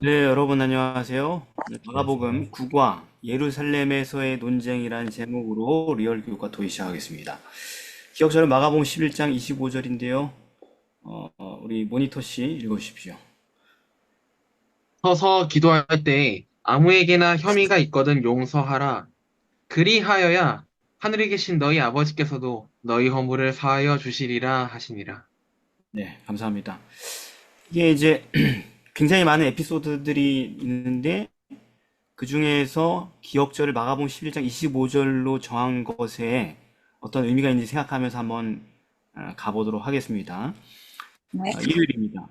네, 여러분 안녕하세요. 네, 마가복음 안녕하세요. 9과 예루살렘에서의 논쟁이라는 제목으로 리얼 교과 토의 시작하겠습니다. 기억자는 마가복음 11장 25절인데요. 우리 모니터 씨 읽어주십시오. 서서 기도할 때 아무에게나 혐의가 있거든 용서하라. 그리하여야 하늘에 계신 너희 아버지께서도 너희 허물을 사하여 주시리라 하시니라. 네, 감사합니다. 이게 이제 굉장히 많은 에피소드들이 있는데 그 중에서 기억절을 마가복음 11장 25절로 정한 것에 어떤 의미가 있는지 생각하면서 한번 가보도록 하겠습니다. 네. 일요일입니다.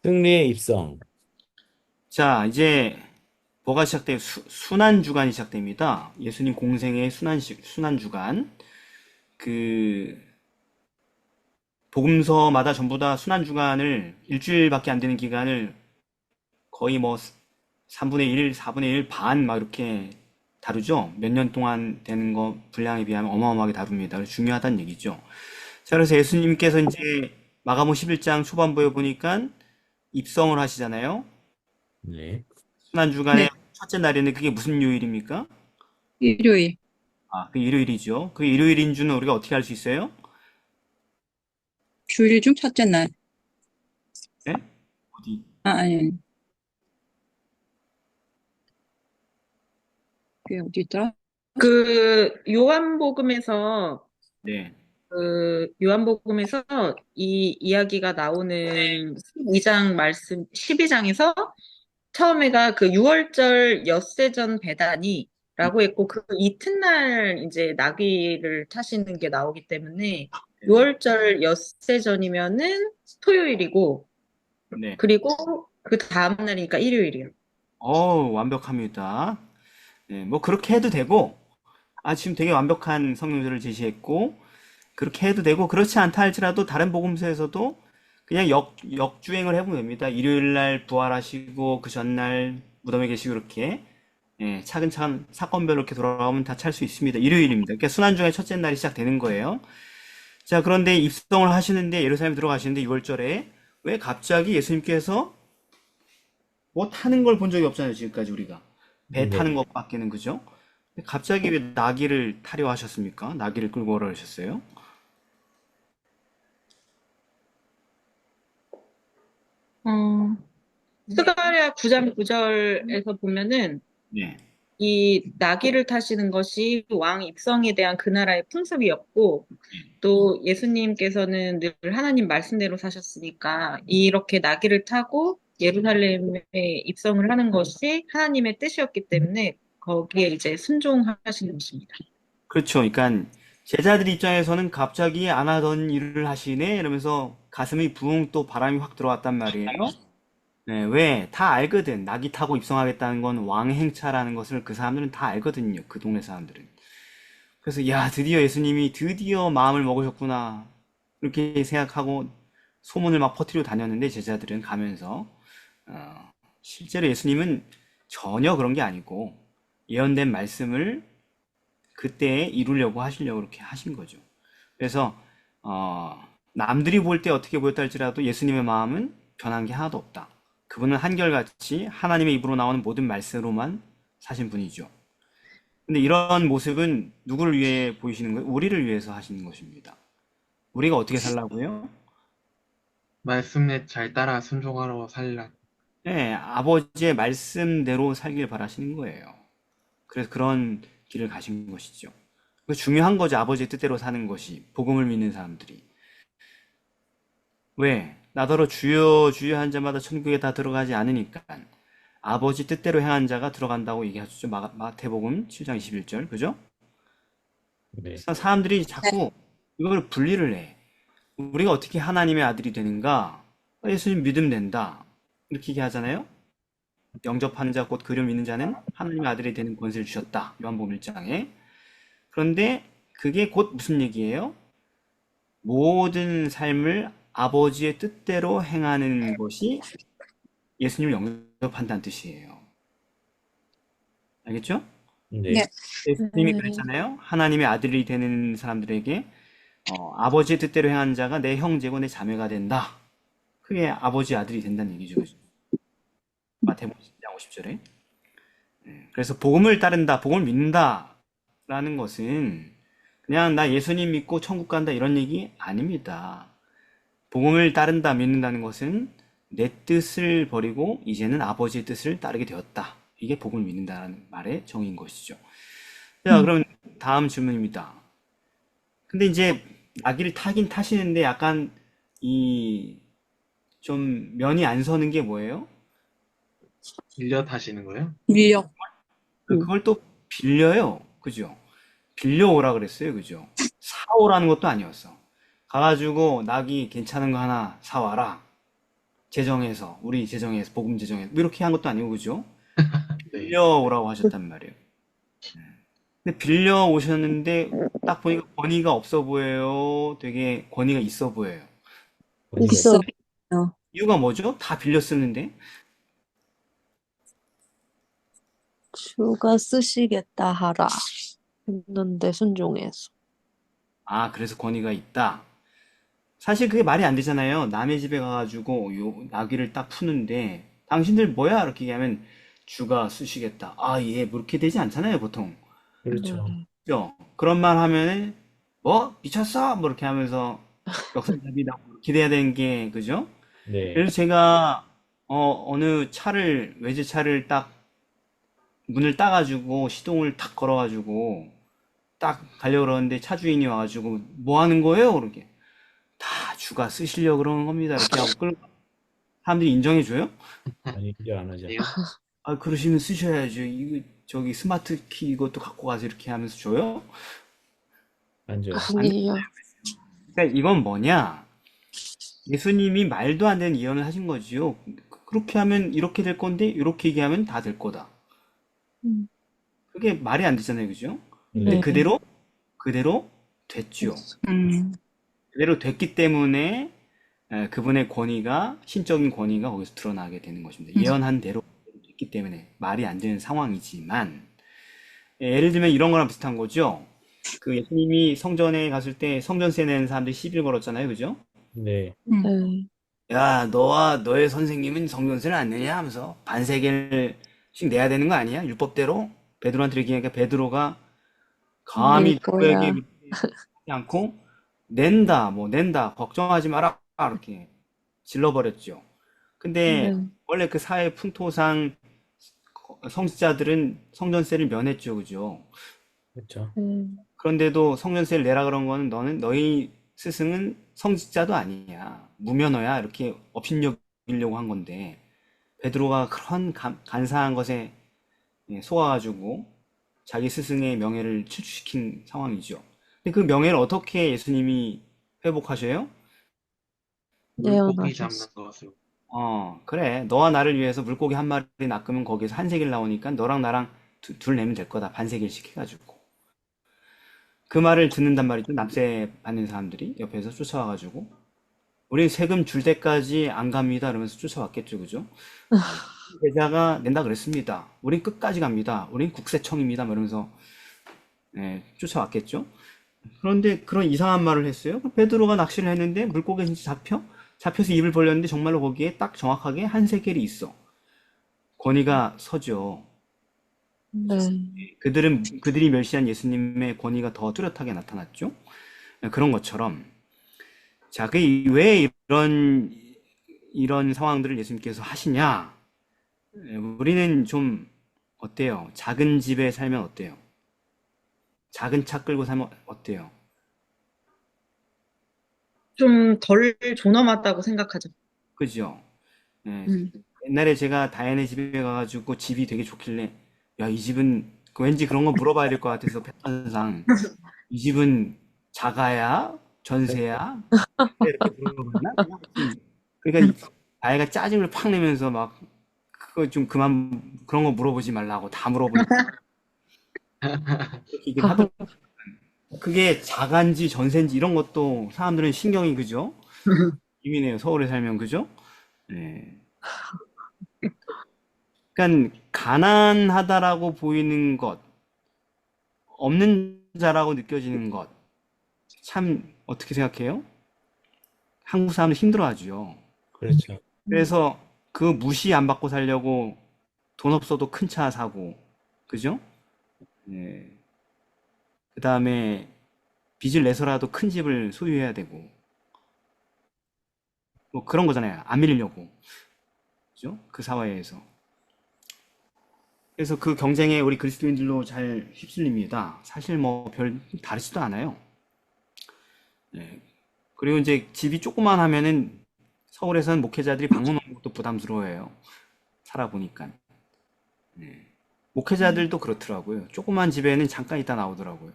승리의 입성. 자, 이제 뭐가 시작돼요? 순환 주간이 시작됩니다. 예수님 공생의 순환 주간. 그 복음서마다 전부 다 순환 주간을 일주일밖에 안 되는 기간을 거의 뭐 3분의 1, 4분의 1 반 막 이렇게 다루죠. 몇 년 동안 되는 거 분량에 비하면 어마어마하게 다룹니다. 그래서 중요하다는 얘기죠. 자, 그래서 예수님께서 이제 마가복음 11장 초반부에 보니까 입성을 하시잖아요. 네. 순환 주간의 네. 첫째 날인데 그게 무슨 요일입니까? 일요일. 아, 그 일요일이죠. 그 일요일인 줄은 우리가 어떻게 알 수 있어요? 주일 중 첫째 날. 네? 어디? 아니. 그게 어디 있더라? 요한복음에서 네. 요한복음에서 이 이야기가 나오는 12장 말씀 12장에서 처음에가 그 유월절 엿새전 배단이라고 했고 그 이튿날 이제 나귀를 타시는 게 나오기 때문에 네네. 유월절 엿새전이면은 토요일이고 네. 그리고 그 다음 날이니까 일요일이에요. 완벽합니다. 네, 뭐 그렇게 해도 되고, 지금 되게 완벽한 성경들을 제시했고, 그렇게 해도 되고, 그렇지 않다 할지라도 다른 복음서에서도 그냥 역주행을 해보면 됩니다. 일요일 날 부활하시고, 그 전날 무덤에 계시고, 이렇게. 예, 차근차근 사건별로 이렇게 돌아가면 다 찰 수 있습니다. 일요일입니다. 그러니까 순환주의 첫째 날이 시작되는 거예요. 자, 그런데 입성을 하시는데 예루살렘 들어가시는데 6월절에 왜 갑자기 예수님께서 뭐 타는 걸 본 적이 없잖아요, 지금까지 우리가. 배 타는 네. 것밖에는 그죠? 근데 갑자기 왜 나귀를 타려 하셨습니까? 나귀를 끌고 오라 하셨어요? 어, 스가랴 9장 9절에서 보면은 네. 이 나귀를 타시는 것이 왕 입성에 대한 그 나라의 풍습이었고 또 예수님께서는 늘 하나님 말씀대로 사셨으니까 이렇게 나귀를 타고 예루살렘에 입성을 하는 것이 하나님의 뜻이었기 때문에 거기에 이제 순종하시는 것입니다. 그렇죠. 그러니까 제자들 입장에서는 갑자기 안 하던 일을 하시네 이러면서 가슴이 붕 또 바람이 확 들어왔단 말이에요. 네, 왜? 다 알거든. 나귀 타고 입성하겠다는 건 왕행차라는 것을 그 사람들은 다 알거든요. 그 동네 사람들은. 그래서 야, 드디어 예수님이 드디어 마음을 먹으셨구나. 이렇게 생각하고 소문을 막 퍼뜨리고 다녔는데 제자들은 가면서 실제로 예수님은 전혀 그런 게 아니고 예언된 말씀을 그때 이루려고 하시려고 그렇게 하신 거죠. 그래서 남들이 볼 때 어떻게 보였다 할지라도 예수님의 마음은 변한 게 하나도 없다. 그분은 한결같이 하나님의 입으로 나오는 모든 말씀으로만 사신 분이죠. 근데 이런 모습은 누구를 위해 보이시는 거예요? 우리를 위해서 하시는 것입니다. 우리가 어떻게 살라고요? 말씀에 잘 따라 순종하러 살라. 네, 아버지의 말씀대로 살길 바라시는 거예요. 그래서 그런 길을 가신 것이죠. 그 중요한 거죠. 아버지의 뜻대로 사는 것이. 복음을 믿는 사람들이. 왜? 나더러 주여 주여 한 자마다 천국에 다 들어가지 않으니까. 아버지 뜻대로 행한 자가 들어간다고 얘기하죠. 마태복음 7장 21절. 그죠? 네. 그래서 사람들이 자꾸 이걸 분리를 해. 우리가 어떻게 하나님의 아들이 되는가? 예수님 믿으면 된다. 이렇게 얘기하잖아요. 영접하는 자 곧 그를 믿는 자는 하나님의 아들이 되는 권세를 주셨다. 요한복음 1장에. 그런데 그게 곧 무슨 얘기예요? 모든 삶을 아버지의 뜻대로 행하는 것이 예수님을 영접한다는 뜻이에요. 알겠죠? 네. 네. 예수님이 그랬잖아요. 하나님의 아들이 되는 사람들에게 아버지의 뜻대로 행한 자가 내 형제고 내 자매가 된다. 그게 아버지 아들이 된다는 얘기죠. 그죠? 마태복음 10장 50절에. 그래서 복음을 따른다, 복음을 믿는다라는 것은 그냥 나 예수님 믿고 천국 간다 이런 얘기 아닙니다. 복음을 따른다, 믿는다는 것은 내 뜻을 버리고 이제는 아버지의 뜻을 따르게 되었다. 이게 복음을 믿는다는 말의 정의인 것이죠. 자, 그럼 다음 질문입니다. 근데 이제 나귀를 타긴 타시는데 약간 이 좀 면이 안 서는 게 뭐예요? 빌려 타시는 거예요? 인력. 그걸 또 빌려요. 그죠? 빌려오라 그랬어요. 그죠? 사오라는 것도 아니었어. 가가지고 나귀 괜찮은 거 하나 사와라. 재정해서, 우리 재정해서, 복음 재정해서. 뭐 이렇게 한 것도 아니고, 그죠? 네. 빌려오라고 하셨단 말이에요. 근데 빌려오셨는데 딱 보니까 권위가 없어 보여요. 되게 권위가 있어 보여요. 권위가 있어. 이유가 뭐죠? 다 빌려 쓰는데? 주가 쓰시겠다 하라 했는데 순종해서. 아, 그래서 권위가 있다. 사실 그게 말이 안 되잖아요. 남의 집에 가가지고 나귀를 딱 푸는데 당신들 뭐야? 이렇게 얘기하면 주가 쓰시겠다. 아, 예, 뭐 이렇게 되지 않잖아요, 보통. 그렇죠. 그죠? 그런 말 하면은 뭐 미쳤어? 뭐 이렇게 하면서 역설잡이다 이렇게 돼야 되는 게 그죠? 네. 그래서 제가 어느 차를 외제차를 딱 문을 따가지고 시동을 탁 걸어가지고 딱 가려고 그러는데 차 주인이 와가지고 뭐 하는 거예요? 그러게 다 주가 쓰시려고 그러는 겁니다. 이렇게 하고 끌고 사람들이 인정해줘요? 아니, 인정 안 하죠. 아니요. 아, 그러시면 쓰셔야죠. 이거 저기 스마트 키 이것도 갖고 가서 이렇게 하면서 줘요? 안 줘요. 아니요. 그러니까 이건 뭐냐? 예수님이 말도 안 되는 예언을 하신 거지요. 그렇게 하면 이렇게 될 건데 이렇게 얘기하면 다 될 거다. 음. 그게 말이 안 되잖아요, 그죠? 근데 네. 그대로 됐지요. 음. 그대로 됐기 때문에 그분의 권위가 신적인 권위가 거기서 드러나게 되는 것입니다. 예언한 대로 됐기 때문에 말이 안 되는 상황이지만 예를 들면 이런 거랑 비슷한 거죠. 그 예수님이 성전에 갔을 때 성전세 내는 사람들이 시비를 걸었잖아요, 그죠? 네. 네. 야, 너와 너의 선생님은 성전세를 안 내냐 하면서 반세겔씩 내야 되는 거 아니야? 율법대로? 베드로한테 얘기하니까 베드로가 감히 낼 거야. 누구에게 하지 않고 낸다, 걱정하지 마라 이렇게 질러버렸죠. 근데 네. 원래 그 사회 풍토상 성직자들은 성전세를 면했죠, 그죠? 그렇죠. 네. 그런데도 성전세를 내라 그런 거는 너희 스승은 성직자도 아니야. 무면허야. 이렇게 업신여기려고 한 건데 베드로가 그런 간사한 것에 속아가지고 자기 스승의 명예를 추추시킨 상황이죠. 근데 그 명예를 어떻게 예수님이 회복하셔요? 물고기 잡는 내어놔셨어. 것으로. 그래. 너와 나를 위해서 물고기 한 마리 낚으면 거기에서 한 세겔 나오니까 너랑 나랑 둘 내면 될 거다. 반 세겔씩 해가지고. 그 말을 듣는단 말이죠. 납세 받는 사람들이 옆에서 쫓아와가지고 우린 세금 줄 때까지 안 갑니다. 이러면서 쫓아왔겠죠, 그죠? 계좌가 낸다 그랬습니다. 우린 끝까지 갑니다. 우린 국세청입니다. 뭐 이러면서 쫓아왔겠죠. 그런데 그런 이상한 말을 했어요. 베드로가 낚시를 했는데 물고기가 진짜 잡혀서 입을 벌렸는데 정말로 거기에 딱 정확하게 한 세겔이 있어. 권위가 서죠. 네. 그들이 멸시한 예수님의 권위가 더 뚜렷하게 나타났죠. 그런 것처럼 자, 왜 이런 상황들을 예수님께서 하시냐? 우리는 좀 어때요? 작은 집에 살면 어때요? 작은 차 끌고 살면 어때요? 좀 덜 존엄하다고 생각하죠. 그죠? 예, 음. 옛날에 제가 다현의 집에 가가지고 집이 되게 좋길래 야, 이 집은 왠지 그런 거 물어봐야 될 것 같아서 패턴상 이 집은 자가야? 전세야? 이렇게 물어봤나? 그러니까 아이가 짜증을 팍 내면서 막 그거 좀 그만 그런 거 물어보지 말라고 다 물어보니까 이렇게 얘기를 하더라고요. 그게 자가인지 전세인지 이런 것도 사람들은 신경이 그죠? 이민해요. 서울에 살면 그죠? 네. 그러니까 가난하다라고 보이는 것, 없는 자라고 느껴지는 것, 참 어떻게 생각해요? 한국 사람들 힘들어하죠. 그렇죠. 그래서 그 무시 안 받고 살려고 돈 없어도 큰 차 사고, 그죠? 네. 그 다음에 빚을 내서라도 큰 집을 소유해야 되고, 뭐 그런 거잖아요. 안 밀리려고. 그죠? 그 사회에서. 그래서 그 경쟁에 우리 그리스도인들로 잘 휩쓸립니다. 사실 뭐 별 다르지도 않아요. 네. 그리고 이제 집이 조그만 하면은 서울에서는 목회자들이 방문 오는 것도 부담스러워해요. 살아보니까. 네. 목회자들도 그렇더라고요. 조그만 집에는 잠깐 있다 나오더라고요.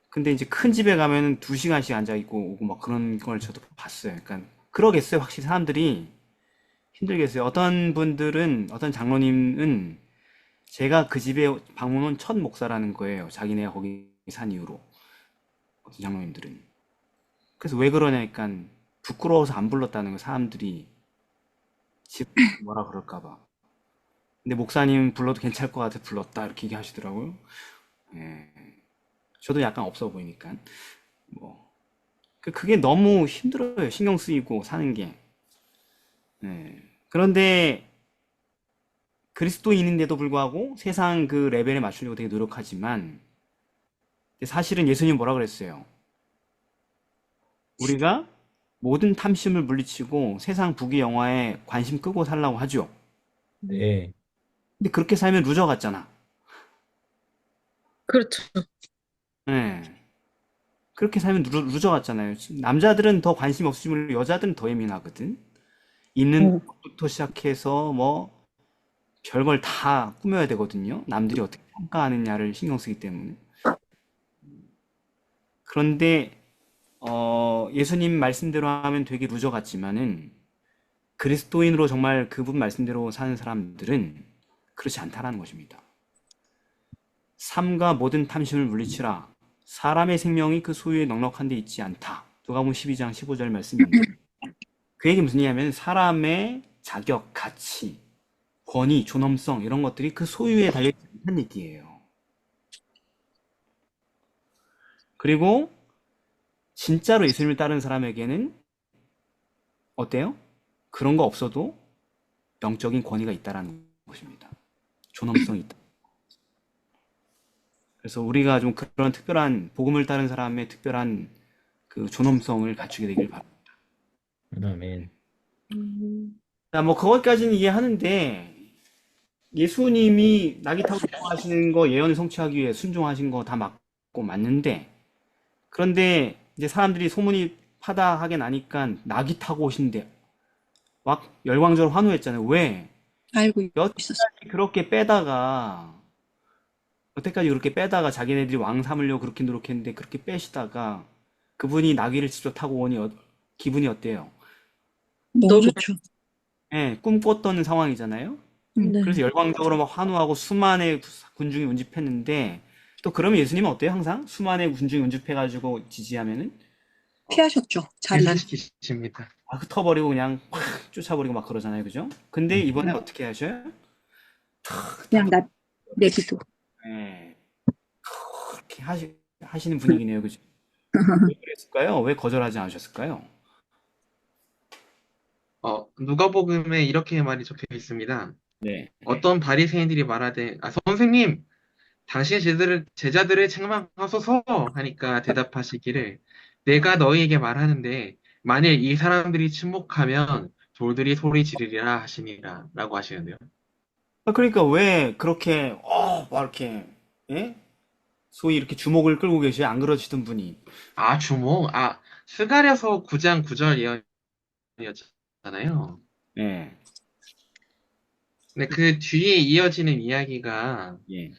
근데 이제 큰 집에 가면은 2시간씩 앉아 있고 오고 막 그런 걸 저도 봤어요. 그러니까 그러겠어요. 확실히 사람들이 힘들겠어요. 어떤 분들은, 어떤 장로님은 제가 그 집에 방문 온 첫 목사라는 거예요. 자기네가 거기 산 이후로. 어떤 장로님들은. 그래서 왜 그러냐니까 부끄러워서 안 불렀다는 거 사람들이 집 뭐라 그럴까 봐. 근데 목사님 불러도 괜찮을 것 같아 불렀다 이렇게 얘기하시더라고요. 예. 저도 약간 없어 보이니까 뭐 그게 너무 힘들어요. 신경 쓰이고 사는 게. 예. 그런데 그리스도인인데도 불구하고 세상 그 레벨에 맞추려고 되게 노력하지만 사실은 예수님 뭐라 그랬어요? 우리가 모든 탐심을 물리치고 세상 부귀 영화에 관심 끄고 살라고 하죠. 네. 근데 그렇게 살면 루저 같잖아. 그렇죠. 예. 그렇게 살면 루저 같잖아요. 남자들은 더 관심 없을지 모르고 여자들은 더 예민하거든. 입는 것부터 시작해서 뭐 별걸 다 꾸며야 되거든요. 남들이 어떻게 평가하느냐를 신경 쓰기 때문에. 그런데 예수님 말씀대로 하면 되게 루저 같지만은 그리스도인으로 정말 그분 말씀대로 사는 사람들은 그렇지 않다라는 것입니다. 삶과 모든 탐심을 물리치라. 사람의 생명이 그 소유에 넉넉한 데 있지 않다. 누가복음 12장 15절 말씀인데 그 얘기 무슨 얘기냐면 사람의 자격, 가치, 권위, 존엄성 이런 것들이 그 소유에 달려있지 않다는 얘기예요. 그리고 진짜로 예수님을 따르는 사람에게는 어때요? 그런 거 없어도 영적인 권위가 있다라는 것입니다. 존엄성이 있다. 그래서 우리가 좀 그런 특별한 복음을 따른 사람의 특별한 그 존엄성을 갖추게 되길 바랍니다. 아멘. 자, 뭐 그것까지는 이해하는데 예수님이 나귀 타고 이동하시는 거 예언을 성취하기 위해 순종하신 거 다 맞고 맞는데 그런데 이제 사람들이 소문이 파다하게 나니까 나귀 타고 오신대 막 열광적으로 환호했잖아요. 왜? 알고 있었어. 여태까지 그렇게 빼다가 자기네들이 왕 삼으려고 그렇게 노력했는데 그렇게 빼시다가 그분이 나귀를 직접 타고 오니 기분이 어때요? 너무 너무 좋죠. 예, 꿈꿨던 상황이잖아요. 네. 그래서 열광적으로 막 환호하고 수만의 군중이 운집했는데 또 그러면 예수님은 어때요? 항상 수만의 군중이 운집해가지고 지지하면은 피하셨죠. 자리를. 해산시키십니다. 막 흩어버리고 그냥 확 쫓아버리고 막 그러잖아요, 그죠? 근데 이번에 어떻게 하셔요? 그냥 내비도. 예, 그렇게 하시는 분위기네요, 그죠? 왜 그랬을까요? 왜 거절하지 않으셨을까요? 누가복음에 이렇게 말이 적혀 있습니다. 네, 어떤 바리새인들이 말하되, 선생님, 당신 제자들을 책망하소서 하니까 대답하시기를, 내가 너희에게 말하는데, 만일 이 사람들이 침묵하면 돌들이 소리 지르리라 하시니라, 라고 하시는데요. 그러니까 왜 그렇게 막 이렇게 예? 소위 이렇게 주목을 끌고 계셔요? 안 그러시던 분이. 주목, 스가랴서 9장 9절 예언이었잖아요. 예, 근데 그 뒤에 이어지는 이야기가 예,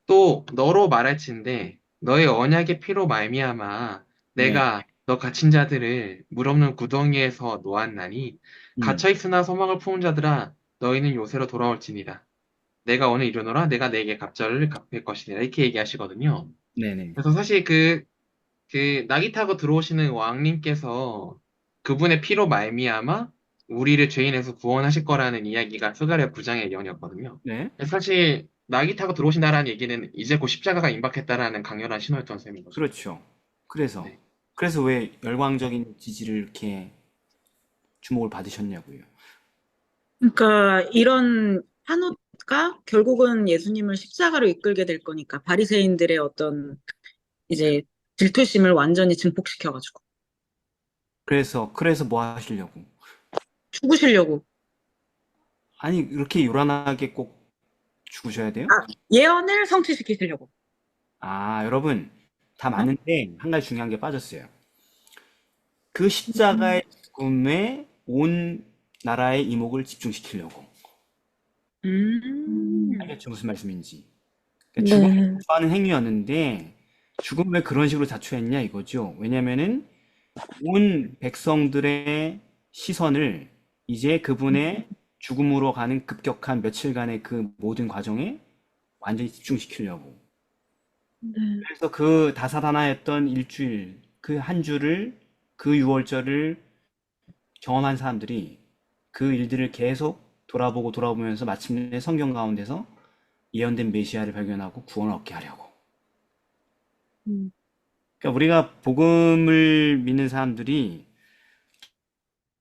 또 너로 말할진대 너의 언약의 피로 말미암아 네, 내가 너 갇힌 자들을 물 없는 구덩이에서 놓았나니 갇혀 있으나 소망을 품은 자들아 너희는 요새로 돌아올지니라 내가 오늘 이르노라 내가 내게 갑절을 갚을 것이니라 이렇게 얘기하시거든요. 네네. 그래서 사실 그 낙이 타고 들어오시는 왕님께서 그분의 피로 말미암아 우리를 죄인에서 구원하실 거라는 이야기가 스가랴 9장의 예언이었거든요. 네, 그래서 사실 낙이 타고 들어오신다라는 얘기는 이제 곧 십자가가 임박했다라는 강렬한 신호였던 셈인 거죠. 그렇죠. 그래서 네. 그래서 왜 열광적인 지지를 이렇게 주목을 받으셨냐고요. 그러니까 이런 한우가 결국은 예수님을 십자가로 이끌게 될 거니까 바리새인들의 어떤 이제 질투심을 완전히 증폭시켜가지고 그래서 뭐 하시려고? 죽으시려고. 아니, 이렇게 요란하게 꼭 죽으셔야 돼요? 아, 예언을 성취시키시려고. 아, 여러분, 다 어? 맞는데, 한 가지 중요한 게 빠졌어요. 그 십자가의 죽음에 온 나라의 이목을 집중시키려고. 알겠죠? 무슨 말씀인지. 그러니까 죽음을 네. 자초하는 행위였는데, 죽음을 왜 그런 식으로 자초했냐 이거죠. 왜냐면은, 온 백성들의 시선을 이제 그분의 죽음으로 가는 급격한 며칠간의 그 모든 과정에 완전히 집중시키려고. 네. 그래서 그 다사다난했던 일주일, 그 한 주를, 그 유월절을 경험한 사람들이 그 일들을 계속 돌아보면서 마침내 성경 가운데서 예언된 메시아를 발견하고 구원을 얻게 하려고. 음. 그러니까 우리가 복음을 믿는 사람들이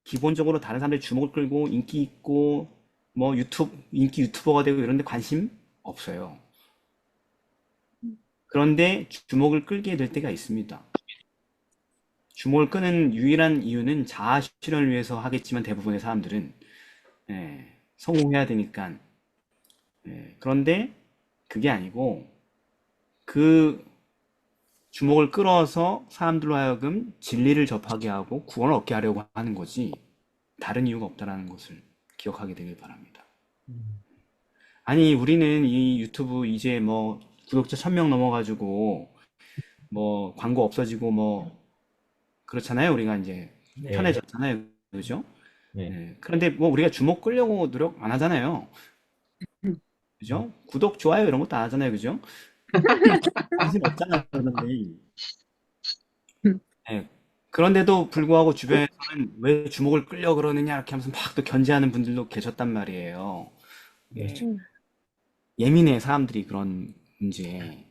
기본적으로 다른 사람들의 주목을 끌고 인기 있고 뭐 인기 유튜버가 되고 이런 데 관심 없어요. 그런데 주목을 끌게 될 때가 있습니다. 주목을 끄는 유일한 이유는 자아 실현을 위해서 하겠지만 대부분의 사람들은 성공해야 되니까. 그런데 그게 아니고 그 주목을 끌어서 사람들로 하여금 진리를 접하게 하고 구원을 얻게 하려고 하는 거지 다른 이유가 없다는 것을 기억하게 되길 바랍니다. 아니, 우리는 이 유튜브 이제 뭐 구독자 1000명 넘어가지고 뭐 광고 없어지고 뭐 그렇잖아요. 우리가 이제 네. 편해졌잖아요. 그죠? 네. 그런데 뭐 우리가 주목 끌려고 노력 안 하잖아요. 그죠? 구독, 좋아요 이런 것도 안 하잖아요. 그죠? 관심 없잖아요. 그런데. 네. 그런데도 불구하고 주변에서는 왜 주목을 끌려 그러느냐 이렇게 하면서 막 또 견제하는 분들도 계셨단 말이에요. 예. 예민해 사람들이 그런 문제에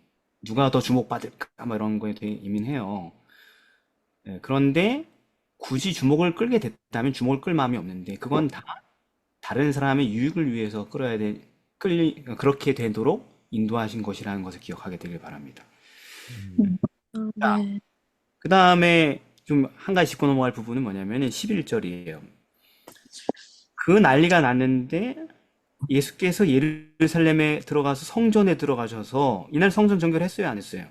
누가 더 주목받을까 뭐 이런 거에 되게 예민해요. 그런데 굳이 주목을 끌게 됐다면 주목을 끌 마음이 없는데 그건 다 다른 사람의 유익을 위해서 그렇게 되도록 인도하신 것이라는 것을 기억하게 되길 바랍니다. 자, 네. 그 다음에 좀 한 가지 짚고 넘어갈 부분은 뭐냐면은 11절이에요. 그 난리가 났는데 예수께서 예루살렘에 들어가서 성전에 들어가셔서 이날 성전 정결했어요, 안 했어요?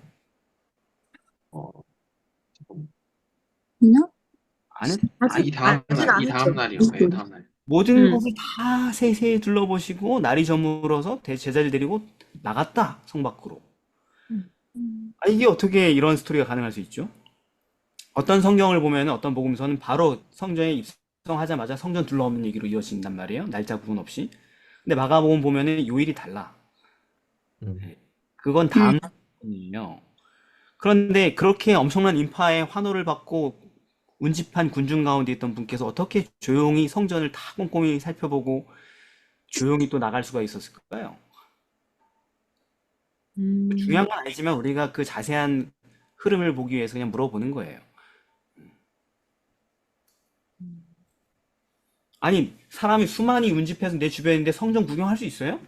있나? 안 했, 아직 이 다음 아직 날, 안 이 했죠. 다음 날이요. 네, 다음 날. 모든 음. 것을 다 세세히 둘러보시고 날이 저물어서 제자를 데리고 나갔다, 성 밖으로. 아, 이게 어떻게 이런 스토리가 가능할 수 있죠? 어떤 성경을 보면 어떤 복음서는 바로 성전에 입성하자마자 성전 둘러없는 얘기로 이어진단 말이에요. 날짜 구분 없이. 근데 마가복음 보면은 요일이 달라. 그건 다음 날이에요. 그런데 그렇게 엄청난 인파의 환호를 받고 운집한 군중 가운데 있던 분께서 어떻게 조용히 성전을 다 꼼꼼히 살펴보고 조용히 또 나갈 수가 있었을까요? 중요한 건 아니지만 우리가 그 자세한 흐름을 보기 위해서 그냥 물어보는 거예요. 아니, 사람이 수많이 운집해서 내 주변에 있는데 성전 구경할 수 있어요?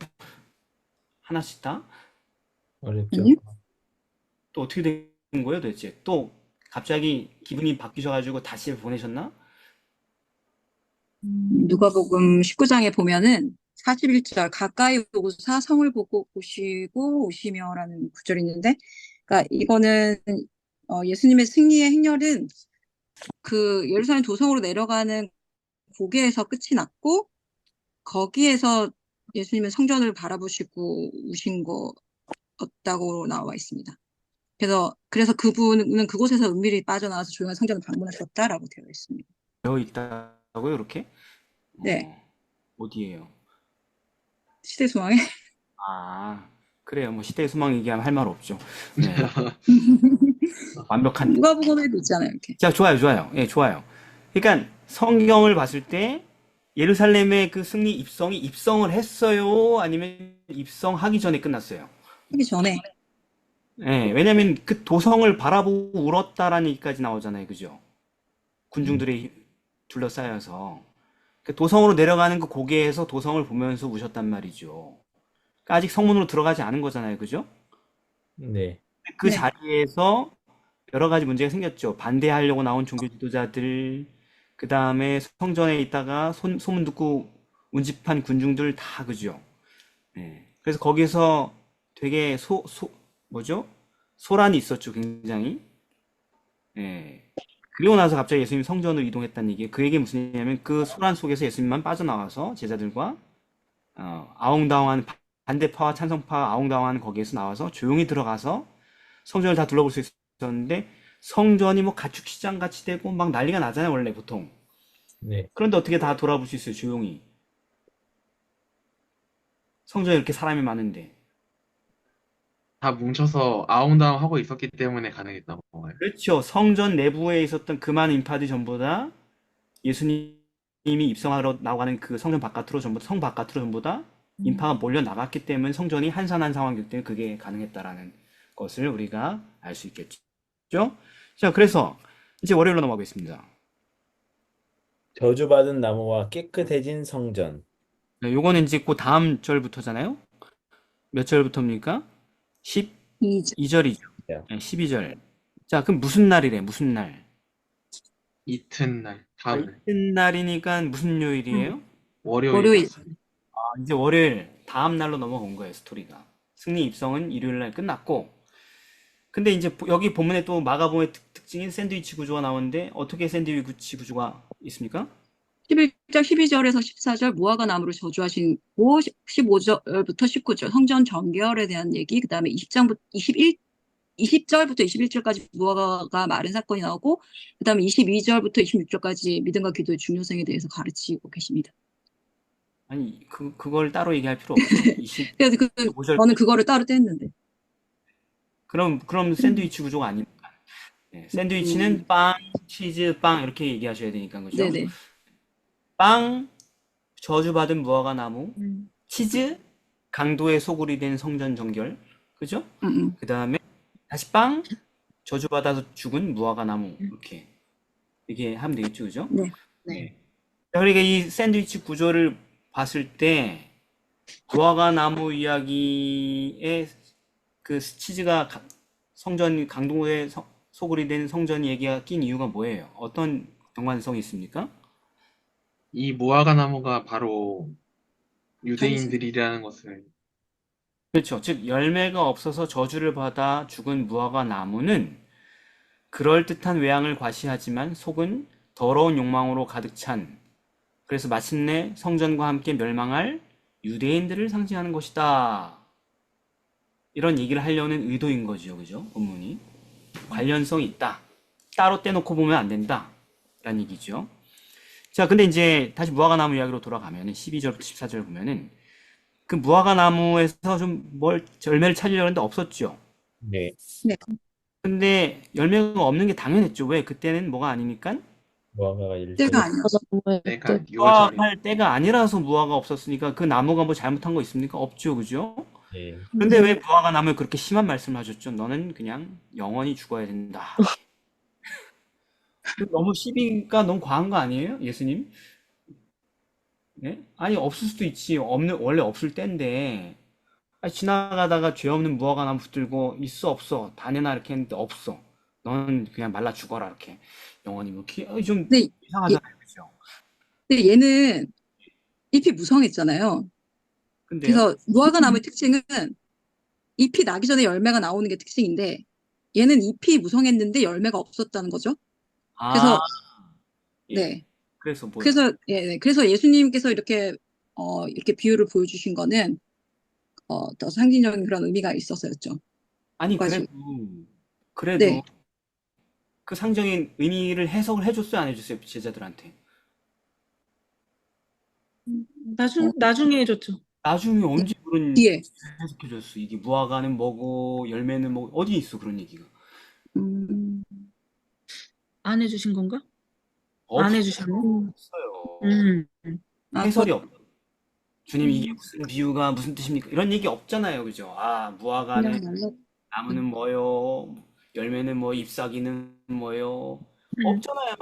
하나씩 다? 어렵죠. 아니요? 또 어떻게 된 거예요, 도대체? 또 갑자기 기분이 바뀌셔가지고 다시 보내셨나? 누가복음 19장에 보면은 41절 가까이 오사 성을 보고 보시고 오시며라는 구절이 있는데, 그러니까 이거는 예수님의 승리의 행렬은 그 예루살렘 도성으로 내려가는 고개에서 끝이 났고 거기에서 예수님의 성전을 바라보시고 우신 거였다고 나와 있습니다. 그래서 그분은 그곳에서 은밀히 빠져나와서 조용한 성전을 방문하셨다라고 되어 있습니다. 되어 있다고요, 이렇게? 네, 어디에요? 시대 소망에. 아, 그래요. 뭐 시대의 소망 얘기하면 할 말 없죠. 네, 완벽한. 누가복음에도 있잖아요, 이렇게. 자, 좋아요, 좋아요. 예, 좋아요. 그러니까 성경을 봤을 때 예루살렘의 그 승리 입성이 입성을 했어요? 아니면 입성하기 전에 끝났어요? 하기 전에. 예, 왜냐면 그 도성을 바라보고 울었다라는 얘기까지 나오잖아요. 그죠? 군중들의 둘러싸여서 그 도성으로 내려가는 그 고개에서 도성을 보면서 우셨단 말이죠. 그러니까 아직 성문으로 들어가지 않은 거잖아요, 그죠? 네. 그 네. 자리에서 여러 가지 문제가 생겼죠. 반대하려고 나온 종교 지도자들, 그 다음에 성전에 있다가 소문 듣고 운집한 군중들 다 그죠. 예. 그래서 거기서 되게 뭐죠? 소란이 있었죠, 굉장히. 예. 그리고 나서 갑자기 예수님이 성전으로 이동했다는 얘기예요. 그 얘기 무슨 얘기냐면 그 소란 속에서 예수님만 빠져나와서 제자들과 아웅다웅한 반대파와 찬성파 아웅다웅한 거기에서 나와서 조용히 들어가서 성전을 다 둘러볼 수 있었는데 성전이 뭐 가축 시장 같이 되고 막 난리가 나잖아요, 원래 보통. 네. 그런데 어떻게 다 돌아볼 수 있어요, 조용히. 성전에 이렇게 사람이 많은데. 다 뭉쳐서 아웅다웅 하고 있었기 때문에 가능했다고 봐요. 그렇죠. 성전 내부에 있었던 그 많은 인파들이 전부 다 예수님이 입성하러 나가는 그 성전 바깥으로 성 바깥으로 전부 다 인파가 몰려 나갔기 때문에 성전이 한산한 상황이기 때문에 그게 가능했다라는 것을 우리가 알 수 있겠죠. 자, 그래서 이제 월요일로 넘어가겠습니다. 저주받은 나무와 깨끗해진 성전. 네, 요거는 이제 그 다음 절부터잖아요. 몇 절부터입니까? 2절. 12절이죠. 네. 12절. 자, 그럼 무슨 날이래? 무슨 날? 이튿날, 다음날, 이튿날이니까 무슨 요일이에요? 월요일 월요일. 같습니다. 이제 월요일 다음 날로 넘어온 거예요, 스토리가. 승리 입성은 일요일 날 끝났고. 근데 이제 여기 본문에 또 마가복음의 특징인 샌드위치 구조가 나오는데 어떻게 샌드위치 구조가 있습니까? 11장 12절에서 14절 무화과 나무를 저주하신 15절부터 19절 성전 정결에 대한 얘기, 그 다음에 20절부터 21절까지 무화과가 마른 사건이 나오고, 그 다음에 22절부터 26절까지 믿음과 기도의 중요성에 대해서 가르치고 계십니다. 아니, 그걸 따로 얘기할 필요 없죠. 그래서 25절. 저는 그거를 따로 뗐는데. 그럼 샌드위치 구조가 아닙니다. 네, 샌드위치는 빵, 치즈, 빵 이렇게 얘기하셔야 되니까 그죠? 네네. 빵, 저주받은 무화과 나무, 치즈, 강도의 소굴이 된 성전 정결, 그죠? 그 다음에 다시 빵, 저주받아서 죽은 무화과 나무 이렇게 하면 되겠죠, 그죠? 네. 네. 자, 그러니까 이 샌드위치 구조를 봤을 때 무화과 나무 이야기에 그 치즈가 성전 강도의 소굴이 된 성전 얘기가 낀 이유가 뭐예요? 어떤 연관성이 있습니까? 이 무화과 나무가 바로 유대인들이라는 것을 그렇죠. 즉 열매가 없어서 저주를 받아 죽은 무화과 나무는 그럴듯한 외양을 과시하지만 속은 더러운 욕망으로 가득 찬, 그래서 마침내 성전과 함께 멸망할 유대인들을 상징하는 것이다. 이런 얘기를 하려는 의도인 거죠. 그죠? 본문이. 관련성이 있다. 따로 떼놓고 보면 안 된다. 라는 얘기죠. 자, 근데 이제 다시 무화과 나무 이야기로 돌아가면은 12절부터 14절 보면은 그 무화과 나무에서 좀 열매를 찾으려고 했는데 없었죠. 네. 네. 근데 열매가 없는 게 당연했죠. 왜? 그때는 뭐가 아니니까? 무화과가 일절. 때가 아니었어. 내가 6월절이 수확할 때가 아니라서 무화가 없었으니까 그 나무가 뭐 잘못한 거 있습니까? 없죠. 그죠? 네. 근데 왜 무화과 나무에 그렇게 심한 말씀을 하셨죠? 너는 그냥 영원히 죽어야 된다. 너무 시비가 너무 과한 거 아니에요? 예수님? 네? 아니, 없을 수도 있지. 원래 없을 때인데. 아니, 지나가다가 죄 없는 무화과 나무 붙들고 있어, 없어. 다 내놔 이렇게 했는데 없어. 너는 그냥 말라 죽어라 이렇게. 영원히 뭐 좀 근데, 이상하잖아요. 그죠? 근데 얘는 잎이 무성했잖아요. 근데요? 그래서 무화과 나무의 특징은 잎이 나기 전에 열매가 나오는 게 특징인데, 얘는 잎이 무성했는데 열매가 없었다는 거죠. 그래서 예. 네. 그래서 뭐요? 그래서 예수님께서 이렇게 이렇게 비유를 보여주신 거는 더 상징적인 그런 의미가 있어서였죠. 아니, 그래가지고. 그래도 네. 그 상징적인 의미를 해석을 해줬어요, 안 해줬어요, 제자들한테? 나중에 해줬죠. 나중에 언제 그런 뒤에. 해석해줬어? 이게 무화과는 뭐고 열매는 뭐 어디 있어 그런 얘기가? 음, 안 해주신 건가? 안 해주셨네. 없어요. 음. 해설이 없어. 주님 이게 음. 무슨 비유가 무슨 뜻입니까? 이런 얘기 없잖아요, 그죠? 무화과는 나무는 뭐요? 열매는 뭐 잎사귀는 뭐요? 없잖아요.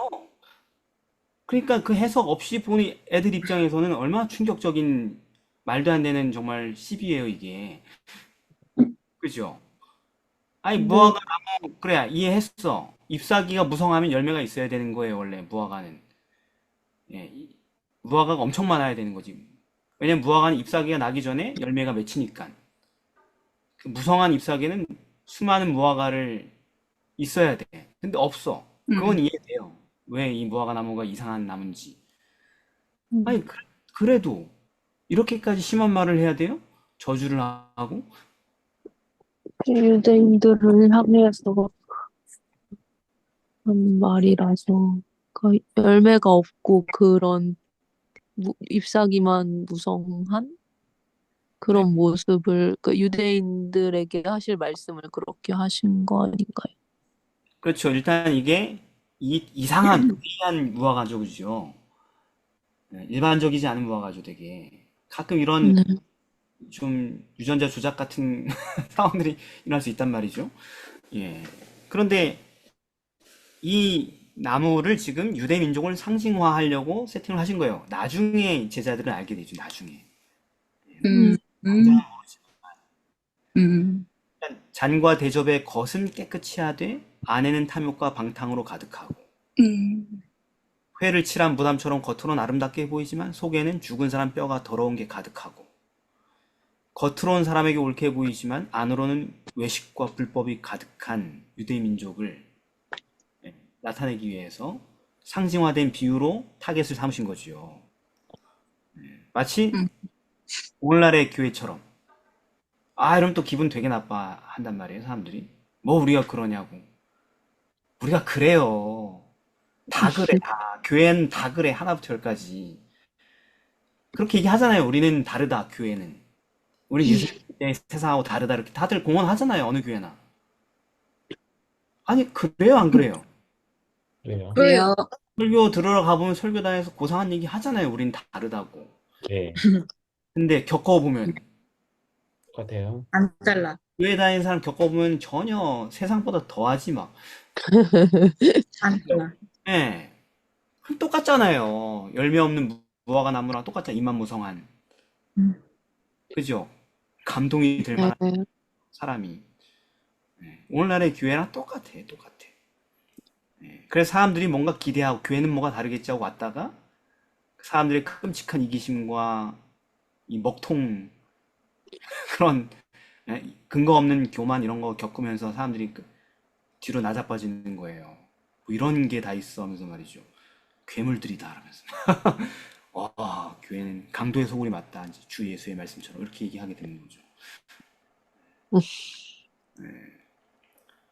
그러니까 그 해석 없이 보니 애들 입장에서는 얼마나 충격적인 말도 안 되는 정말 시비예요, 이게. 그죠? 아니, 네. 무화과 나무, 그래, 이해했어. 잎사귀가 무성하면 열매가 있어야 되는 거예요, 원래, 무화과는. 예, 무화과가 엄청 많아야 되는 거지. 왜냐면 무화과는 잎사귀가 나기 전에 열매가 맺히니까. 그 무성한 잎사귀는 수많은 무화과를 있어야 돼. 근데 없어. 그건 이해돼요. 왜 이 무화과 나무가 이상한 나무인지. 아니, 그래도 이렇게까지 심한 말을 해야 돼요? 저주를 하고? 유대인들을 향해서 한 말이라서 그 열매가 없고 그런 잎사귀만 무성한 네. 그런 모습을 그 유대인들에게 하실 말씀을 그렇게 하신 거 아닌가요? 그렇죠. 일단 이게 이상한, 특이한 무화과죠, 그죠? 네, 일반적이지 않은 무화과죠, 되게. 가끔 이런 네. 좀 유전자 조작 같은 상황들이 일어날 수 있단 말이죠. 예. 그런데 이 나무를 지금 유대 민족을 상징화하려고 세팅을 하신 거예요. 나중에 제자들은 알게 되죠, 나중에. 음, 당장은 음, 모르지. 음, 일단 잔과 대접의 겉은 깨끗이 하되 안에는 탐욕과 방탕으로 가득하고 음, 회를 칠한 무담처럼 겉으로는 아름답게 보이지만 속에는 죽은 사람 뼈가 더러운 게 가득하고 겉으로는 사람에게 옳게 보이지만 안으로는 외식과 불법이 가득한 유대 민족을 나타내기 위해서 상징화된 비유로 타겟을 삼으신 거지요. 마치 음, 오늘날의 교회처럼. 아, 이러면 또 기분 되게 나빠한단 말이에요, 사람들이. 뭐 우리가 그러냐고. 우리가 그래요. 다 그래, 다. 교회는 다 그래, 하나부터 열까지. 그렇게 얘기하잖아요. 우리는 다르다, 교회는. 우리 예수님의 세상하고 다르다, 이렇게 다들 공언하잖아요, 어느 교회나. 아니, 그래요, 안 그래요? 그래요. 그래요. 설교 들으러 가보면 설교단에서 고상한 얘기 하잖아요. 우린 다르다고. 네, 근데 겪어보면, 똑같아요. 안 잘라. 교회 다니는 사람 겪어보면 전혀 세상보다 더하지, 막. 안 잘라. 예. 그럼 똑같잖아요. 열매 없는 무화과 나무랑 똑같잖아. 입만 무성한. 음. 그죠? 감동이 될 네. 만한 사람이. 예. 오늘날의 교회랑 똑같아, 똑같아. 예. 그래서 사람들이 뭔가 기대하고, 교회는 뭐가 다르겠지 하고 왔다가, 사람들의 끔찍한 이기심과 이 먹통, 그런, 예, 근거 없는 교만 이런 거 겪으면서 사람들이 뒤로 나자빠지는 거예요. 뭐 이런 게 다 있어 하면서 말이죠. 괴물들이다 하면서. 교회는 강도의 소굴이 맞다. 이제 주 예수의 말씀처럼 이렇게 얘기하게 되는 거죠.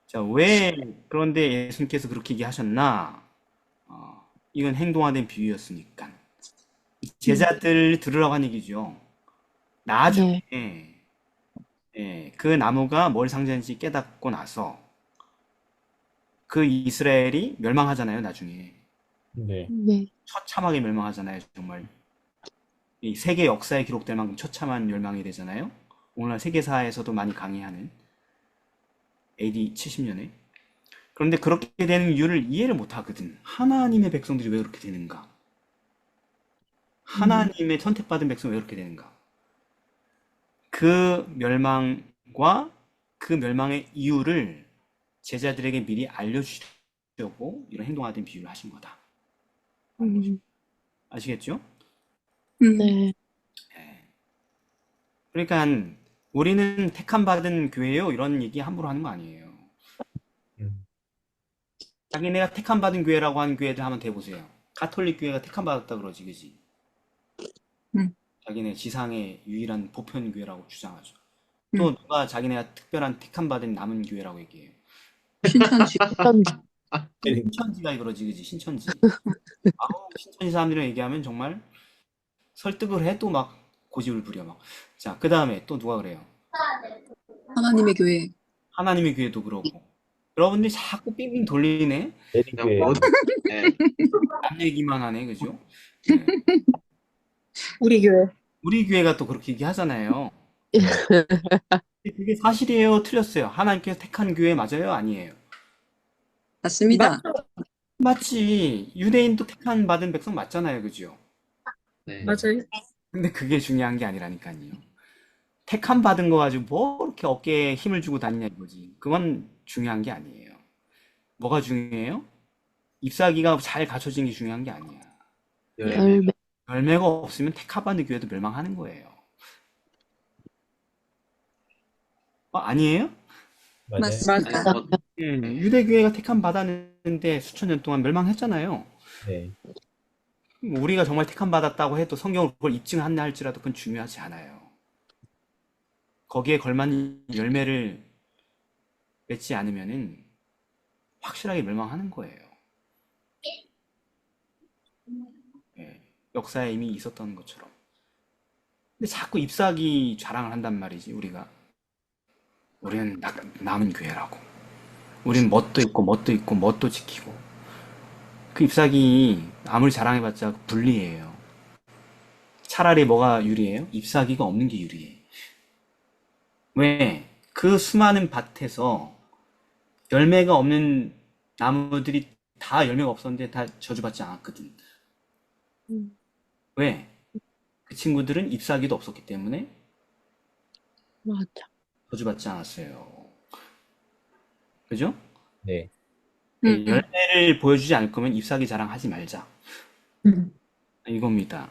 자, 왜 그런데 예수님께서 그렇게 얘기하셨나? 이건 행동화된 비유였으니까. 제자들 들으라고 한 얘기죠. 나중에 네. 그 나무가 뭘 상징하는지 깨닫고 나서 그 이스라엘이 멸망하잖아요, 나중에. 네, 네. 처참하게 멸망하잖아요, 정말. 이 세계 역사에 기록될 만큼 처참한 멸망이 되잖아요. 오늘날 세계사에서도 많이 강의하는 AD 70년에. 그런데 그렇게 되는 이유를 이해를 못 하거든. 하나님의 백성들이 왜 그렇게 되는가? 하나님의 선택받은 백성이 왜 그렇게 되는가? 그 멸망과 그 멸망의 이유를 제자들에게 미리 알려주려고 이런 행동화된 비유를 하신 거다. 아시겠죠? 네. 그러니까 우리는 택함 받은 교회요 이런 얘기 함부로 하는 거 아니에요. 음, 자기네가 택함 받은 교회라고 하는 교회들 한번 대보세요. 가톨릭 교회가 택함 받았다 그러지, 그지? 음, 자기네 지상의 유일한 보편 교회라고 주장하죠. 음. 또 누가 자기네가 특별한 택함 받은 남은 교회라고 얘기해요. 신천지. 편지. 신천지가 그러지, 그지? 신천지. 아우, 신천지 사람들이랑 얘기하면 정말 설득을 해도 막 고집을 부려 막. 자, 그 다음에 또 누가 그래요? 하나님의 교회. 하나님의 교회도 그러고. 여러분들이 자꾸 삥삥 돌리네. 내리교회. 네. 남 얘기만 하네, 그죠? 네. 우리 교회. 우리 교회가 또 그렇게 얘기하잖아요. 그게 사실이에요, 틀렸어요? 하나님께서 택한 교회 맞아요, 아니에요? 맞습니다. 맞죠? 맞지. 유대인도 택한 받은 백성 맞잖아요. 그죠? 네. 맞아요. 근데 그게 중요한 게 아니라니까요. 택함 받은 거 가지고 뭐 이렇게 어깨에 힘을 주고 다니냐 이거지. 그건 중요한 게 아니에요. 뭐가 중요해요? 잎사귀가 잘 갖춰진 게 중요한 게 아니야. 열매. 열매. 열매가 없으면 택합받는 교회도 멸망하는 거예요. 아니에요? 맞아요. 아니, 맞습니다. 유대 교회가 택함 받았는데 수천 년 동안 멸망했잖아요. 네. 우리가 정말 택함 받았다고 해도 성경을 그걸 입증한다 할지라도 그건 중요하지 않아요. 거기에 걸맞는 열매를 맺지 않으면은 확실하게 멸망하는 거예요. 예, 역사에 이미 있었던 것처럼. 근데 자꾸 잎사귀 자랑을 한단 말이지, 우리가. 우리는 남은 교회라고. 우리는 뭣도 있고, 뭣도 있고, 뭣도 지키고. 그 잎사귀 아무리 자랑해봤자 불리해요. 차라리 뭐가 유리해요? 잎사귀가 없는 게 유리해. 왜? 그 수많은 밭에서 열매가 없는 나무들이 다 열매가 없었는데 다 저주받지 않았거든. 음, 왜? 그 친구들은 잎사귀도 없었기 때문에 맞아. 저주받지 않았어요. 그죠? 네. 음. 열매를 보여주지 않을 거면 잎사귀 자랑하지 말자. 음. 이겁니다.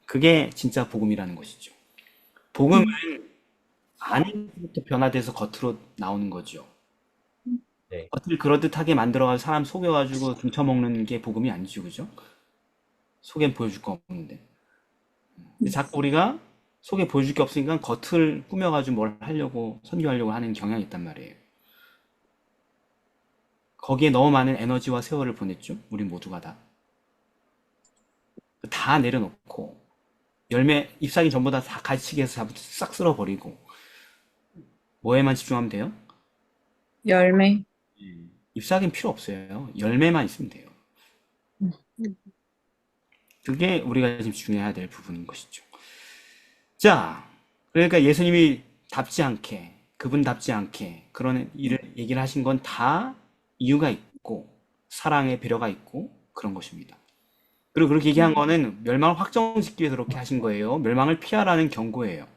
그게 진짜 복음이라는 것이죠. 복음은 안에서부터 변화돼서 겉으로 나오는 거죠. 네. 겉을 그럴듯하게 만들어가지고 사람 속여가지고 등쳐먹는 게 복음이 아니죠. 그죠? 속엔 보여줄 거 없는데. 근데 자꾸 우리가 속에 보여줄 게 없으니까 겉을 꾸며가지고 뭘 하려고, 선교하려고 하는 경향이 있단 말이에요. 거기에 너무 많은 에너지와 세월을 보냈죠. 우리 모두가 다. 다 내려놓고, 열매, 잎사귀 전부 다 가지치기해서 싹 쓸어버리고, 뭐에만 집중하면 돼요? 열매. 잎사귀는 필요 없어요. 열매만 있으면 돼요. 그게 우리가 지금 집중해야 될 부분인 것이죠. 자, 그러니까 예수님이 답지 않게, 그분답지 않게 그런 얘기를 하신 건 다 이유가 있고, 사랑의 배려가 있고, 그런 것입니다. 그리고 그렇게 얘기한 거는 멸망을 확정짓기 위해서 그렇게 하신 거예요. 멸망을 피하라는 경고예요.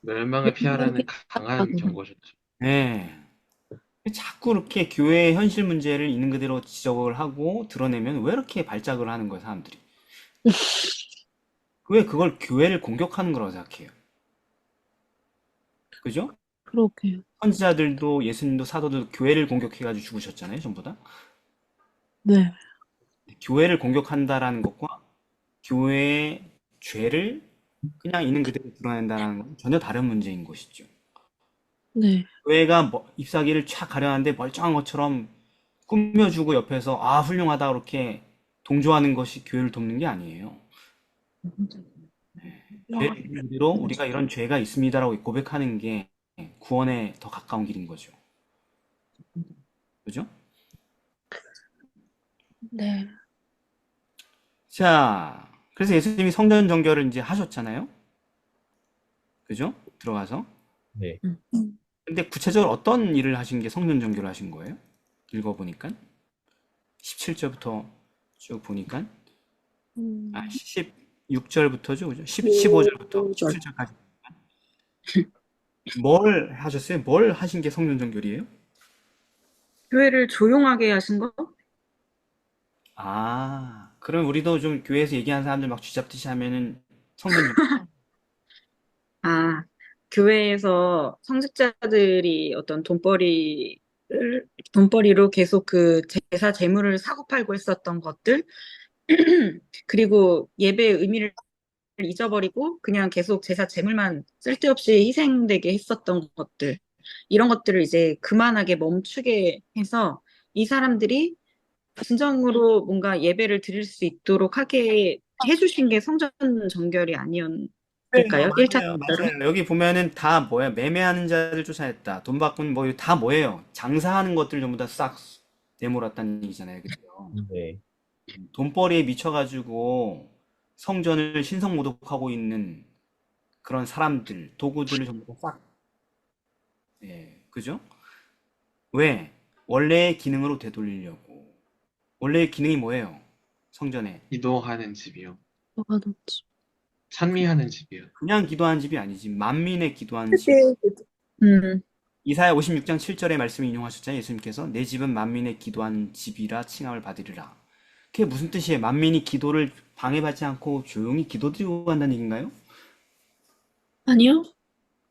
멸망을 피하라는 강한 경고셨죠. 네. 자꾸 이렇게 교회의 현실 문제를 있는 그대로 지적을 하고 드러내면 왜 이렇게 발작을 하는 거예요, 사람들이? 왜 그걸 교회를 공격하는 거라고 생각해요? 그죠? 그러게요. 선지자들도 예수님도 사도도 교회를 공격해가지고 죽으셨잖아요, 전부 다. 네. 교회를 공격한다라는 것과 교회의 죄를 그냥 있는 그대로 드러낸다는 건 전혀 다른 문제인 것이죠. 네. 교회가 잎사귀를 촥 가려는데 멀쩡한 것처럼 꾸며주고 옆에서 아 훌륭하다 그렇게 동조하는 것이 교회를 돕는 게 아니에요. 죄 그대로 우리가 이런 죄가 있습니다라고 고백하는 게 구원에 더 가까운 길인 거죠. 그죠? 네. 자, 그래서 예수님이 성전 정결을 이제 하셨잖아요. 그죠? 들어가서. 네. 근데 구체적으로 어떤 일을 하신 게 성전 정결을 하신 거예요? 읽어보니까 17절부터 쭉 보니까 음, 16절부터죠, 그죠? 15절부터 5절. 17절까지 뭘 하셨어요? 뭘 하신 게 성전 정결이에요? 교회를 조용하게 하신 거? 아, 그럼 우리도 좀 교회에서 얘기하는 사람들 막 쥐잡듯이 하면은 성전 정결. 아, 교회에서 성직자들이 어떤 돈벌이로 계속 그 제사 재물을 사고 팔고 했었던 것들, 그리고 예배의 의미를 잊어버리고 그냥 계속 제사 재물만 쓸데없이 희생되게 했었던 것들, 이런 것들을 이제 그만하게 멈추게 해서 이 사람들이 진정으로 뭔가 예배를 드릴 수 있도록 하게 해주신 게 성전 정결이 아니었을까요? 1차 맞아요, 적으로 맞아요. 여기 보면은 다 뭐야? 매매하는 자들 쫓아냈다. 돈 받고는 뭐 다 뭐예요? 장사하는 것들 전부 다 싹 내몰았다는 얘기잖아요, 그죠? 네. 돈벌이에 미쳐가지고 성전을 신성모독하고 있는 그런 사람들, 도구들을 전부 다 싹, 예, 그죠? 왜? 원래의 기능으로 되돌리려고. 원래 기능이 뭐예요? 성전에. 기도하는 집이요. 하는지. 찬미하는 집이요. 그냥 기도하는 집이 아니지. 만민의 기도하는 집. 음, 이사야 56장 7절의 말씀 인용하셨잖아요. 예수님께서 내 집은 만민의 기도하는 집이라 칭함을 받으리라. 그게 무슨 뜻이에요? 만민이 기도를 방해받지 않고 조용히 기도드리고 간다는 얘기인가요? 아니요.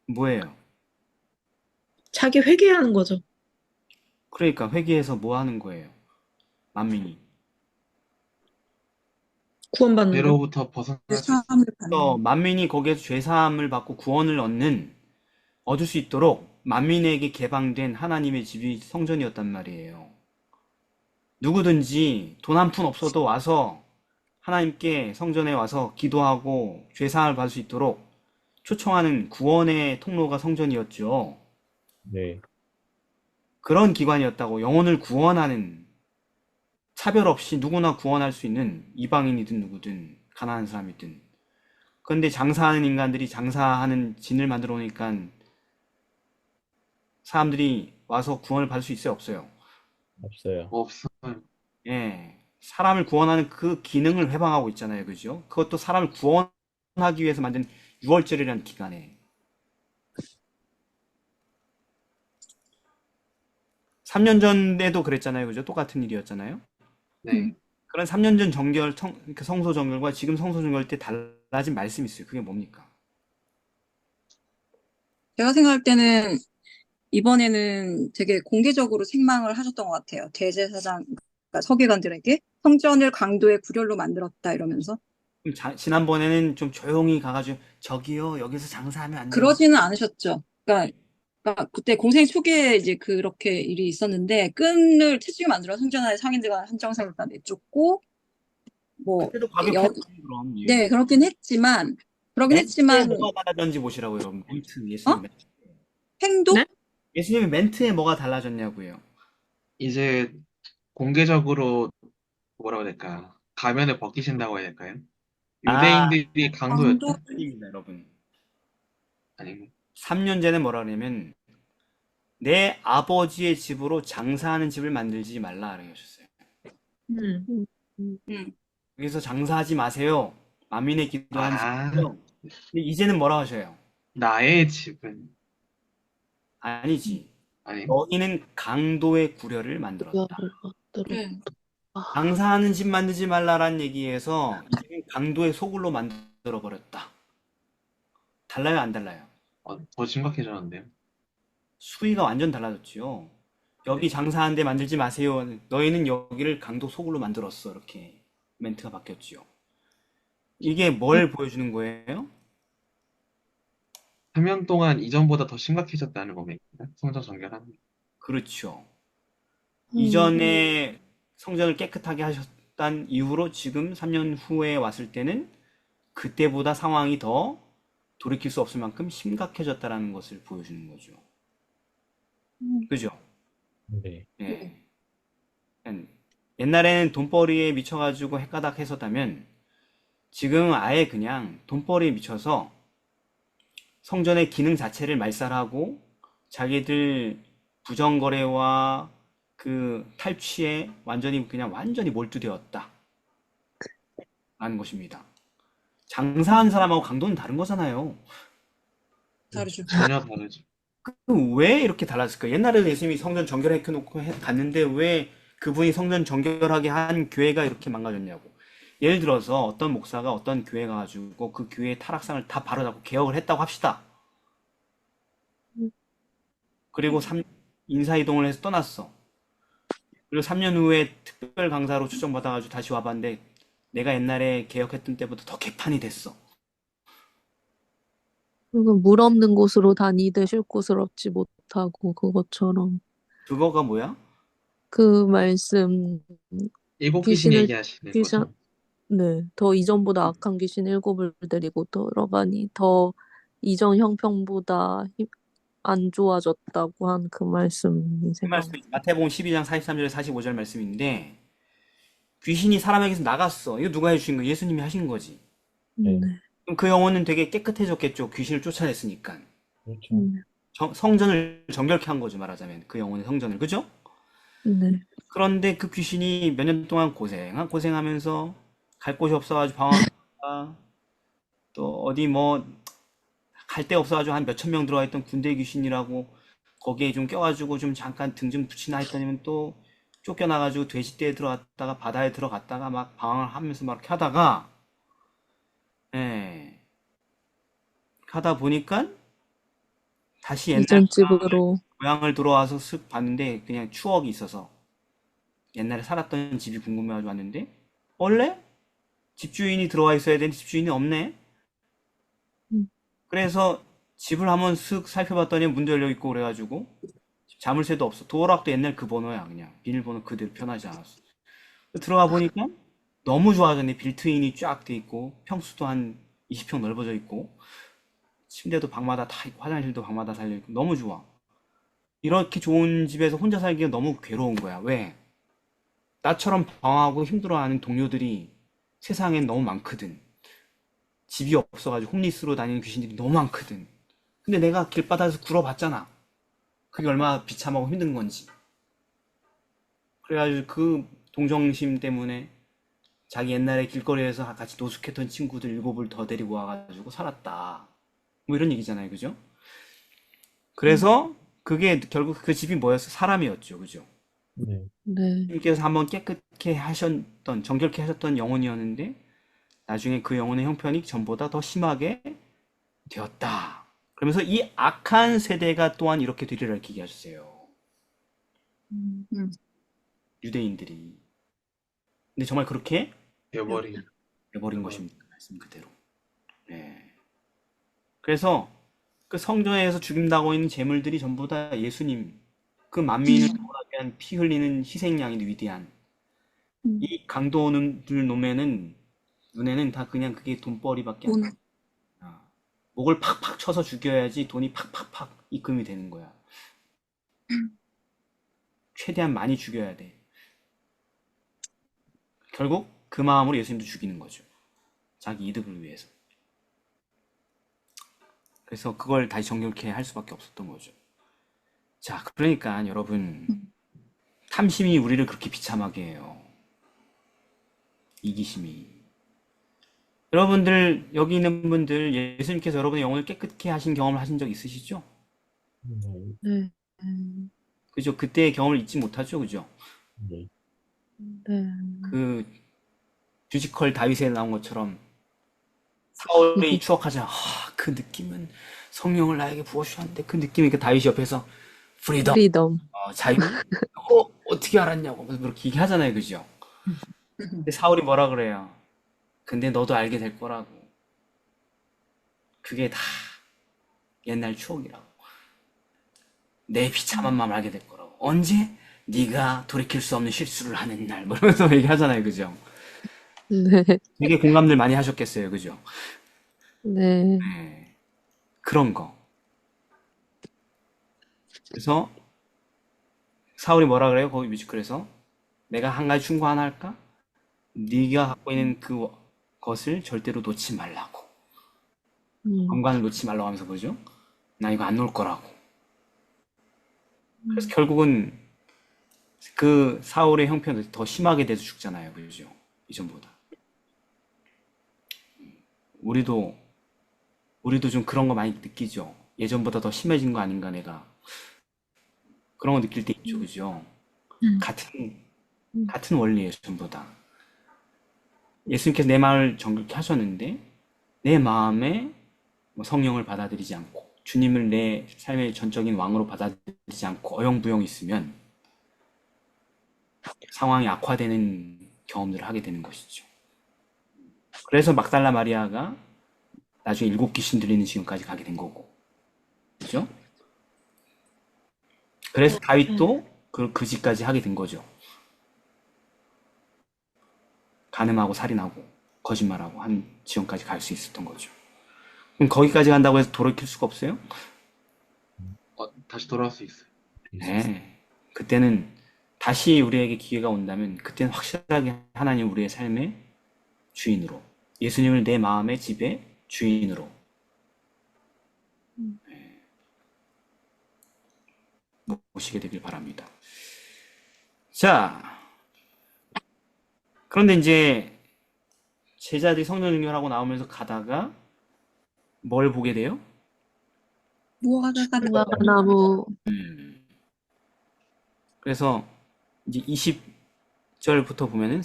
뭐예요? 자기 회개하는 거죠. 그러니까 회개해서 뭐 하는 거예요? 만민이. 구원받는 거. 죄로부터 벗어날 수 있어요. 사함을 그래서 받는. 만민이 거기에서 죄사함을 받고 구원을 얻을 수 있도록 만민에게 개방된 하나님의 집이 성전이었단 말이에요. 누구든지 돈 한 푼 없어도 와서 하나님께 성전에 와서 기도하고 죄사함을 받을 수 있도록 초청하는 구원의 통로가 성전이었죠. 네. 그런 기관이었다고. 영혼을 구원하는, 차별 없이 누구나 구원할 수 있는, 이방인이든 누구든 가난한 사람이든. 그런데 장사하는 인간들이 장사하는 진을 만들어 놓으니까 사람들이 와서 구원을 받을 수 있어요, 없어요? 없어요. 없어요. 예. 사람을 구원하는 그 기능을 회방하고 있잖아요. 그죠? 그것도 사람을 구원하기 위해서 만든 유월절이라는 기간에. 3년 전에도 그랬잖아요. 그죠? 똑같은 일이었잖아요. 네. 그런 3년 전 그 성소 정결과 지금 성소 정결 때 달라진 말씀이 있어요. 그게 뭡니까? 제가 생각할 때는 이번에는 되게 공개적으로 책망을 하셨던 것 같아요. 대제사장, 그러니까 서기관들에게 성전을 강도의 구렬로 만들었다 이러면서. 지난번에는 좀 조용히 가가지고 저기요 여기서 장사하면 안 돼요. 그러지는 않으셨죠. 그러니까 그때 공생 초기에 이제 그렇게 일이 있었는데 끈을 채찍을 만들어 성전 안에 상인들과 한정상을 다 내쫓고 뭐 그때도 여, 과격했지 그럼. 예. 네 그렇긴 했지만 멘트에 뭐가 달라졌는지 보시라고요. 여러분. 예수님 어? 멘트. 행동? 네? 예수님의 멘트에 뭐가 달라졌냐고요. 이제 공개적으로 뭐라고 해야 될까? 가면을 벗기신다고 해야 될까요? 유대인들이 강도였다? 강도? 아닙니다, 여러분. 아니면 3년 전에 뭐라 그러냐면 내 아버지의 집으로 장사하는 집을 만들지 말라 그러셨어요. 음. 여기서 장사하지 마세요. 만민의 기도하는 아, 집이요. 근데 이제는 뭐라 하셔요? 나의 집은 아니지. 아니 너희는 강도의 구려를 만들었다. 구별을 만들어. 네. 장사하는 집 만들지 말라란 얘기에서 이제는 강도의 소굴로 만들어 버렸다. 달라요, 안 달라요? 더 심각해졌는데요. 수위가 완전 달라졌지요. 여기 장사하는 데 만들지 마세요. 너희는 여기를 강도 소굴로 만들었어. 이렇게 멘트가 바뀌었지요. 이게 뭘 보여주는 거예요? 3년 동안 이전보다 더 심각해졌다는 겁니다. 성전 정결하는 게. 그렇죠. 이전에 성전을 깨끗하게 하셨단 이후로 지금 3년 후에 왔을 때는 그때보다 상황이 더 돌이킬 수 없을 만큼 심각해졌다라는 것을 보여주는 거죠. 그죠? 네. 예. 옛날에는 돈벌이에 미쳐가지고 헷가닥 했었다면 지금은 아예 그냥 돈벌이에 미쳐서 성전의 기능 자체를 말살하고 자기들 부정거래와 그 탈취에 완전히 몰두되었다 라는 것입니다. 장사한 사람하고 강도는 다른 거잖아요. 다르죠. 전혀 다르죠. 왜 이렇게 달랐을까? 옛날에 예수님이 성전 정결해 놓고 갔는데 왜 그분이 성전 정결하게 한 교회가 이렇게 망가졌냐고. 예를 들어서 어떤 목사가 어떤 교회 가가지고 그 교회의 타락상을 다 바로잡고 개혁을 했다고 합시다. 그리고 인사이동을 해서 떠났어. 그리고 3년 후에 특별 강사로 추천받아가지고 다시 와봤는데 내가 옛날에 개혁했던 때보다 더 개판이 됐어. 그리고 물 없는 곳으로 다니되 쉴 곳을 얻지 못하고 그것처럼 그거가 뭐야? 그 말씀 일곱 귀신 귀신을 얘기하시는 귀신 거죠? 네, 더 이전보다 악한 귀신 7을 데리고 들어가니 더 이전 형편보다 안 좋아졌다고 한 그 말씀이 그 생각. 말씀이 마태복음 12장 43절 45절 말씀인데 귀신이 사람에게서 나갔어. 이거 누가 해주신 거야? 예수님이 하신 거지. 네. 네. 그럼 그 영혼은 되게 깨끗해졌겠죠. 귀신을 그렇죠. 성전을 정결케 한 거죠. 말하자면 그 영혼의 성전을. 그죠? 네. 그런데 그 귀신이 몇 년 동안 고생하면서 갈 곳이 없어가지고 방황하다가 또 어디 뭐 갈 데 없어가지고 한 몇천 명 들어가 있던 군대 귀신이라고 거기에 좀 껴가지고 좀 잠깐 등 좀 붙이나 했더니만 또 쫓겨나가지고 돼지떼에 들어갔다가 바다에 들어갔다가 막 방황을 하면서 막 이렇게 하다가 예, 하다 보니까 다시 옛날 이전 집으로. 고향을 돌아와서 쓱 봤는데 그냥 추억이 있어서 옛날에 살았던 집이 궁금해가지고 왔는데 원래 집주인이 들어와 있어야 되는데 집주인이 없네. 음. 그래서 집을 한번 쓱 살펴봤더니 문도 열려 있고 그래가지고 자물쇠도 없어. 도어락도 옛날 그 번호야. 그냥 비밀번호 그대로 편하지 않았어. 들어가 보니까 너무 좋아졌네. 빌트인이 쫙 돼 있고 평수도 한 20평 넓어져 있고 침대도 방마다 다 있고 화장실도 방마다 달려 있고 너무 좋아. 이렇게 좋은 집에서 혼자 살기가 너무 괴로운 거야. 왜? 나처럼 방황하고 힘들어하는 동료들이 세상엔 너무 많거든. 집이 없어가지고 홈리스로 다니는 귀신들이 너무 많거든. 근데 내가 길바닥에서 굴어봤잖아. 그게 얼마나 비참하고 힘든 건지. 그래가지고 그 동정심 때문에 자기 옛날에 길거리에서 같이 노숙했던 친구들 일곱을 더 데리고 와가지고 살았다. 뭐 이런 얘기잖아요. 그죠? 그래서 그게 결국 그 집이 뭐였어? 사람이었죠. 그죠? 네. 네. 님께서 한번 깨끗게 하셨던, 정결케 하셨던 영혼이었는데 나중에 그 영혼의 형편이 전보다 더 심하게 되었다. 그러면서 이 악한 세대가 또한 이렇게 되리라 이렇게 얘기하셨어요. 음. 유대인들이. 근데 정말 그렇게 돼버린. 돼버린 것입니다. 말씀 그대로. 네. 그래서 그 성전에서 죽임당하고 있는 제물들이 전부 다 예수님, 그 만민을 구원하기 위한 피 흘리는 희생양이 위대한 음. 이 강도들 눈에는 다 그냥 그게 돈벌이밖에 안 돈. 나. 목을 팍팍 쳐서 죽여야지 돈이 팍팍팍 입금이 되는 거야. 최대한 많이 죽여야 돼. 결국 그 마음으로 예수님도 죽이는 거죠. 자기 이득을 위해서. 그래서 그걸 다시 정결케 할 수밖에 없었던 거죠. 자, 그러니까 여러분, 탐심이 우리를 그렇게 비참하게 해요. 이기심이. 여러분들, 여기 있는 분들, 예수님께서 여러분의 영혼을 깨끗게 하신 경험을 하신 적 있으시죠? 네. 네. 그죠? 그때의 경험을 잊지 못하죠? 그죠? 네. 네. 그 뮤지컬 다윗에 나온 것처럼 사울이 추억하자. 그 느낌은 성령을 나에게 부어주셨는데 그 느낌이 그 다윗이 옆에서 프리덤, 프리덤. 자유. 어떻게 알았냐고 그래서 그렇게 얘기하잖아요, 그죠? 근데 사울이 뭐라 그래요? 근데 너도 알게 될 거라고. 그게 다 옛날 추억이라고. 내 비참한 마음 알게 될 거라고. 언제? 네가 돌이킬 수 없는 실수를 하는 날. 뭐 이러면서 얘기하잖아요, 그죠? 네. 되게 공감들 많이 하셨겠어요, 그죠? 네. 네. 그런 거. 그래서 사울이 뭐라 그래요? 거기 뮤지컬에서 내가 한 가지 충고 하나 할까? 네가 갖고 있는 그 것을 절대로 놓지 말라고. 건강을 놓지 말라고 하면서 뭐죠? 나 이거 안 놓을 거라고. 그래서 결국은 그 사울의 형편이 더 심하게 돼서 죽잖아요. 그죠? 이전보다. 우리도 좀 그런 거 많이 느끼죠. 예전보다 더 심해진 거 아닌가 내가. 그런 거 느낄 때 있죠. 그죠? 같은 원리예요. 전부 다. 예수님께서 내 마음을 정결케 하셨는데 내 마음에 뭐 성령을 받아들이지 않고 주님을 내 삶의 전적인 왕으로 받아들이지 않고 어영부영 있으면 상황이 악화되는 경험들을 하게 되는 것이죠. 그래서 막달라 마리아가 나중에 7귀신 들리는 지경까지 가게 된 거고. 그죠? 그래서 다윗도 그 짓까지 하게 된 거죠. 간음하고 살인하고 거짓말하고 한 지경까지 갈 수 있었던 거죠. 그럼 거기까지 간다고 해서 돌이킬 수가 없어요? 다시 돌아올 수 있어요. 네. 그때는 다시 우리에게 기회가 온다면 그때는 확실하게 하나님 우리의 삶의 주인으로 예수님을 내 마음의 집의 주인으로 모시게 되길 바랍니다. 자, 그런데 이제 제자들이 성령 능력하고 나오면서 가다가 뭘 보게 돼요? 무화과가 무화과나무. 그래서 이제 20절부터 보면은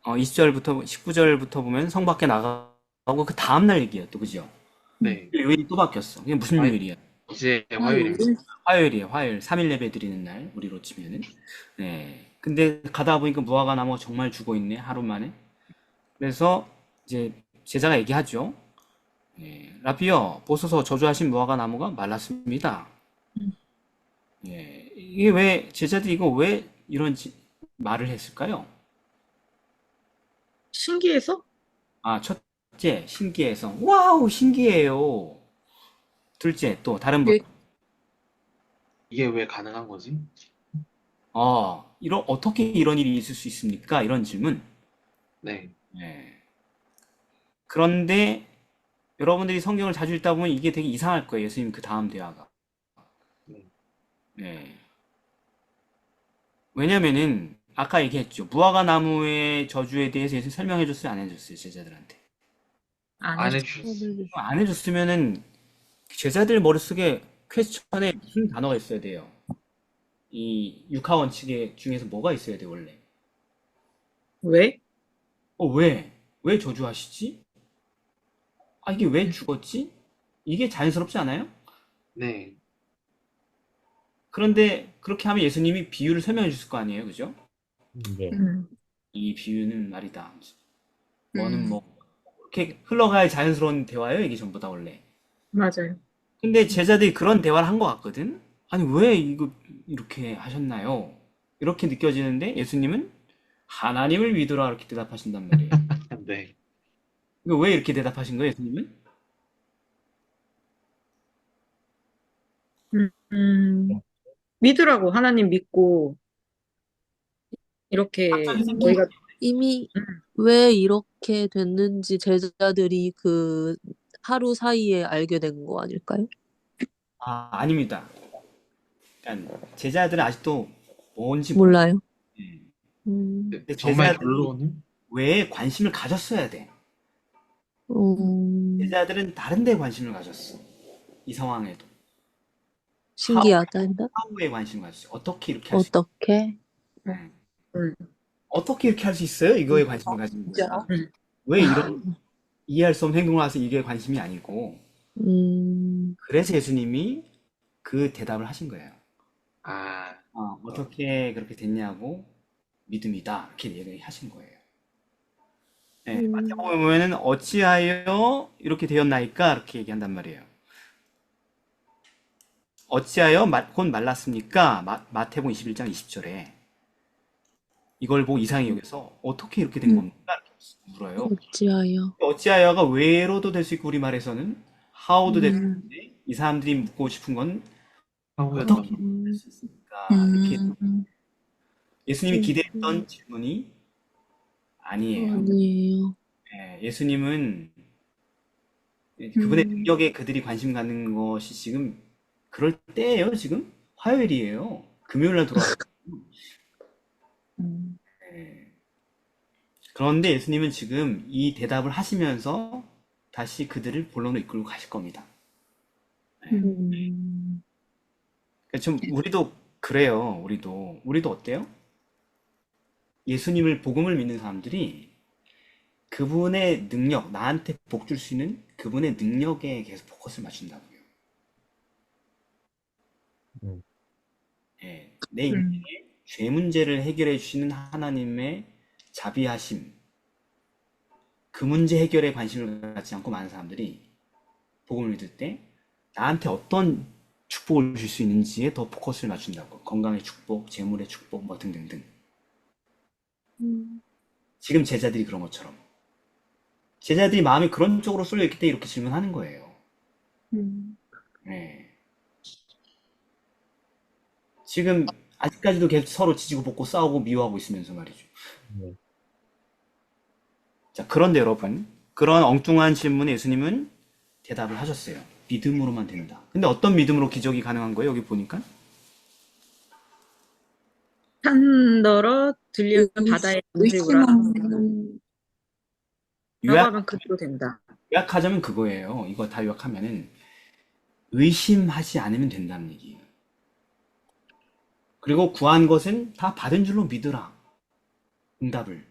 20절부터 19절부터 보면 성 밖에 나가고 그 다음날 얘기야 또 그죠? 네. 요일이 또 바뀌었어. 그게 무슨 아, 요일이야? 이제 화요일입니다. 화요일이에요. 화요일. 3일 예배 드리는 날 우리로 치면은. 네. 근데 가다 보니까 무화과 나무가 정말 죽어 있네. 하루 만에. 그래서 이제 제자가 얘기하죠. 라피여 보소서 저주하신 무화과 나무가 말랐습니다. 이게 왜 제자들이 이거 왜 이런 말을 했을까요? 신기해서? 아, 첫째, 신기해서. 와우, 신기해요. 둘째, 또 다른 분. 이게 왜 가능한 거지? 어떻게 이런 일이 있을 수 있습니까? 이런 질문. 네. 그런데 여러분들이 성경을 자주 읽다 보면 이게 되게 이상할 거예요. 예수님 그 다음 대화가. 네. 왜냐면은 아까 얘기했죠. 무화과 나무의 저주에 대해서 예수님 설명해 줬어요, 안 해줬어요, 제자들한테. 안 해주셨어요. 안 해줬으면은 제자들 머릿속에 퀘스천에 무슨 단어가 있어야 돼요? 이 육하 원칙 중에서 뭐가 있어야 돼, 원래? 왜? 왜? 왜 저주하시지? 이게 왜 죽었지? 이게 자연스럽지 않아요? 네. 그런데 그렇게 하면 예수님이 비유를 설명해 주실 거 아니에요, 그죠? 네. 이 비유는 말이다. 뭐는 뭐 이렇게 흘러가야 자연스러운 대화예요, 이게 전부 다 원래. 맞아요. 근데 제자들이 그런 대화를 한 것 같거든? 아니, 왜 이거 이렇게 하셨나요? 이렇게 느껴지는데 예수님은 하나님을 믿으라 이렇게 대답하신단 말이에요. 네. 이거 왜 이렇게 대답하신 거예요, 예수님은? 믿으라고 하나님 믿고 이렇게 너희가 이미 음, 왜 이렇게 됐는지 제자들이 그 하루 사이에 알게 된 거 아닐까요? 아닙니다. 그러니까 제자들은 아직도 뭔지 몰라요. 몰라요. 예. 음, 근데 정말 제자들이 결론은? 왜 관심을 가졌어야 돼? 제자들은 다른 데 관심을 가졌어. 이 상황에도. 신기하다. 하우에 관심을 가졌어. 어떻게 이렇게 할 수 있어? 어떻게? 어떻게 이렇게 할 수 있어요? 이거에 관심을 가지는 거야. 왜 이런 이해할 수 없는 행동을 해서 이게 관심이 아니고. 그래서 예수님이 그 대답을 하신 거예요. 어떻게 그렇게 됐냐고 믿음이다. 이렇게 얘기하신 거예요. 마태복음에 보면은 어찌하여 이렇게 되었나이까? 이렇게 얘기한단 말이에요. 어찌하여 곧 말랐습니까? 마태복음 21장 20절에 이걸 보고 이상히 여기서 어떻게 이렇게 된 겁니까? 이렇게 물어요. 어찌하여. 어찌하여가 왜로도 될 수 있고 우리말에서는 how도 될 수 있는데 이 사람들이 묻고 싶은 건 어떻게 될 수 있습니까? 이렇게 예수님이 기대했던 질문이 아니에요. 아니에요. 예수님은 그분의 능력에 그들이 관심 갖는 것이 지금 그럴 때예요. 지금 화요일이에요. 금요일날 돌아왔어요. 그런데 예수님은 지금 이 대답을 하시면서 다시 그들을 본론으로 이끌고 가실 겁니다. 그러니까 좀 우리도 그래요. 우리도 어때요? 예수님을 복음을 믿는 사람들이 그분의 능력, 나한테 복 줄 수 있는 그분의 능력에 계속 포커스를 맞춘다고요. 내 인생의 죄 문제를 해결해 주시는 하나님의 자비하심, 그 문제 해결에 관심을 갖지 않고 많은 사람들이 복음을 믿을 때 나한테 어떤 축복을 줄 수 있는지에 더 포커스를 맞춘다고. 건강의 축복, 재물의 축복, 뭐 등등등. 지금 제자들이 그런 것처럼. 제자들이 마음이 그런 쪽으로 쏠려 있기 때문에 이렇게 질문하는 거예요. 지금 아직까지도 계속 서로 지지고 볶고 싸우고 미워하고 있으면서 말이죠. 자, 그런데 여러분, 그런 엉뚱한 질문에 예수님은 대답을 하셨어요. 믿음으로만 된다. 근데 어떤 믿음으로 기적이 가능한 거예요? 여기 보니까 산더러 들리는 바다의 물이구라. 의심없는 라고 요약, 하면 그대로 된다. 요약하자면 그거예요. 이거 다 요약하면은 의심하지 않으면 된다는 얘기예요. 그리고 구한 것은 다 받은 줄로 믿으라. 응답을.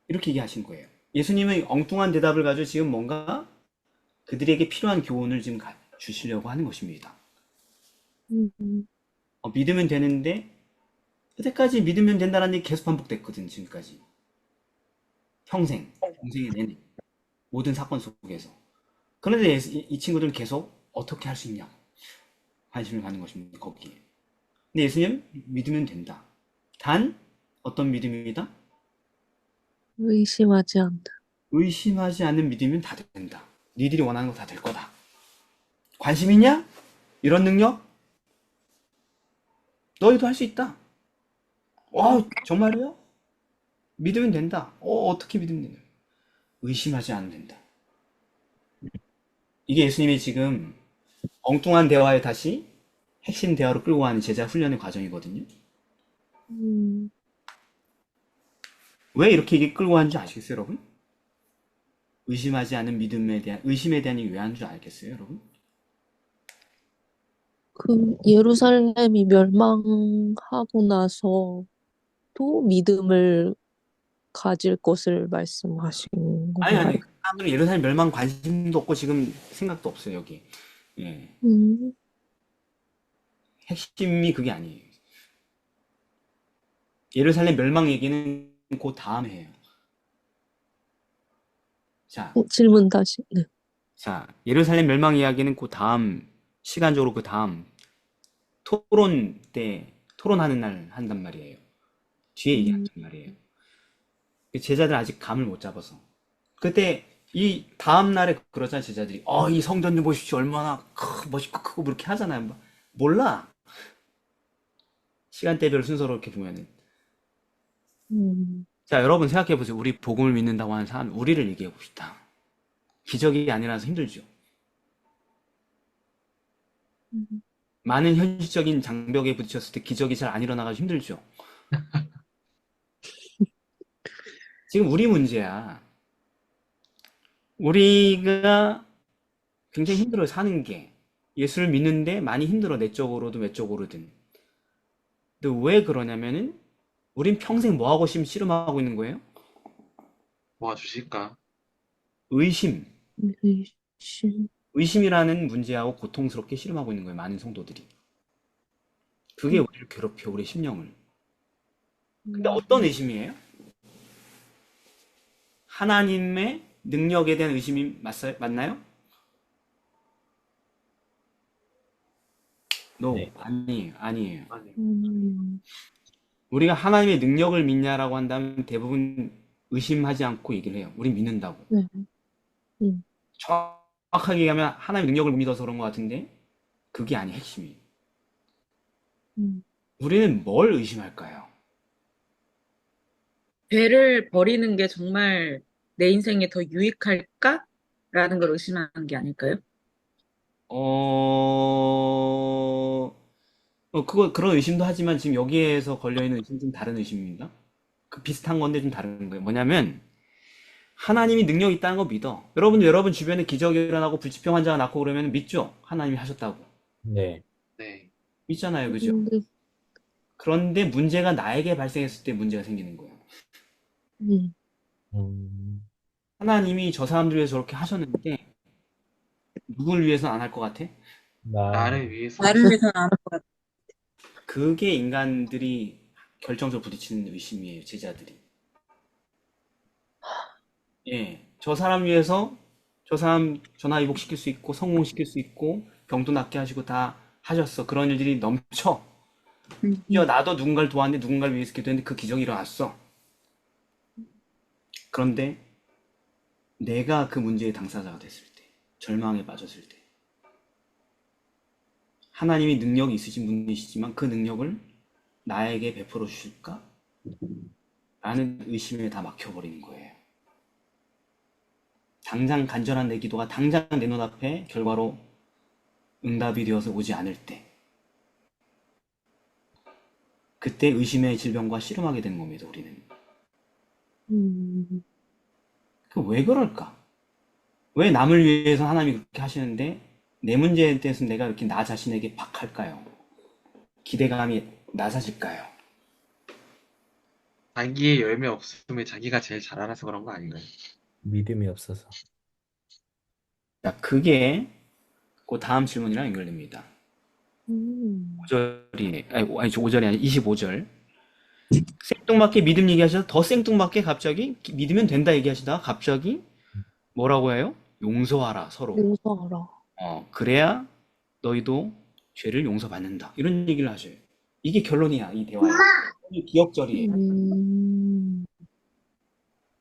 이렇게 얘기하신 거예요. 예수님은 엉뚱한 대답을 가지고 지금 뭔가 그들에게 필요한 교훈을 지금 주시려고 하는 것입니다. 음, 믿으면 되는데 그때까지 믿으면 된다는 얘기 계속 반복됐거든, 지금까지. 평생의 내내 모든 사건 속에서. 그런데 이 친구들은 계속 어떻게 할 수 있냐 관심을 갖는 것입니다, 거기에. 근데 예수님 믿으면 된다. 단 어떤 믿음이다? 의심하지 않다. 의심하지 않는 믿음이면 다 된다. 니들이 원하는 거 다 될 거다. 관심 있냐? 이런 능력? 너희도 할 수 있다. 정말이요? 믿으면 된다. 어떻게 믿으면 된다. 의심하지 않으면 된다. 이게 예수님이 지금 엉뚱한 대화에 다시 핵심 대화로 끌고 가는 제자 훈련의 과정이거든요. 음, 왜 이렇게 이게 끌고 가는지 아시겠어요, 여러분? 의심하지 않은 의심에 대한 얘기 왜 하는 줄 알겠어요, 여러분? 그 예루살렘이 멸망하고 나서 또 믿음을 가질 것을 말씀하시는 아니, 건가요? 사람들은 예루살렘 멸망 관심도 없고 지금 생각도 없어요, 여기. 예. 음, 핵심이 그게 아니에요. 예루살렘 멸망 얘기는 그 다음에 해요. 질문 다시. 네. 예루살렘 멸망 이야기는 그 다음, 시간적으로 그 다음 토론 때, 토론하는 날 한단 말이에요. 뒤에 얘기한단 말이에요. 제자들 아직 감을 못 잡아서. 그때 이 다음 날에 그러잖아, 제자들이. 이 성전 좀 보십시오. 얼마나 멋있고 크고 그렇게 하잖아요. 몰라. 시간대별 순서로 이렇게 보면은. 여러분 생각해 보세요. 우리 복음을 믿는다고 하는 사람, 우리를 얘기해 봅시다. 기적이 아니라서 힘들죠. 많은 현실적인 장벽에 부딪혔을 때 기적이 잘 안 일어나가지고 힘들죠. 지금 우리 문제야. 우리가 굉장히 힘들어요, 사는 게. 예수를 믿는데 많이 힘들어, 내적으로든 외적으로든. 근데 왜 그러냐면은 우린 평생 뭐 하고 씨름하고 있는 거예요? 도와주실까? 의심. 의심. 의심이라는 문제하고 고통스럽게 씨름하고 있는 거예요, 많은 성도들이. 그게 우리를 괴롭혀, 우리 심령을. 근데 어떤 의심이에요? 하나님의 능력에 대한 의심이 맞나요? 네. 아니에요. 아니요. 우리가 하나님의 능력을 믿냐라고 한다면 대부분 의심하지 않고 얘기를 해요. 우린 믿는다고. 네. 정확하게 얘기하면 하나님의 능력을 못 믿어서 그런 것 같은데 그게 아니 핵심이에요. 우리는 뭘 의심할까요? 죄를 버리는 게 정말 내 인생에 더 유익할까? 라는 걸 의심하는 게 아닐까요? 그런 의심도 하지만 지금 여기에서 걸려있는 의심은 좀 다른 의심입니다. 비슷한 건데 좀 다른 거예요. 뭐냐면 하나님이 능력이 있다는 거 믿어. 여러분도 여러분 주변에 기적이 일어나고 불치병 환자가 낫고 그러면 믿죠? 하나님이 하셨다고. 네. 네. 믿잖아요, 그죠? 네. 그런데 문제가 나에게 발생했을 때 문제가 생기는 거예요. 음, 하나님이 저 사람들 위해서 저렇게 하셨는데 누굴 위해서는 안 할 것 같아? 나를 위해서. 나를 위해서는 안 할 것 같아. 그게 인간들이 결정적으로 부딪히는 의심이에요, 제자들이. 예, 저 사람 위해서 저 사람 전화 위복시킬 수 있고 성공시킬 수 있고 병도 낫게 하시고 다 하셨어. 그런 일들이 넘쳐. 나도 누군가를 도왔는데 누군가를 위해서 기도했는데 그 기적이 일어났어. 그런데 내가 그 문제의 당사자가 됐을 때, 절망에 빠졌을 때, 하나님이 능력이 있으신 분이시지만 그 능력을 나에게 베풀어 주실까? 라는 의심에 다 막혀버리는 거예요. 당장 간절한 내 기도가 당장 내 눈앞에 결과로 응답이 되어서 오지 않을 때, 그때 의심의 질병과 씨름하게 되는 겁니다, 우리는. 음, 그 왜 그럴까? 왜 남을 위해서 하나님이 그렇게 하시는데 내 문제에 대해서 내가 이렇게 나 자신에게 박할까요? 기대감이 낮아질까요? 자기의 열매 없음에 자기가 제일 잘 알아서 그런 거 아닌가요? 믿음이 없어서. 자, 그게 그 다음 질문이랑 연결됩니다. 5절이, 아니, 5절이 아니라 25절. 생뚱맞게 믿음 얘기하시다 더 생뚱맞게 갑자기 믿으면 된다 얘기하시다가 갑자기 뭐라고 해요? 용서하라, 서로. 용서하라. 그래야 너희도 죄를 용서받는다. 이런 얘기를 하셔요. 이게 결론이야, 이 대화의. 이 기억절이에요.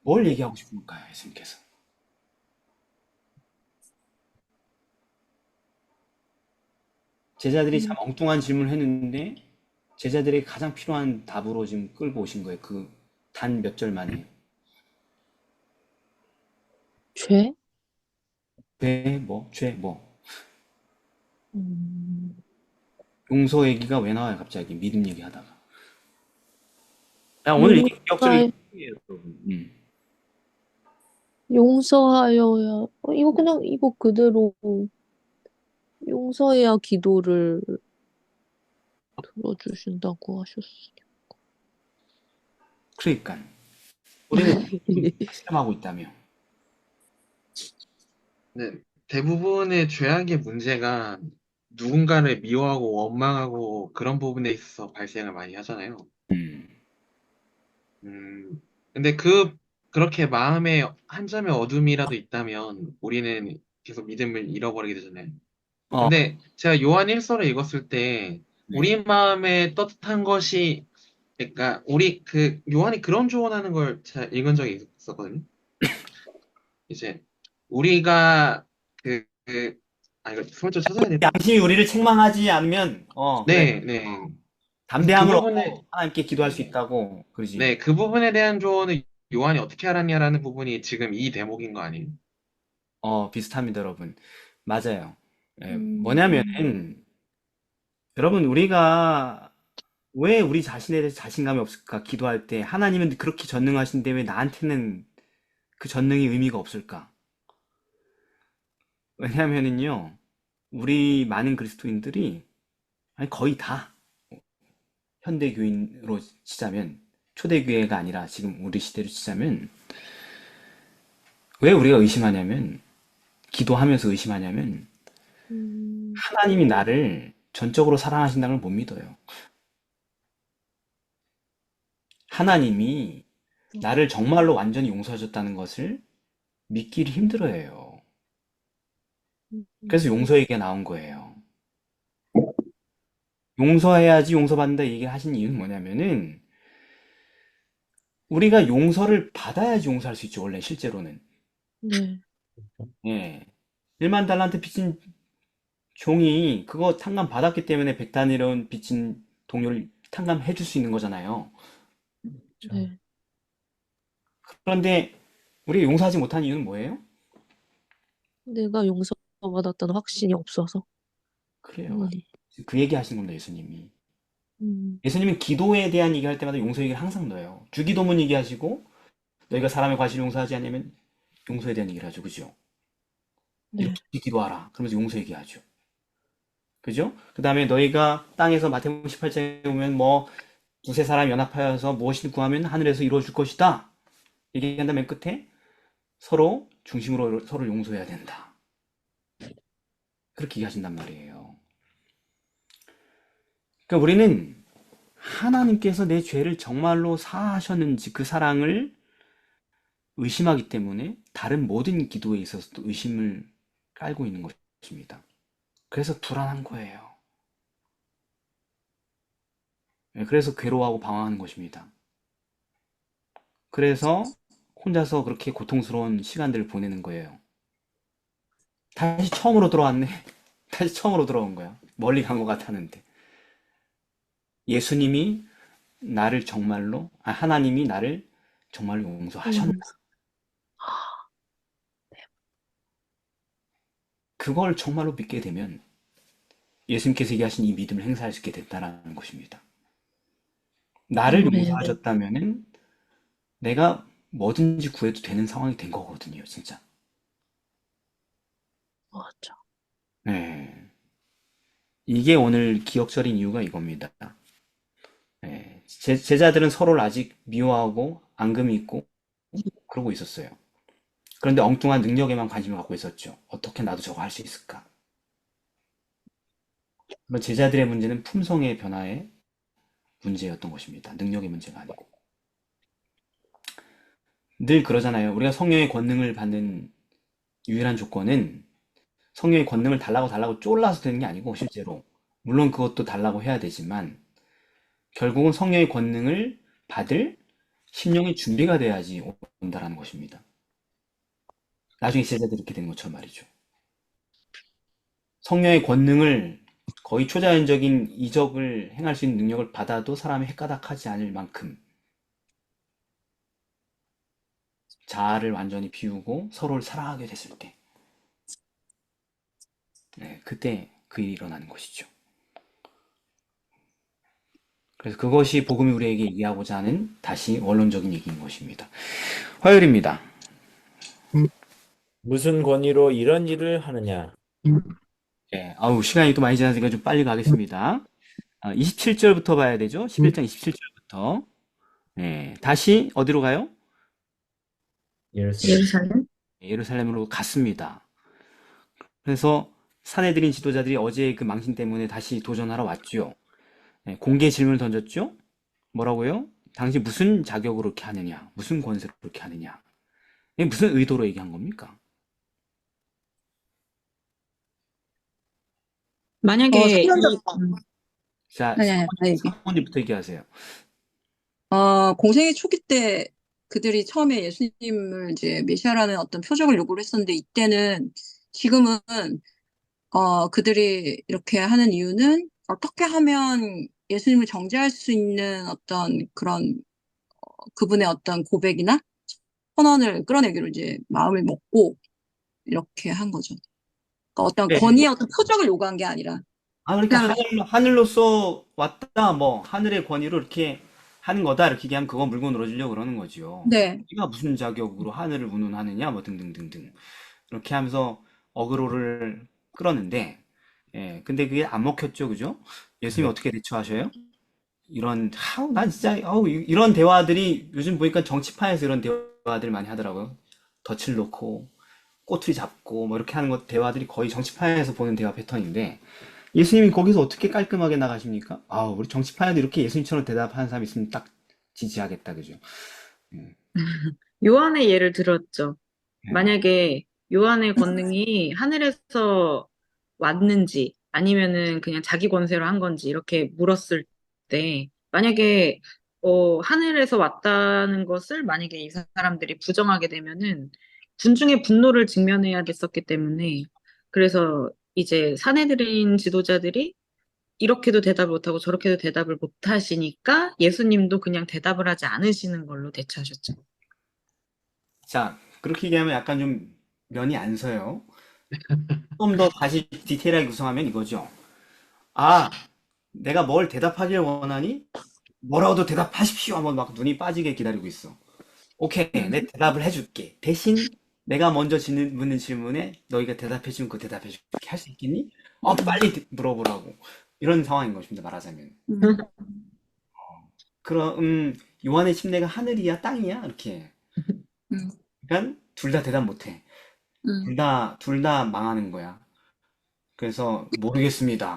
뭘 얘기하고 싶은 걸까요, 예수님께서? 제자들이 참 엉뚱한 질문을 했는데 제자들에게 가장 필요한 답으로 지금 끌고 오신 거예요. 그 단 몇 절 만에. 죄? 죄 뭐. 음, 용서 얘기가 왜 나와요, 갑자기? 믿음 얘기하다가. 오늘 이게 기억절이 이에요, 여러분. 용서하여야, 이거 그냥, 이거 그대로 용서해야 기도를 들어주신다고 하셨어요. 그러니까 우리는 실험하고 있다며. 네, 대부분의 죄악의 문제가 누군가를 미워하고 원망하고 그런 부분에 있어서 발생을 많이 하잖아요. 음. 근데 그렇게 마음에 한 점의 어둠이라도 있다면 우리는 계속 믿음을 잃어버리게 되잖아요. 어, 근데 제가 요한 1서를 읽었을 때 네. 우리 마음에 떳떳한 것이 그러니까 요한이 그런 조언하는 걸 제가 읽은 적이 있었거든요. 이제 우리가 이거 설정 찾아야 돼. 양심이 우리를 책망하지 않으면 그래. 네, 네. 담대함을 그 얻고 부분에 하나님께 기도할 수 있다고. 그러지. 네, 그 부분에 대한 조언을 요한이 어떻게 알았냐라는 부분이 지금 이 대목인 거 아니에요? 비슷합니다, 여러분. 맞아요. 뭐냐면은 여러분, 우리가 왜 우리 자신에 대해서 자신감이 없을까? 기도할 때 하나님은 그렇게 전능하신데 왜 나한테는 그 전능이 의미가 없을까? 왜냐면은요, 우리 많은 그리스도인들이 아니 거의 다 현대교인으로 치자면 초대교회가 아니라 지금 우리 시대로 치자면 왜 우리가 의심하냐면 기도하면서 의심하냐면 하나님이 나를 전적으로 사랑하신다는 걸 못 믿어요. 하나님이 나를 정말로 완전히 용서하셨다는 것을 믿기를 힘들어해요. 그래서 용서 얘기가 나온 거예요. 용서해야지 용서받는다 얘기를 하신 이유는 뭐냐면은 우리가 용서를 받아야지 용서할 수 있죠, 원래 실제로는. 네. 예. 1만 달란트 빚진 종이 그거 탕감 받았기 때문에 100단위로운 빚진 동료를 탕감해 줄 수 있는 거잖아요. 네. 그런데 우리가 용서하지 못한 이유는 뭐예요? 내가 용서받았다는 확신이 없어서. 그래요. 그 얘기 하시는 겁니다, 예수님이. 음, 예수님은 기도에 대한 얘기할 때마다 용서 얘기를 항상 넣어요. 주기도문 얘기하시고 너희가 사람의 과실을 용서하지 않으면 용서에 대한 얘기를 하죠. 그죠? 네. 이렇게 기도하라. 그러면서 용서 얘기하죠. 그죠? 그 다음에 너희가 땅에서 마태복음 18장에 보면 뭐 두세 사람 연합하여서 무엇이든 구하면 하늘에서 이루어질 것이다. 얘기한 다음에 끝에 서로 중심으로 서로 용서해야 된다. 그렇게 얘기하신단 말이에요. 그러니까 우리는 하나님께서 내 죄를 정말로 사하셨는지 그 사랑을 의심하기 때문에 다른 모든 기도에 있어서도 의심을 깔고 있는 것입니다. 그래서 불안한 거예요. 그래서 괴로워하고 방황하는 것입니다. 그래서 혼자서 그렇게 고통스러운 시간들을 보내는 거예요. 다시 처음으로 돌아왔네. 다시 처음으로 돌아온 거야. 멀리 간 것 같았는데. 예수님이 나를 정말로, 하나님이 나를 정말로 용서하셨나. 그걸 정말로 믿게 되면 예수님께서 얘기하신 이 믿음을 행사할 수 있게 됐다라는 것입니다. 나를 네, 네. 용서하셨다면은 내가 뭐든지 구해도 되는 상황이 된 거거든요, 진짜. 맞아. 네. 이게 오늘 기억절인 이유가 이겁니다. 네. 제자들은 서로를 아직 미워하고 앙금이 있고 그러고 있었어요. 그런데 엉뚱한 능력에만 관심을 갖고 있었죠. 어떻게 나도 저거 할 수 있을까? 그런 제자들의 문제는 품성의 변화의 문제였던 것입니다. 능력의 문제가 아니고. 늘 그러잖아요. 우리가 성령의 권능을 받는 유일한 조건은 성령의 권능을 달라고 달라고 쫄라서 되는 게 아니고 실제로 물론 그것도 달라고 해야 되지만 결국은 성령의 권능을 받을 심령의 준비가 돼야지 온다라는 것입니다. 나중에 제자들이 이렇게 되는 것처럼 말이죠. 성령의 권능을 거의 초자연적인 이적을 행할 수 있는 능력을 받아도 사람이 헷가닥하지 않을 만큼 자아를 완전히 비우고 서로를 사랑하게 됐을 때, 네, 그때 그 일이 일어나는 것이죠. 그래서 그것이 복음이 우리에게 얘기하고자 하는 다시 원론적인 얘기인 것입니다. 화요일입니다. 무슨 권위로 이런 일을 하느냐? 예, 아우, 시간이 또 많이 지났으니까 좀 빨리 가겠습니다. 27절부터 봐야 되죠? 11장 27절부터. 예, 다시 어디로 가요? 예루살렘. 예루살렘? 예루살렘으로 갔습니다. 그래서 사내들인 지도자들이 어제 그 망신 때문에 다시 도전하러 왔죠. 예, 공개 질문을 던졌죠? 뭐라고요? 당신 무슨 자격으로 이렇게 하느냐? 무슨 권세로 그렇게 하느냐? 이게 무슨 의도로 얘기한 겁니까? 만약에 이, 사면자, 자, 아니, 아니, 나 얘기. 사모님부터 얘기하세요. 공생의 초기 때 그들이 처음에 예수님을 이제 메시아라는 어떤 표적을 요구를 했었는데 이때는 지금은 그들이 이렇게 하는 이유는 어떻게 하면 예수님을 정죄할 수 있는 어떤 그런 그분의 어떤 고백이나 선언을 끌어내기로 이제 마음을 먹고 이렇게 한 거죠. 그러니까 어떤 네. 권위의 어떤 표적을 요구한 게 아니라 그러니까 그냥 하늘로서 왔다, 뭐, 하늘의 권위로 이렇게 하는 거다, 이렇게 얘기하면 그거 물고 늘어지려고 그러는 거지요. 네, 네가 무슨 자격으로 하늘을 운운하느냐, 뭐, 등등등등. 이렇게 하면서 어그로를 끌었는데, 예, 근데 그게 안 먹혔죠, 그죠? 예수님이 네. 어떻게 대처하셔요? 난 진짜, 이런 대화들이 요즘 보니까 정치판에서 이런 대화들 많이 하더라고요. 덫을 놓고, 꼬투리 잡고, 뭐, 이렇게 하는 것, 대화들이 거의 정치판에서 보는 대화 패턴인데, 예수님이 거기서 어떻게 깔끔하게 나가십니까? 우리 정치판에도 이렇게 예수님처럼 대답하는 사람이 있으면 딱 지지하겠다, 그죠? 음, 요한의 예를 들었죠. 예. 만약에 요한의 권능이 하늘에서 왔는지 아니면은 그냥 자기 권세로 한 건지 이렇게 물었을 때 만약에 하늘에서 왔다는 것을 만약에 이 사람들이 부정하게 되면은 군중의 분노를 직면해야 됐었기 때문에 그래서 이제 사내들인 지도자들이 이렇게도 대답을 못하고 저렇게도 대답을 못하시니까 예수님도 그냥 대답을 하지 않으시는 걸로 대처하셨죠. 자, 그렇게 얘기하면 약간 좀 면이 안 서요. 좀 더 다시 디테일하게 구성하면 이거죠. 아, 내가 뭘 대답하길 원하니? 뭐라고도 대답하십시오. 하면 막 눈이 빠지게 기다리고 있어. 오케이, 내 대답을 해줄게. 대신 내가 먼저 묻는 질문에 너희가 대답해주면 그 대답해줄게. 할 수 있겠니? 빨리 물어보라고. 이런 상황인 것입니다, 말하자면. 음, 그럼, 요한의 침례가 하늘이야, 땅이야? 이렇게. 음, 그러니까 둘 다 대답 못해. 음. 둘 다 망하는 거야. 그래서 모르겠습니다.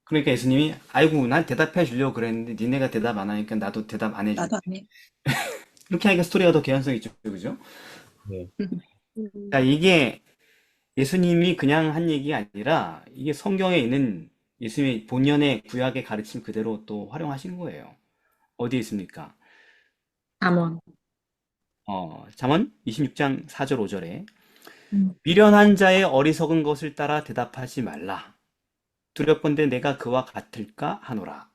그러니까 예수님이 아이고 난 대답해 주려고 그랬는데 니네가 대답 안 하니까 나도 대답 안 해줄게. 나도 안 해. 이렇게 하니까 스토리가 더 개연성 있죠, 그죠? 네. 자, 이게 예수님이 그냥 한 얘기가 아니라 이게 성경에 있는 예수님의 본연의 구약의 가르침 그대로 또 활용하신 거예요. 어디에 있습니까? 잠언. 잠언 26장 4절 5절에 음. 미련한 자의 어리석은 것을 따라 대답하지 말라. 두렵건대 내가 그와 같을까 하노라.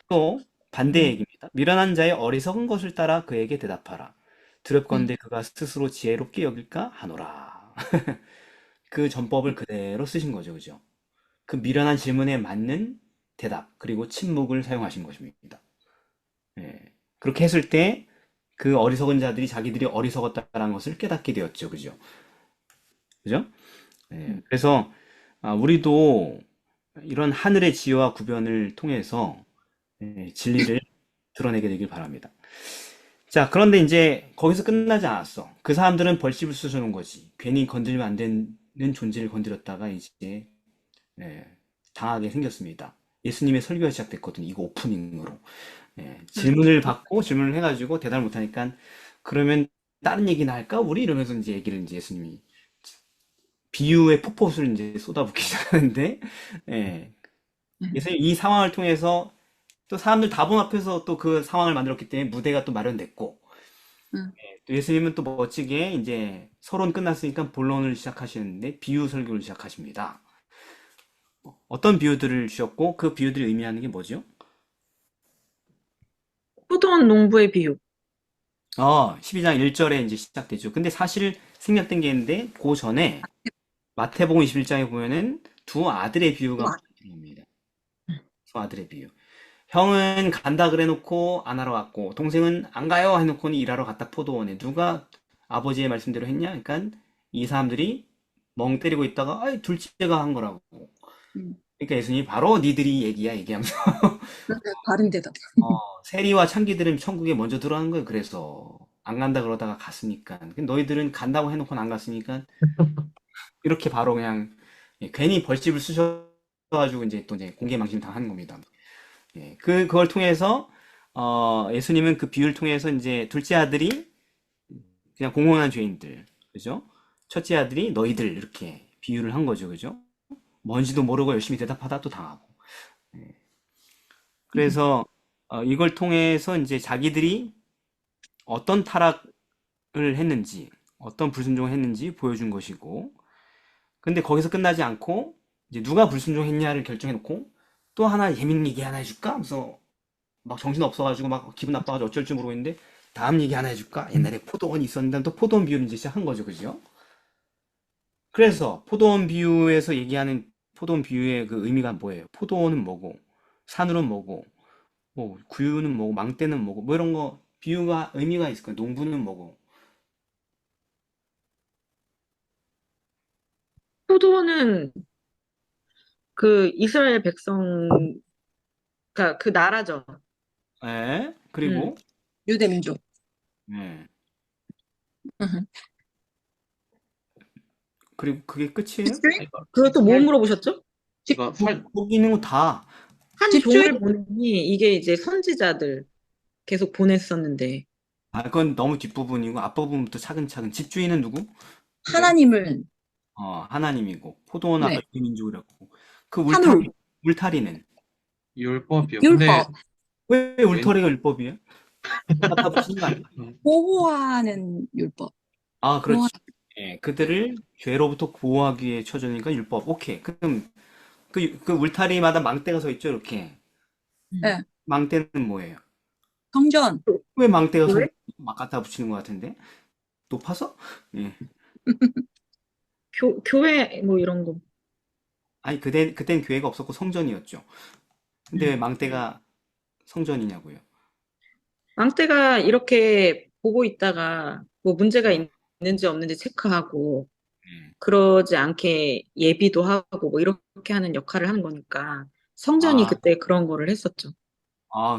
또 반대 얘기입니다. 미련한 자의 어리석은 것을 따라 그에게 대답하라. 두렵건대 그가 스스로 지혜롭게 여길까 하노라. 그 전법을 그대로 쓰신 거죠, 그죠? 그 미련한 질문에 맞는 대답, 그리고 침묵을 사용하신 것입니다. 예. 그렇게 했을 때 그 어리석은 자들이 자기들이 어리석었다라는 것을 깨닫게 되었죠. 그죠? 그죠? 예. 그래서 우리도 이런 하늘의 지혜와 구변을 통해서 진리를 드러내게 되길 바랍니다. 자, 그런데 이제 거기서 끝나지 않았어. 그 사람들은 벌집을 쑤셔놓은 거지. 괜히 건들면 안 되는 존재를 건드렸다가 이제 당하게 생겼습니다. 예수님의 설교가 시작됐거든요. 이거 오프닝으로. 질문을 받고 질문을 해가지고 대답을 못하니까 그러면 다른 얘기나 할까? 우리 이러면서 이제 얘기를 이제 예수님이 비유의 폭포수를 이제 쏟아붓기 시작하는데 예수님 이 상황을 통해서 또 사람들 다본 앞에서 또 그 상황을 만들었기 때문에 무대가 또 마련됐고 또 예수님은 또 멋지게 이제 서론 끝났으니까 본론을 시작하시는데 비유 설교를 시작하십니다. 어떤 비유들을 주셨고 그 비유들이 의미하는 게 뭐죠? 포도원 농부의 비유. 12장 1절에 이제 시작되죠. 근데 사실 생략된 게 있는데 그 전에 마태복음 21장에 보면은 두 아들의 비유가 나옵니다. 두 아들의 비유. 형은 간다 그래 놓고 안 하러 갔고 동생은 안 가요 해놓고는 일하러 갔다 포도원에. 누가 아버지의 말씀대로 했냐? 그러니까 이 사람들이 멍 때리고 있다가 둘째가 한 거라고. 그러니까 예수님이 바로 니들이 얘기야 얘기하면서 바른 대답. 세리와 창기들은 천국에 먼저 들어가는 거예요. 그래서 안 간다 그러다가 갔으니까. 근데 너희들은 간다고 해놓고는 안 갔으니까 이렇게 바로 그냥 괜히 벌집을 쑤셔가지고 이제 또 이제 공개망신 당하는 겁니다. 그걸 통해서 예수님은 그 비유를 통해서 이제 둘째 아들이 그냥 공공한 죄인들, 그죠? 첫째 아들이 너희들 이렇게 비유를 한 거죠, 그죠? 뭔지도 모르고 열심히 대답하다 또 당하고. 그래서 이걸 통해서 이제 자기들이 어떤 타락을 했는지, 어떤 불순종을 했는지 보여준 것이고, 근데 거기서 끝나지 않고 이제 누가 불순종했냐를 결정해놓고 또 하나 재밌는 얘기 하나 해줄까? 하면서 막 정신 없어가지고 막 기분 나빠가지고 어쩔 줄 모르고 있는데 다음 얘기 하나 해줄까? 옛날에 포도원이 있었는데 또 포도원 비유를 이제 시작한 거죠, 그죠? 그래서 포도원 비유에서 얘기하는 포도원 비유의 그 의미가 뭐예요? 포도원은 뭐고, 산울은 뭐고, 뭐 구유는 뭐고, 망대는 뭐고, 뭐 이런 거 비유가 의미가 있을 거예요. 농부는 뭐고. 포도원은 그 이스라엘 백성, 그러니까 그 나라죠. 그리고 유대민족. 네. 그리고 그게 끝이에요? 그것도 뭐 물어보셨죠? 이거 거기 있는 거 다. 한 집주인? 종을 보내니 이게 이제 선지자들 계속 보냈었는데 그건 너무 뒷부분이고 앞부분부터 차근차근. 집주인은 누구? 하나님을 하나님이고 포도원 아까 네. 유민족이라고. 그 산울. 울타리는 율법이요. 율법. 근데 왜 울타리가 율법이에요? 갖다 붙이는 거 아니야? 보호하는 율법. 그렇지. 그들을 죄로부터 보호하기 위해 쳐주니까 율법. 오케이. 그럼 그 울타리마다 망대가 서 있죠, 이렇게. 네. 망대는 뭐예요? 성전. 왜 망대가 왜? 막 갖다 붙이는 것 같은데? 높아서? 예. 교회 뭐 이런 거. 아니, 그땐 교회가 없었고 성전이었죠. 근데 왜 망대가 성전이냐고요? 망대가 이렇게 보고 있다가 뭐 문제가 있는지 없는지 체크하고 그러지 않게 예비도 하고 뭐 이렇게 하는 역할을 하는 거니까 성전이 그때 그런 거를 했었죠.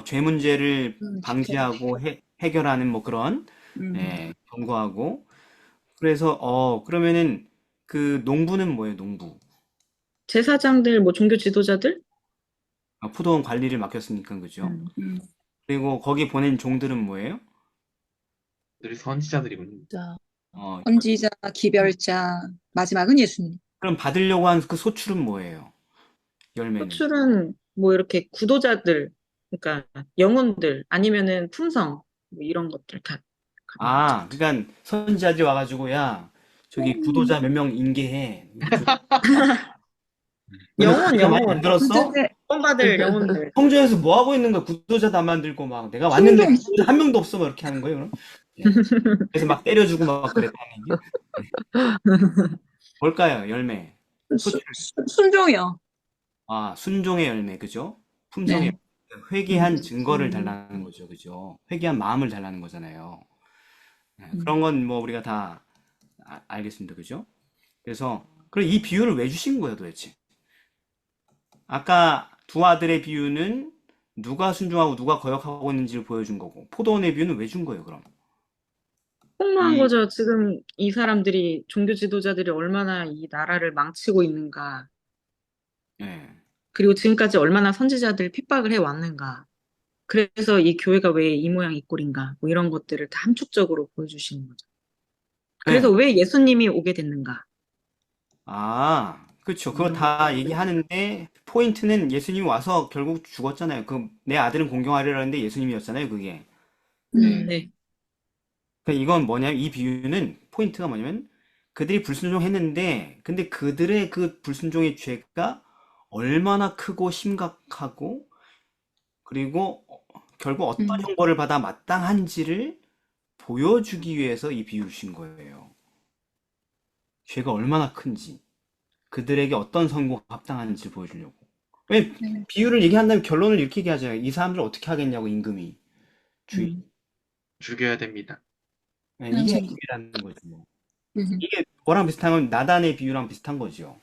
죄 문제를 방지하고 해결하는 뭐 그런, 음. 경고하고. 그래서, 그러면은 그 농부는 뭐예요, 농부? 제사장들, 뭐 종교 지도자들? 포도원 관리를 맡겼으니까, 그죠? 음. 그리고 거기 보낸 종들은 뭐예요? 들이 선지자들이군요. 자, 선지자, 기별자, 마지막은 예수님. 그럼 받으려고 한 그 소출은 뭐예요? 열매는. 호출은 뭐 이렇게 구도자들, 그러니까 영혼들 아니면은 품성 뭐 이런 것들 다. 그러니까 선지자들이 와가지고, 야, 저기 구도자 몇 명 인계해. 영혼. 만들었어? 구원받을 영혼들. 성전에서 뭐 하고 있는 거야? 구도자도 안 만들고 막 내가 왔는데 구도자 한 명도 없어, 뭐 이렇게 하는 거예요, 그럼? 그래서 막 때려주고 막 그랬다는 얘기. 뭘까요, 열매? 소출. 순종이요. 순종의 열매, 그죠? 품성의 네. 열매. 회개한 증거를 달라는 거죠. 그죠? 회개한 마음을 달라는 거잖아요. 그런 건 뭐 우리가 다 알겠습니다. 그죠? 그래서 그럼 이 비유를 왜 주신 거예요, 도대체? 아까 두 아들의 비유는 누가 순종하고 누가 거역하고 있는지를 보여준 거고, 포도원의 비유는 왜 준 거예요, 그럼? 폭로한 이, 거죠. 지금 이 사람들이, 종교 지도자들이 얼마나 이 나라를 망치고 있는가. 예. 그리고 지금까지 얼마나 선지자들 핍박을 해왔는가. 그래서 이 교회가 왜 이 모양 이 꼴인가. 뭐 이런 것들을 다 함축적으로 보여주시는 거죠. 그래서 예. 왜 예수님이 오게 됐는가. 아, 그렇죠. 그거 이런 다 것들. 얘기하는데, 포인트는 예수님이 와서 결국 죽었잖아요. 내 아들은 공경하리라는데 예수님이었잖아요, 그게. 네. 그러니까 이건 뭐냐면, 이 비유는, 포인트가 뭐냐면, 그들이 불순종했는데, 근데 그들의 그 불순종의 죄가 얼마나 크고 심각하고, 그리고 결국 어떤 형벌을 받아 마땅한지를 보여주기 위해서 이 비유를 신 거예요. 죄가 얼마나 큰지, 그들에게 어떤 선고가 합당한지 보여주려고. 왜 비유를 얘기한다면 결론을 이렇게 얘기하잖아요. 이 사람들 어떻게 하겠냐고, 임금이. 주인. 죽여야 됩니다. 네, 이게 핵심이라는 거죠. 이게 뭐랑 비슷한 건 나단의 비유랑 비슷한 거죠.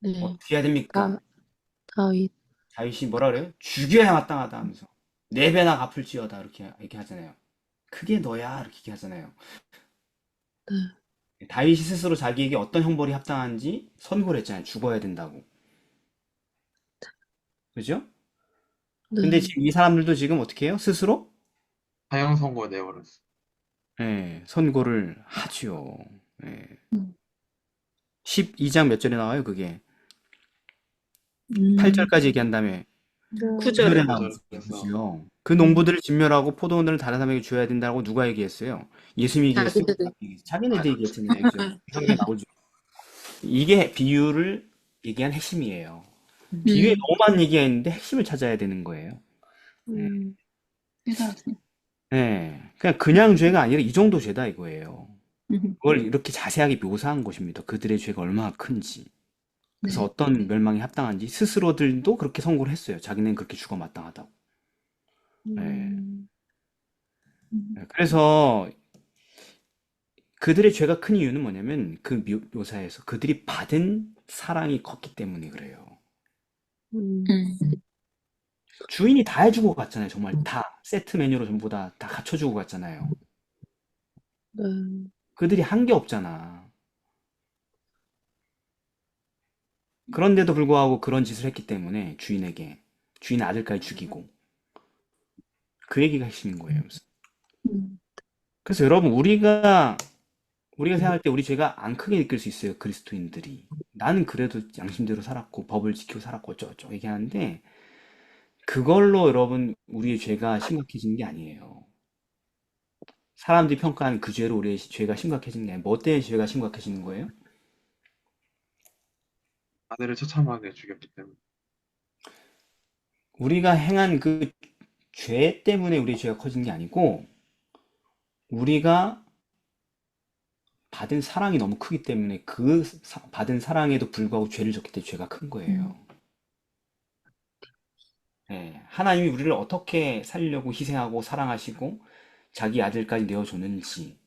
네. 어떻게 해야 됩니까? 다윗. 다윗이 뭐라 그래요? 죽여야 마땅하다 하면서. 네 배나 갚을지어다 이렇게 얘기하잖아요. 그게 너야 이렇게 얘기하잖아요. 다윗이 스스로 자기에게 어떤 형벌이 합당한지 선고를 했잖아요. 죽어야 된다고. 그죠? 근데 네. 지금 이 사람들도 지금 어떻게 해요? 스스로? 사형 선고 내버렸어. 예, 선고를 하지요. 예. 12장 몇 절에 나와요, 그게? 8절까지 얘기한 다음에 9절에 9절에. 나오죠. 그래서 그죠? 그 농부들을 진멸하고 포도원들을 다른 사람에게 줘야 된다고 누가 얘기했어요? 예수님이 얘기했어요? 자기들이. 자기네들 얘기했잖아요. 그죠? 성경에 나오죠. 이게 비유를 얘기한 핵심이에요. 비유에 너무 많은 얘기가 있는데 핵심을 찾아야 되는 거예요. 그냥 죄가 아니라 이 정도 죄다 이거예요. 그걸 이렇게 자세하게 묘사한 것입니다. 그들의 죄가 얼마나 큰지. 그래서 어떤 멸망이 합당한지 스스로들도 그렇게 선고를 했어요. 자기는 그렇게 죽어 마땅하다고. 네. 그래서 그들의 죄가 큰 이유는 뭐냐면 그 묘사에서 그들이 받은 사랑이 컸기 때문에 그래요. 주인이 다 해주고 갔잖아요. 정말 다 세트 메뉴로 전부 다 갖춰주고 갔잖아요. 네. 그들이 한 게 없잖아. 그런데도 불구하고 그런 짓을 했기 때문에 주인 아들까지 죽이고 그 얘기가 핵심인 거예요. 그래서 여러분 우리가 생각할 때 우리 죄가 안 크게 느낄 수 있어요. 그리스도인들이. 나는 그래도 양심대로 살았고 법을 지키고 살았고 어쩌고저쩌고 얘기하는데 그걸로 여러분 우리의 죄가 심각해지는 게 아니에요. 사람들이 평가하는 그 죄로 우리의 죄가 심각해지는 게 아니에요. 뭐 때문에 죄가 심각해지는 거예요? 아들을 처참하게 죽였기 때문에. 우리가 행한 그 죄 때문에 우리의 죄가 커진 게 아니고 우리가 받은 사랑이 너무 크기 때문에 그 받은 사랑에도 불구하고 죄를 졌기 때문에 죄가 큰 거예요. 네, 하나님이 우리를 어떻게 살려고 희생하고 사랑하시고 자기 아들까지 내어줬는지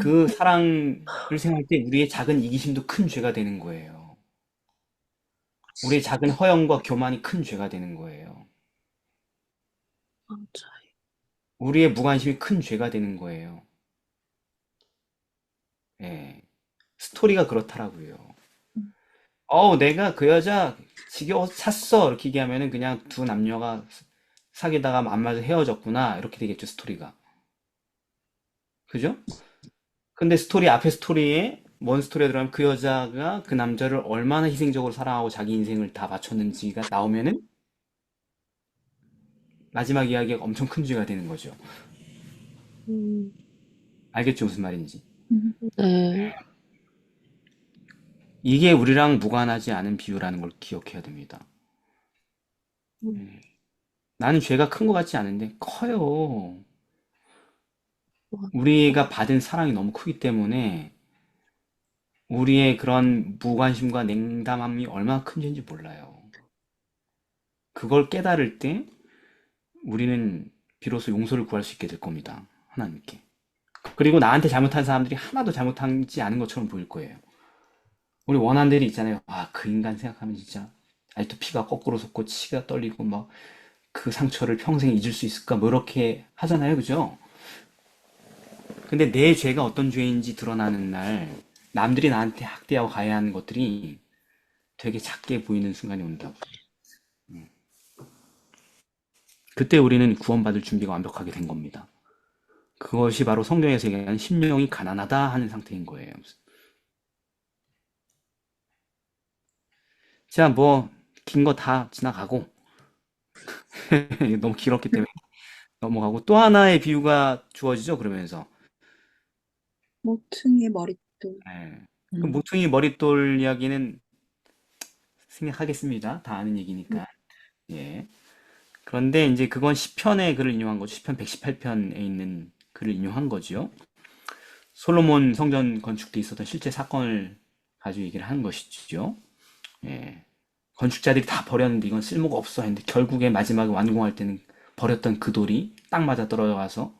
그 사랑을 생각할 때 우리의 작은 이기심도 큰 죄가 되는 거예요. 우리의 작은 허영과 교만이 큰 죄가 되는 거예요. 우리의 무관심이 큰 죄가 되는 거예요. 예, 스토리가 그렇더라고요. 내가 그 여자 지겨워서 찼어. 이렇게 얘기하면은 그냥 두 남녀가 사귀다가 안 맞아 헤어졌구나. 이렇게 되겠죠, 스토리가. 그죠? 근데 앞에 스토리에, 뭔 스토리에 들어가면 그 여자가 그 남자를 얼마나 희생적으로 사랑하고 자기 인생을 다 바쳤는지가 나오면은 마지막 이야기가 엄청 큰 죄가 되는 거죠. 알겠죠, 무슨 말인지? 네. 이게 우리랑 무관하지 않은 비유라는 걸 기억해야 됩니다. 나는 죄가 큰 것 같지 않은데 커요. 우리가 받은 사랑이 너무 크기 때문에 우리의 그런 무관심과 냉담함이 얼마나 큰지인지 몰라요. 그걸 깨달을 때 우리는 비로소 용서를 구할 수 있게 될 겁니다. 하나님께. 그리고 나한테 잘못한 사람들이 하나도 잘못하지 않은 것처럼 보일 거예요. 우리 원한들이 있잖아요. 아, 그 인간 생각하면 진짜 아직도 피가 거꾸로 솟고 치가 떨리고 막 그 상처를 평생 잊을 수 있을까? 뭐 이렇게 하잖아요. 그죠? 근데 내 죄가 어떤 죄인지 드러나는 날 남들이 나한테 학대하고 가해하는 것들이 되게 작게 보이는 순간이 온다고. 그때 우리는 구원받을 준비가 완벽하게 된 겁니다. 그것이 바로 성경에서 얘기하는 심령이 가난하다 하는 상태인 거예요. 자, 뭐 긴 거 다 지나가고 너무 길었기 때문에 넘어가고 또 하나의 비유가 주어지죠. 그러면서 모퉁이의 머릿돌. 예. 그 모퉁이 머릿돌 이야기는 생략하겠습니다. 다 아는 얘기니까. 예. 그런데 이제 그건 시편의 글을 인용한 거죠. 시편 118편에 있는 글을 인용한 거죠. 솔로몬 성전 건축 때 있었던 실제 사건을 가지고 얘기를 하는 것이죠. 예. 건축자들이 다 버렸는데 이건 쓸모가 없어 했는데 결국에 마지막에 완공할 때는 버렸던 그 돌이 딱 맞아 떨어져가서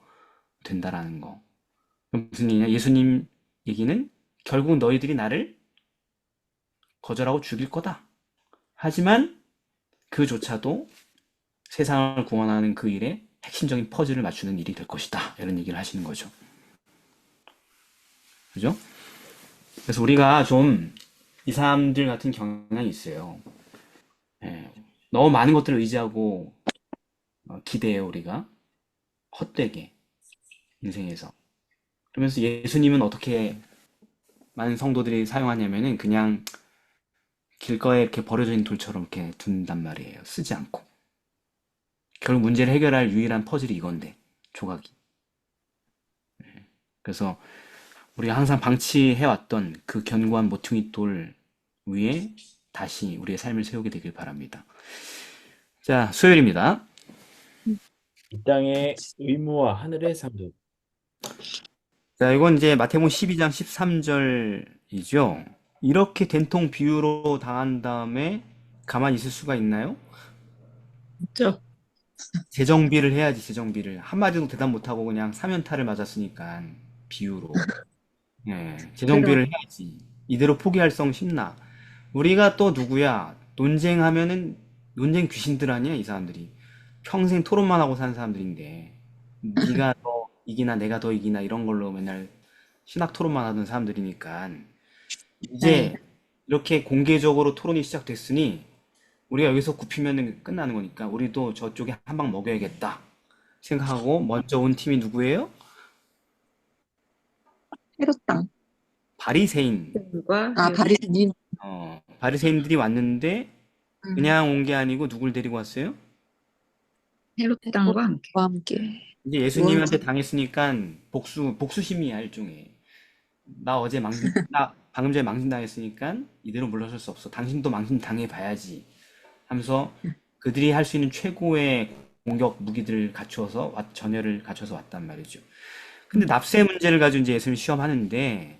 된다라는 거. 그럼 무슨 얘기냐? 예수님 얘기는 결국 너희들이 나를 거절하고 죽일 거다. 하지만 그조차도 세상을 구원하는 그 일에 핵심적인 퍼즐을 맞추는 일이 될 것이다. 이런 얘기를 하시는 거죠. 그죠? 그래서 우리가 좀 이 사람들 같은 경향이 있어요. 예. 너무 많은 것들을 의지하고 기대해요, 우리가. 헛되게, 인생에서. 그러면서 예수님은 어떻게 많은 성도들이 사용하냐면은 그냥 길가에 이렇게 버려져 있는 돌처럼 이렇게 둔단 말이에요. 쓰지 않고. 결국 문제를 해결할 유일한 퍼즐이 이건데, 조각이. 그래서 우리가 항상 방치해왔던 그 견고한 모퉁이 돌 위에 다시 우리의 삶을 세우게 되길 바랍니다. 자, 수요일입니다. 이 땅의 의무와 하늘의 상급. 자, 이건 이제 마태복음 12장 13절이죠. 이렇게 된통 비유로 당한 다음에 가만히 있을 수가 있나요? 있죠. 재정비를 해야지, 재정비를. 한마디도 대답 못하고 그냥 사면타를 맞았으니까, 비유로. 예, 재정비를 해야지. 이대로 포기할 성 싶나? 우리가 또 누구야? 논쟁하면은, 논쟁 귀신들 아니야, 이 사람들이. 평생 토론만 하고 사는 사람들인데, 네가 더 이기나 내가 더 이기나 이런 걸로 맨날 신학 토론만 하던 사람들이니까, 이제 이렇게 공개적으로 토론이 시작됐으니, 우리가 여기서 굽히면 끝나는 거니까 우리도 저쪽에 한 방 먹여야겠다 생각하고 먼저 온 팀이 누구예요? 헤롯 땅. 바리새인. 과 아, 바리새인. 바리새인들이 왔는데 그냥 온 게 아니고 누굴 데리고 왔어요? 헤롯 땅과 함께. 와 함께. 이제 예수님한테 당했으니까 복수심이야, 일종의. 나 방금 전에 망신 당했으니까 이대로 물러설 수 없어. 당신도 망신 당해봐야지 하면서 그들이 할 수 있는 최고의 공격 무기들을 갖추어서 전열을 갖춰서 왔단 말이죠. 근데 납세 문제를 가지고 이제 예수님 시험하는데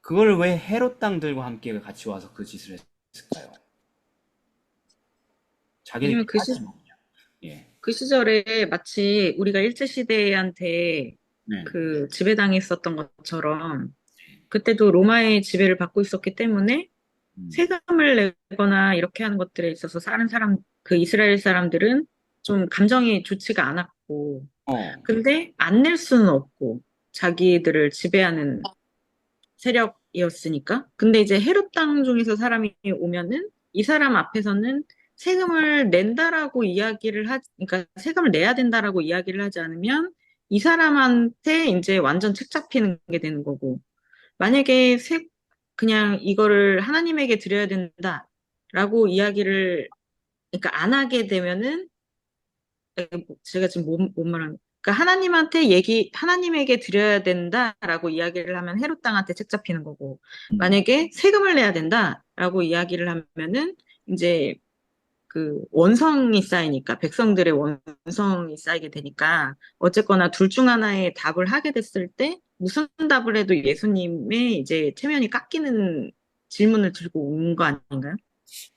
그걸 왜 헤롯 땅들과 함께 같이 와서 그 짓을 했을까요? 자기들끼리 왜냐면 하지 뭐. 예. 그 시절에 마치 우리가 일제시대한테 네. 그 지배당했었던 것처럼 그때도 로마의 지배를 받고 있었기 때문에 세금을 내거나 이렇게 하는 것들에 있어서 그 이스라엘 사람들은 좀 감정이 좋지가 않았고, 근데 안 낼 수는 없고, 자기들을 지배하는 세력이었으니까. 근데 이제 헤롯 땅 중에서 사람이 오면은 이 사람 앞에서는 세금을 낸다라고 그러니까 세금을 내야 된다라고 이야기를 하지 않으면 이 사람한테 이제 완전 책 잡히는 게 되는 거고, 만약에 그냥 이거를 하나님에게 드려야 된다라고 이야기를, 그러니까 안 하게 되면은, 제가 지금 뭔 말하는, 그러니까 하나님에게 드려야 된다라고 이야기를 하면 헤롯 땅한테 책 잡히는 거고, 만약에 세금을 내야 된다라고 이야기를 하면은, 이제 그 원성이 쌓이니까, 백성들의 원성이 쌓이게 되니까, 어쨌거나 둘 중 하나의 답을 하게 됐을 때, 무슨 답을 해도 예수님의 이제 체면이 깎이는 질문을 들고 온 거 아닌가요?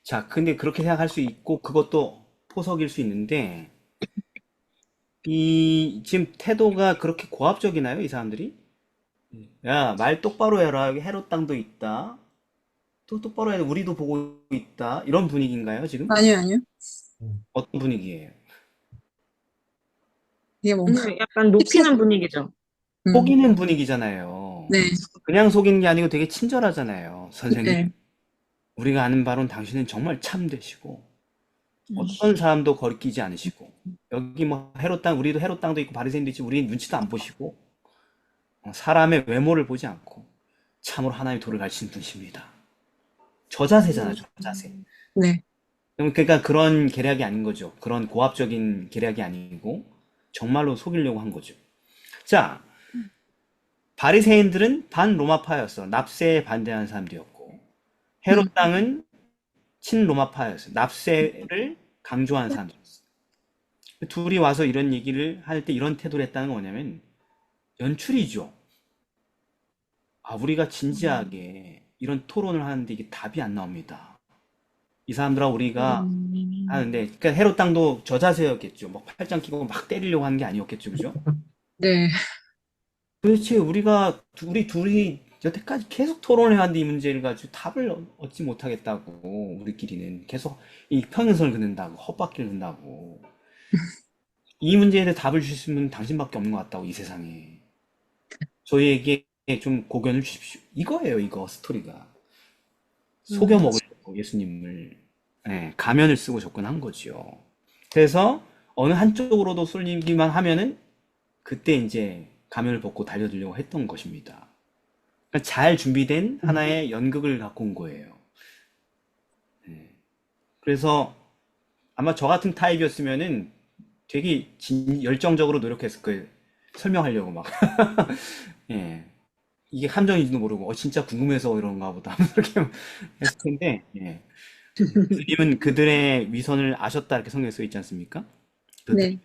자, 근데 그렇게 생각할 수 있고 그것도 포석일 수 있는데, 지금 태도가 그렇게 고압적이나요, 이 사람들이? 야, 말 똑바로 해라. 여기 해로 땅도 있다. 또 똑바로 해야 돼. 우리도 보고 있다. 이런 분위기인가요, 지금? 아니요, 아니요. 어떤 분위기예요? 이게 뭔가 약간 높이는 분위기죠. 음, 속이는 분위기잖아요. 네, 그냥 속이는 게 아니고 되게 친절하잖아요. 선생님, 네, 우리가 아는 바로는 당신은 정말 참되시고, 음, 어떤 사람도 거리끼지 않으시고, 여기 뭐 해로 땅, 우리도 해로 땅도 있고 바리새인도 있지, 우리 눈치도 안 보시고, 사람의 외모를 보지 않고, 참으로 하나님의 도를 가르치는 분이십니다. 저 자세잖아요, 저 자세. 네, 그러니까 그런 계략이 아닌 거죠. 그런 고압적인 계략이 아니고 정말로 속이려고 한 거죠. 자, 바리새인들은 반로마파였어. 납세에 반대하는 사람들이었고, 헤롯 당은 친로마파였어. 납세를 강조하는 사람들이었어. 둘이 와서 이런 얘기를 할 때 이런 태도를 했다는 건 뭐냐면 연출이죠. 아, 우리가 진지하게 이런 토론을 하는데 이게 답이 안 나옵니다. 이 사람들하고 우리가 하는데, 그러니까 헤롯 당도 저 자세였겠죠. 뭐 팔짱 끼고 막 때리려고 하는 게 아니었겠죠, 그죠? 네, 도대체 우리 둘이 여태까지 계속 토론을 해왔는데 이 문제를 가지고 답을 얻지 못하겠다고, 우리끼리는 계속 이 평행선을 긋는다고, 헛바퀴를 긋는다고. 이 문제에 대해 답을 주실 수 있는 당신밖에 없는 것 같다고, 이 세상에. 저희에게 좀 고견을 주십시오. 이거예요, 이거, 스토리가. 속여 먹으려고 예수님을, 가면을 쓰고 접근한 거죠. 그래서 어느 한쪽으로도 쏠리기만 하면은 그때 이제 가면을 벗고 달려들려고 했던 것입니다. 그러니까 잘 준비된 하나의 연극을 갖고 온 거예요. 그래서 아마 저 같은 타입이었으면은 되게 열정적으로 노력했을 거예요. 설명하려고 막. 예. 이게 함정인지도 모르고, 진짜 궁금해서 이런가 보다. 그렇게 했을 텐데, 예. 예수님은 그들의 위선을 아셨다, 이렇게 성경에 써 있지 않습니까? 그들이 네.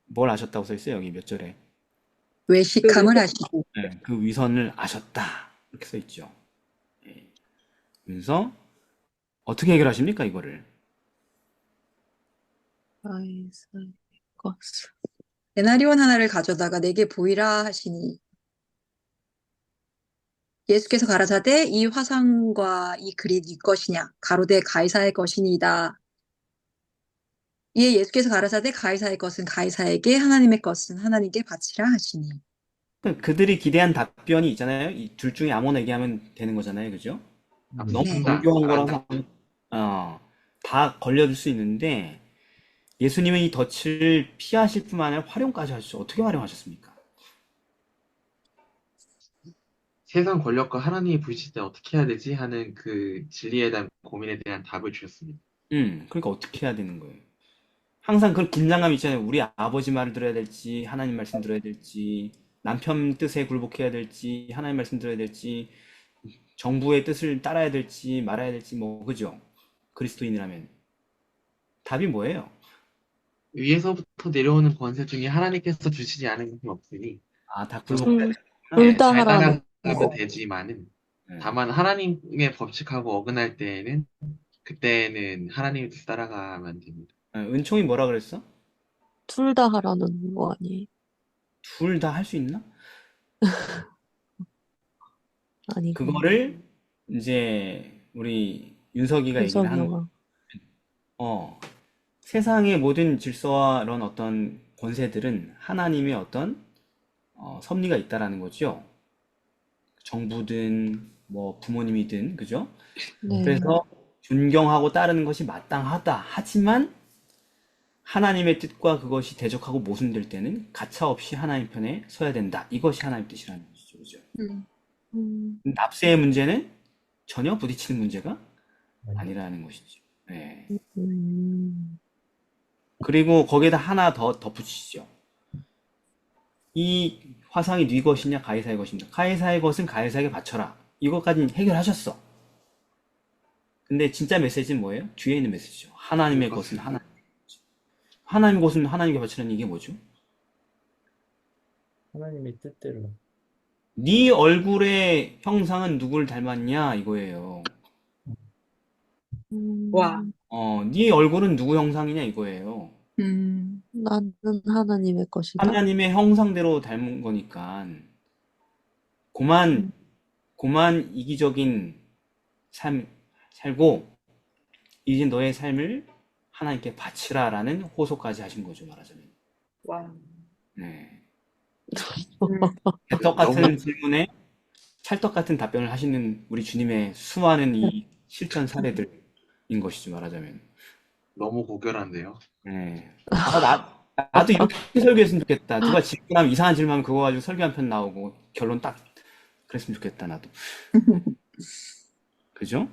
뭘 아셨다고 써 있어요? 여기 몇 절에? 외식함을 하시고, 네, 그 위선을 아셨다. 이렇게 써 있죠. 예. 그래서 어떻게 해결하십니까, 이거를? 가이사의 것을. 데나리온 하나를 가져다가 내게 보이라 하시니 예수께서 가라사대 이 화상과 이 글이 네 것이냐 가로되 가이사의 것이니이다. 이에 예수께서 가라사대 가이사의 것은 가이사에게 하나님의 것은 하나님께 바치라 하시니. 그들이 기대한 답변이 있잖아요. 이 둘 중에 아무나 얘기하면 되는 거잖아요. 그죠? 너무 네. 정교한 거라서, 다 걸려들 수 있는데, 예수님은 이 덫을 피하실 뿐만 아니라 활용까지 하셨죠. 어떻게 활용하셨습니까? 세상 권력과 하나님이 부딪힐 때 어떻게 해야 되지 하는 그 진리에 대한 고민에 대한 답을 주셨습니다. 그러니까 어떻게 해야 되는 거예요? 항상 그런 긴장감 있잖아요. 우리 아버지 말을 들어야 될지, 하나님 말씀 들어야 될지, 남편 뜻에 굴복해야 될지, 하나님 말씀 들어야 될지, 정부의 뜻을 따라야 될지, 말아야 될지, 뭐, 그죠? 그리스도인이라면. 답이 뭐예요? 위에서부터 내려오는 권세 중에 하나님께서 주시지 않은 것은 없으니 다 굴복해야 둘 되구나. 다 잘 하라는 따라가면 거. 되지만은 네. 다만 하나님의 법칙하고 어긋날 때에는 그때는 하나님의 뜻 따라가면 됩니다. 은총이 뭐라 그랬어? 둘 다 하라는 거 아니에요? 둘 다 할 수 있나? 아니고 그거를 이제 우리 윤석이가 얘기를 하는 거. 윤석이가 세상의 모든 질서와 이런 어떤 권세들은 하나님의 어떤 섭리가 있다라는 거죠. 정부든 뭐 부모님이든, 그죠? 네. 그래서 존경하고 따르는 것이 마땅하다. 하지만 하나님의 뜻과 그것이 대적하고 모순될 때는 가차없이 하나님 편에 서야 된다. 이것이 하나님 뜻이라는 것이죠. 그죠? 납세의 문제는 전혀 부딪히는 문제가 아니라는 것이죠. 네. 그리고 거기에다 하나 더 덧붙이시죠. 이 화상이 네 것이냐 가이사의 것입니다. 가이사의 것은 가이사에게 바쳐라. 이것까지는 해결하셨어. 근데 진짜 메시지는 뭐예요? 뒤에 있는 메시지죠. 하나님의 것은 하나님. 하나님의 것은 하나님께 바치라는 이게 뭐죠? 하나님의 뜻대로. 네 얼굴의 형상은 누굴 닮았냐 이거예요. 와, 네 얼굴은 누구 형상이냐 이거예요. 나는 하나님의 것이다. 하나님의 형상대로 닮은 거니까 고만 음, 고만 이기적인 삶 살고 이제 너의 삶을 하나님께 바치라라는 호소까지 하신 거죠, 말하자면. 와. 네. 음, 개떡 너무 같은 질문에 찰떡 같은 답변을 하시는 우리 주님의 수많은 이 실천 사례들인 것이죠, 말하자면. 너무 고결한데요. 네. 나도 이렇게 설교했으면 좋겠다. 누가 질문하면 이상한 질문하면 그거 가지고 설교 한 편 나오고 결론 딱 그랬으면 좋겠다, 나도. 그죠?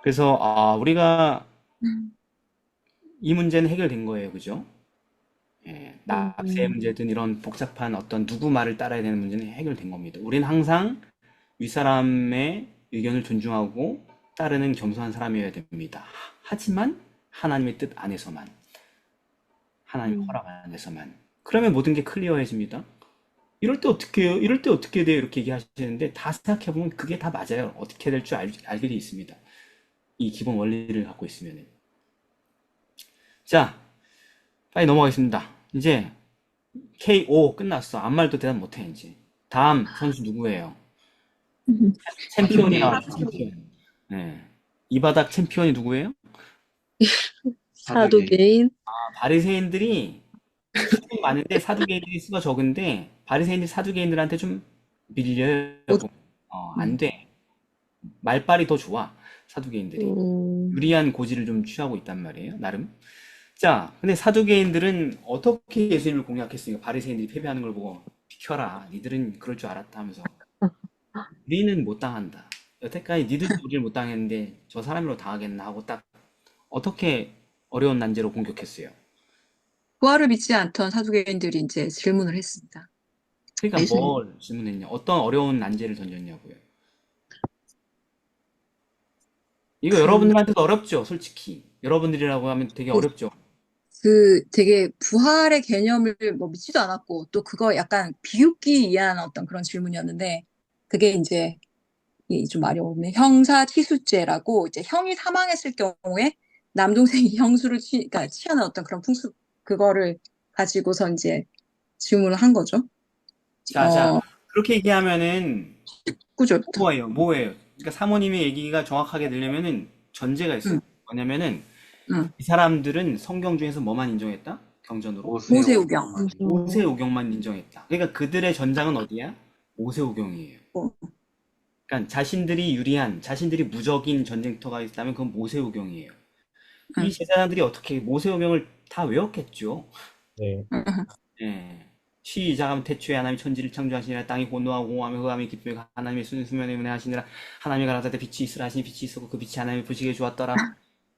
그래서 우리가 이 문제는 해결된 거예요, 그죠? 예, 납세의 음, 문제든 이런 복잡한 어떤 누구 말을 따라야 되는 문제는 해결된 겁니다. 우리는 항상 윗사람의 의견을 존중하고 따르는 겸손한 사람이어야 됩니다. 하지만 하나님의 뜻 안에서만, 하나님의 음, 허락 안에서만. 그러면 모든 게 클리어해집니다. 이럴 때 어떻게 해요? 이럴 때 어떻게 돼요? 이렇게 얘기하시는데 다 생각해보면 그게 다 맞아요. 어떻게 될 줄 알게 돼 있습니다. 이 기본 원리를 갖고 있으면. 자, 빨리 넘어가겠습니다. 이제 KO 끝났어. 아무 말도 대답 못해, 이제. 다음 선수 누구예요? 챔피언이 사두개인, 나왔어, 챔피언. 네. 이 바닥 챔피언이 누구예요? 사두개인. 사두개인. 바리새인들이 수는 많은데 사두개인들이 수가 적은데 바리새인들이 사두개인들한테 좀 밀려요. 안 돼. 말빨이 더 좋아. 사두개인들이. 유리한 고지를 좀 취하고 있단 말이에요. 나름. 자, 근데 사두개인들은 어떻게 예수님을 공략했으니까 바리새인들이 패배하는 걸 보고 비켜라. 니들은 그럴 줄 알았다 하면서 우리는 못 당한다. 여태까지 니들도 우리를 못 당했는데 저 사람으로 당하겠나 하고 딱 어떻게 어려운 난제로 공격했어요. 부활을 믿지 않던 사두개인들이 이제 질문을 했습니다. 그러니까 예수님. 뭘 질문했냐? 어떤 어려운 난제를 던졌냐고요. 이거 여러분들한테도 어렵죠, 솔직히. 여러분들이라고 하면 되게 어렵죠. 되게 부활의 개념을 뭐 믿지도 않았고, 또 그거 약간 비웃기 위한 어떤 그런 질문이었는데, 그게 이제 이게 좀 말이 어렵네. 형사치수죄라고 이제 형이 사망했을 경우에 남동생이 형수를 그러니까 취하는 어떤 그런 풍습, 그거를 가지고서 이제 질문을 한 거죠. 자, 그렇게 얘기하면은 9절부터. 뭐예요? 그러니까 사모님의 얘기가 정확하게 들려면은 전제가 있어요. 뭐냐면은 응. 이 사람들은 성경 중에서 뭐만 인정했다? 경전으로? 모세오경. 모세오경만 인정했다. 그러니까 그들의 전장은 어디야? 모세오경이에요. 그러니까 자신들이 유리한, 자신들이 무적인 전쟁터가 있다면 그건 모세오경이에요. 이 제자들이 어떻게 모세오경을 다 외웠겠죠. 네. 예. 시작하면 태초에 하나님이 천지를 창조하시니라 땅이 혼돈하고 공허하며 흑암이 깊으며 하나님의 수면에 운행하시니라 하나님이 가라사대 빛이 있으라 하시니 빛이 있었고 그 빛이 하나님의 보시기에 좋았더라.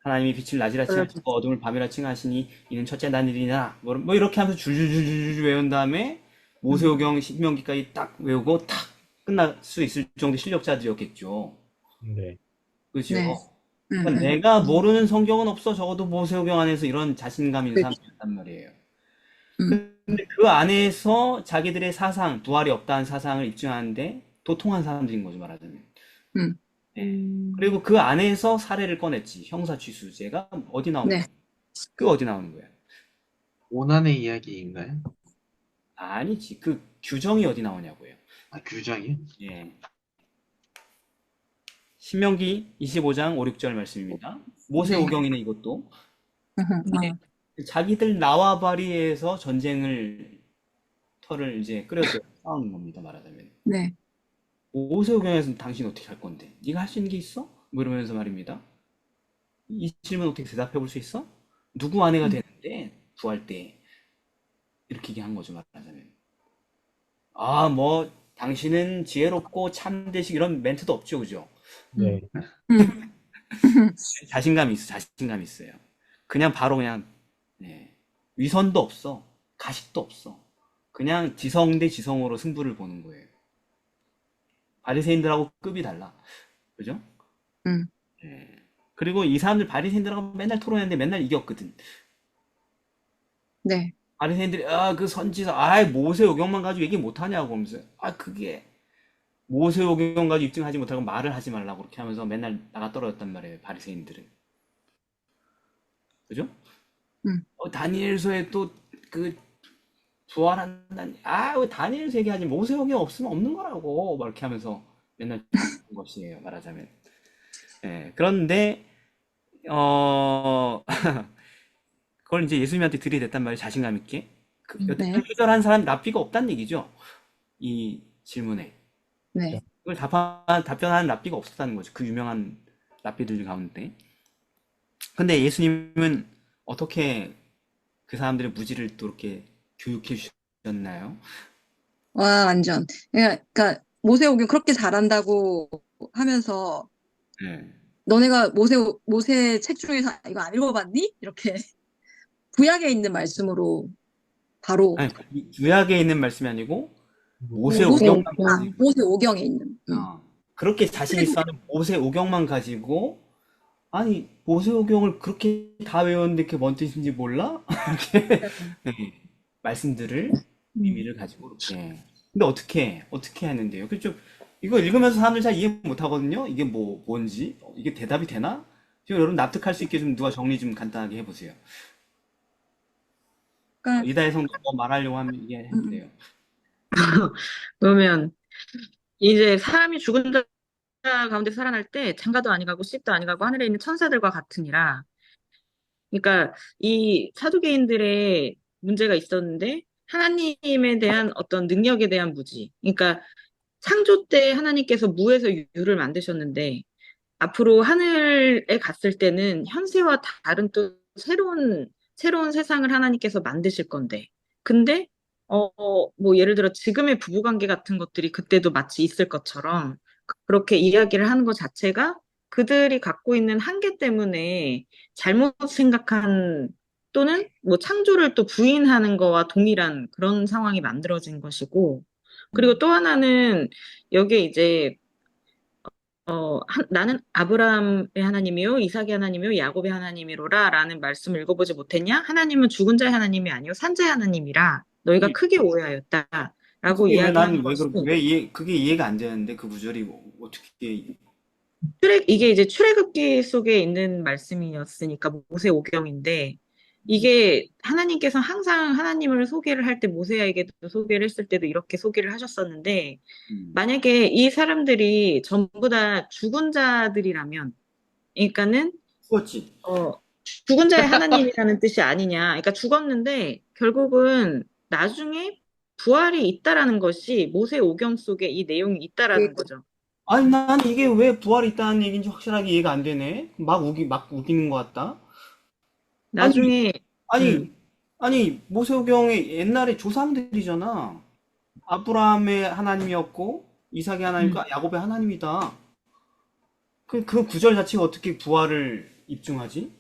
하나님이 빛을 낮이라 칭하시고 어둠을 밤이라 칭하시니 이는 첫째 난 일이나 뭐 이렇게 하면서 줄줄줄줄 외운 다음에 모세오경 신명기까지 딱 외우고 탁 끝날 수 있을 정도의 실력자들이었겠죠. 네. 그죠? 네. 그러니까 내가 모르는 성경은 없어. 적어도 모세오경 안에서 이런 자신감 있는 사람이었단 말이에요. 근데 그 안에서 자기들의 사상, 부활이 없다는 사상을 입증하는데 도통한 사람들인 거죠, 말하자면. 네. 그리고 그 안에서 사례를 꺼냈지. 형사취수죄가 어디 나오는 거야? 그 어디 나오는 거야? 오난의 이야기인가요? 아니지. 그 규정이 어디 나오냐고요. 규정이요? 예. 신명기 25장 5, 6절 말씀입니다. 모세오경이네 이것도. 자기들 나와바리에서 전쟁을 터를 이제 끓여서 싸우는 겁니다, 말하자면. 네. 모세오경에서는 당신 어떻게 할 건데? 네가 할 수 있는 게 있어? 뭐 이러면서 말입니다. 이 질문 어떻게 대답해 볼 수 있어? 누구 아내가 되는데 구할 때 이렇게 얘기한 거죠, 말하자면. 뭐 당신은 지혜롭고 참되시 이런 멘트도 없죠, 그죠? 네. 자신감이 있어요. 그냥 바로 그냥 위선도 없어, 가식도 없어. 그냥 지성 대 지성으로 승부를 보는 거예요. 바리새인들하고 급이 달라, 그죠? 그리고 이 사람들 바리새인들하고 맨날 토론했는데 맨날 이겼거든. 네. 바리새인들이 그 선지자 모세오경만 가지고 얘기 못하냐고 하면서 그게 모세오경 가지고 입증하지 못하고 말을 하지 말라고 그렇게 하면서 맨날 나가 떨어졌단 말이에요, 바리새인들은. 그죠? 음. 다니엘서에 또 그 부활한다니, 왜 다니엘서 얘기하지? 모세오경 없으면 없는 거라고 막 이렇게 하면서 맨날 그런 것이에요, 말하자면. 예, 그런데 그걸 이제 예수님한테 들이댔단 말이에요, 자신감 있게. 네, 여태까지 표절한 사람이 랍비가 없다는 얘기죠, 이 질문에. 네. 그걸 답변하는 랍비가 없었다는 거죠, 그 유명한 랍비들 가운데. 근데 예수님은 어떻게 그 사람들의 무지를 또 이렇게 교육해 주셨나요? 와, 완전. 그러니까 모세오경 그렇게 잘한다고 하면서 네. 너네가 모세 책 중에서 이거 안 읽어봤니? 이렇게 구약에 있는 말씀으로 바로 아니, 구약에 있는 말씀이 아니고 모세오경, 모세오경만 가지고, 모세오경에 있는. 그렇게 자신 있어 하는 모세오경만 가지고, 아니, 모세오경을 그렇게 다 외웠는데 그게 뭔 뜻인지 몰라? 이렇게 네, 말씀들을, 의미를 가지고 이렇게. 근데 어떻게 하는데요? 그죠? 이거 읽으면서 사람들 잘 이해 못 하거든요? 이게 뭔지? 이게 대답이 되나? 지금 여러분 납득할 수 있게 좀 누가 정리 좀 간단하게 해보세요. 그러니까 이다혜 성도 뭐 말하려고 하면 이게 해도 돼요. 그러면 이제 사람이 죽은 자 가운데 살아날 때 장가도 아니가고 씹도 아니가고 하늘에 있는 천사들과 같으니라. 그러니까 이 사두개인들의 문제가 있었는데 하나님에 대한 어떤 능력에 대한 무지. 그러니까 창조 때 하나님께서 무에서 유를 만드셨는데 앞으로 하늘에 갔을 때는 현세와 다른 또 새로운 세상을 하나님께서 만드실 건데. 근데 뭐 예를 들어 지금의 부부관계 같은 것들이 그때도 마치 있을 것처럼 그렇게 이야기를 하는 것 자체가 그들이 갖고 있는 한계 때문에 잘못 생각한 또는 뭐 창조를 또 부인하는 거와 동일한 그런 상황이 만들어진 것이고 그리고 또 하나는 여기에 이제 나는 아브라함의 하나님이요, 이삭의 하나님이요, 야곱의 하나님이로라 라는 말씀을 읽어보지 못했냐? 하나님은 죽은 자의 하나님이 아니요, 산 자의 하나님이라 너희가 크게 오해하였다. 라고 그게 왜 이야기하는 나는 왜 것이, 그렇게 그게 이해가 안 되는데 그 구절이 어떻게 이게 이제 출애굽기 속에 있는 말씀이었으니까 모세오경인데, 이게 하나님께서 항상 하나님을 소개를 할 때 모세에게도 소개를 했을 때도 이렇게 소개를 하셨었는데, 만약에 이 사람들이 전부 다 죽은 자들이라면, 그러니까는 죽었지? 죽은 자의 하나님이라는 뜻이 아니냐. 그러니까 죽었는데 결국은 나중에 부활이 있다라는 것이 모세 오경 속에 이 내용이 있다라는 거죠. 아니 난 이게 왜 부활이 있다는 얘기인지 확실하게 이해가 안 되네. 막 우기는 것 같다. 아니 나중에 음, 아니 아니 모세오경의 옛날에 조상들이잖아. 아브라함의 하나님이었고 이삭의 음. 하나님과 야곱의 하나님이다. 그 구절 자체가 어떻게 부활을 입증하지?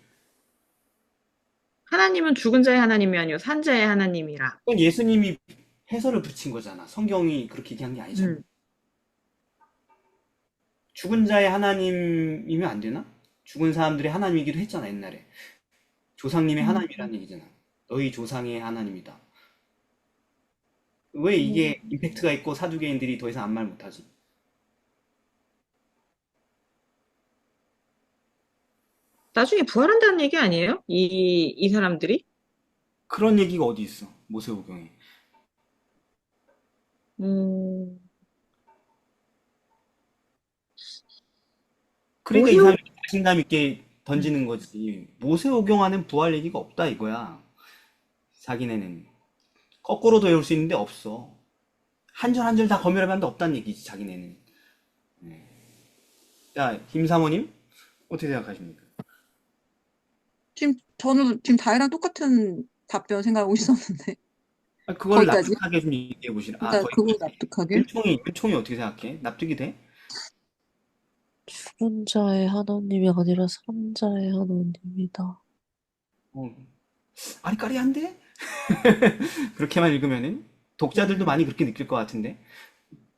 하나님은 죽은 자의 하나님이 아니요 산 자의 하나님이라. 그건 예수님이 해설을 붙인 거잖아. 성경이 그렇게 얘기한 게 아니잖아. 음. 죽은 자의 하나님이면 안 되나? 죽은 사람들의 하나님이기도 했잖아, 옛날에. 조상님의 하나님이라는 얘기잖아. 너희 조상의 하나님이다. 왜 이게 임팩트가 있고 사두개인들이 더 이상 아무 말 못하지? 나중에 부활한다는 얘기 아니에요? 이 사람들이? 그런 얘기가 어디 있어, 모세오경에. 음, 그러니까 이 모세오 사람이 자신감 있게 던지는 거지. 모세오경하는 부활 얘기가 없다 이거야. 자기네는. 거꾸로도 외울 수 있는데 없어. 한 절 한 절 다 검열하면 없다는 얘기지, 자기네는. 자, 김 사모님, 어떻게 생각하십니까? 저는 지금 다혜랑 똑같은 답변 생각하고 있었는데 그거를 거기까지. 납득하게 좀 얘기해 보시라. 그러니까 그거 납득하게. 윤총이 어떻게 생각해? 납득이 돼? 죽은 자의 하나님이 아니라 산 자의 하나님이다. 어, 아리까리한데? 그렇게만 읽으면은 독자들도 많이 그렇게 느낄 것 같은데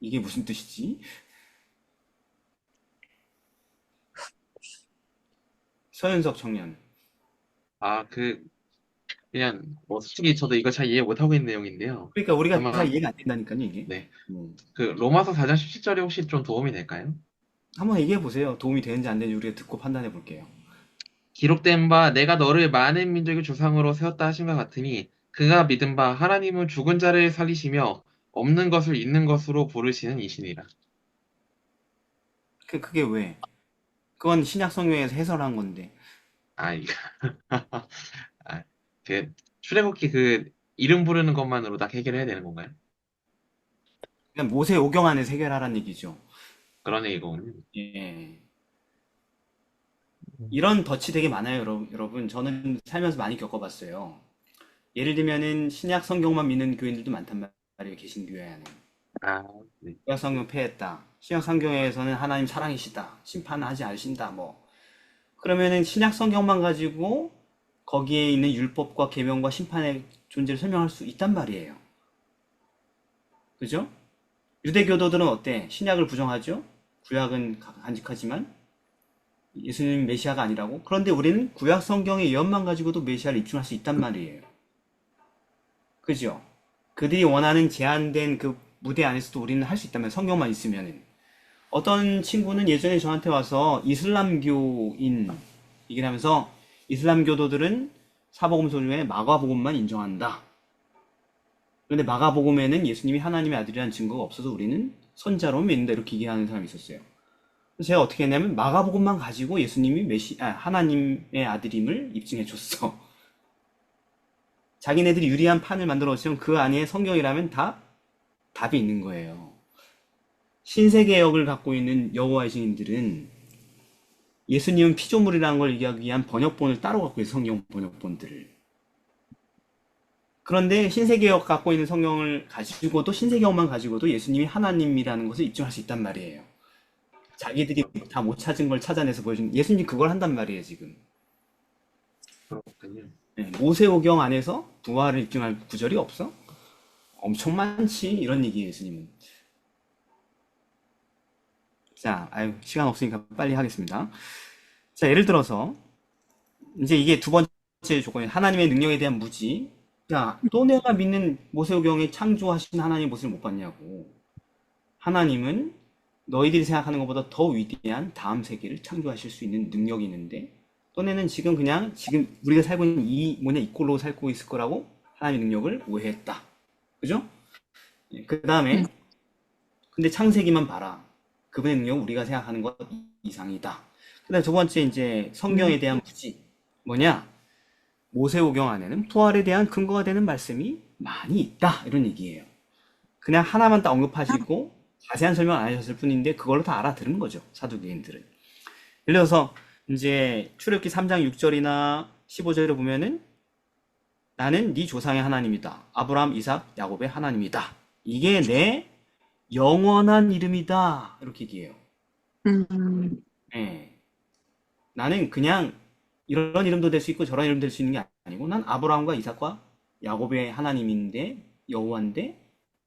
이게 무슨 뜻이지? 서현석 청년. 그냥, 솔직히 저도 이거 잘 이해 못하고 있는 내용인데요. 그러니까 우리가 잘 아마, 이해가 안 된다니까요, 이게. 네. 음. 로마서 4장 17절이 혹시 좀 도움이 될까요? 한번 얘기해 보세요. 도움이 되는지 안 되는지 우리가 듣고 판단해 볼게요. 기록된 바 내가 너를 많은 민족의 조상으로 세웠다 하신 것 같으니 그가 믿은 바 하나님은 죽은 자를 살리시며 없는 것을 있는 것으로 부르시는 이시니라. 그게 왜? 그건 신약 성경에서 해설한 건데. 아, 이거. 아, 그 출애굽기 그 이름 부르는 것만으로 다 해결해야 되는 건가요? 그냥 모세 오경 안에서 해결하라는 얘기죠. 그런 얘기군요. 예. 이런 덫이 되게 많아요, 여러분. 저는 살면서 많이 겪어봤어요. 예를 들면은 신약 성경만 믿는 교인들도 많단 말이에요, 개신교회 안에. 아, 네. 신약 성경 폐했다. 신약 성경에서는 하나님 사랑이시다. 심판하지 않으신다. 뭐. 그러면은 신약 성경만 가지고 거기에 있는 율법과 계명과 심판의 존재를 설명할 수 있단 말이에요. 그죠? 유대교도들은 어때? 신약을 부정하죠? 구약은 간직하지만 예수님은 메시아가 아니라고? 그런데 우리는 구약 성경의 예언만 가지고도 메시아를 입증할 수 있단 말이에요. 그죠? 그들이 원하는 제한된 그 무대 안에서도 우리는 할 수 있다면 성경만 있으면은. 어떤 친구는 예전에 저한테 와서 이슬람교인 얘기를 하면서 이슬람교도들은 사복음서 중에 마가복음만 인정한다. 그런데 마가복음에는 예수님이 하나님의 아들이라는 증거가 없어서 우리는 선자로 믿는다. 이렇게 얘기하는 사람이 있었어요. 그래서 제가 어떻게 했냐면 마가복음만 가지고 예수님이 하나님의 아들임을 입증해 줬어. 자기네들이 유리한 판을 만들어 놓으면 그 안에 성경이라면 다 답이 있는 거예요. 신세개역을 갖고 있는 여호와의 증인들은 예수님은 피조물이라는 걸 얘기하기 위한 번역본을 따로 갖고 있어요. 성경 번역본들을. 그런데 신세개역 갖고 있는 성경을 가지고도 신세개역만 가지고도 예수님이 하나님이라는 것을 입증할 수 있단 말이에요. 자기들이 다 못 찾은 걸 찾아내서 보여준 예수님 그걸 한단 말이에요 지금. 그렇군요. 네, 모세오경 안에서 부활을 입증할 구절이 없어? 엄청 많지 이런 얘기예요 예수님은. 자, 아유 시간 없으니까 빨리 하겠습니다. 자, 예를 들어서 이제 이게 두 번째 조건이 하나님의 능력에 대한 무지. 자, 또 내가 믿는 모세오경에 창조하신 하나님의 모습을 못 봤냐고. 하나님은 너희들이 생각하는 것보다 더 위대한 다음 세계를 창조하실 수 있는 능력이 있는데 너네는 지금 그냥 지금 우리가 살고 있는 이 꼴로 살고 있을 거라고 하나님의 능력을 오해했다. 그죠? 그 다음에 근데 창세기만 봐라. 그분의 능력은 우리가 생각하는 것 이상이다. 그 다음에 두 번째 이제 성경에 대한 무지. 뭐냐? 모세오경 안에는 부활에 대한 근거가 되는 말씀이 많이 있다. 이런 얘기예요. 그냥 하나만 딱 언급하시고 자세한 설명 안 하셨을 뿐인데 그걸로 다 알아들은 거죠. 사두개인들은. 예를 들어서 이제 출애굽기 3장 6절이나 15절에 보면은 나는 네 조상의 하나님이다. 아브라함, 이삭, 야곱의 하나님이다. 이게 내 영원한 이름이다. 이렇게 얘기해요. 예. 나는 그냥 이런 이름도 될 수 있고 저런 이름도 될 수 있는 게 아니고 난 아브라함과 이삭과 야곱의 하나님인데 여호와인데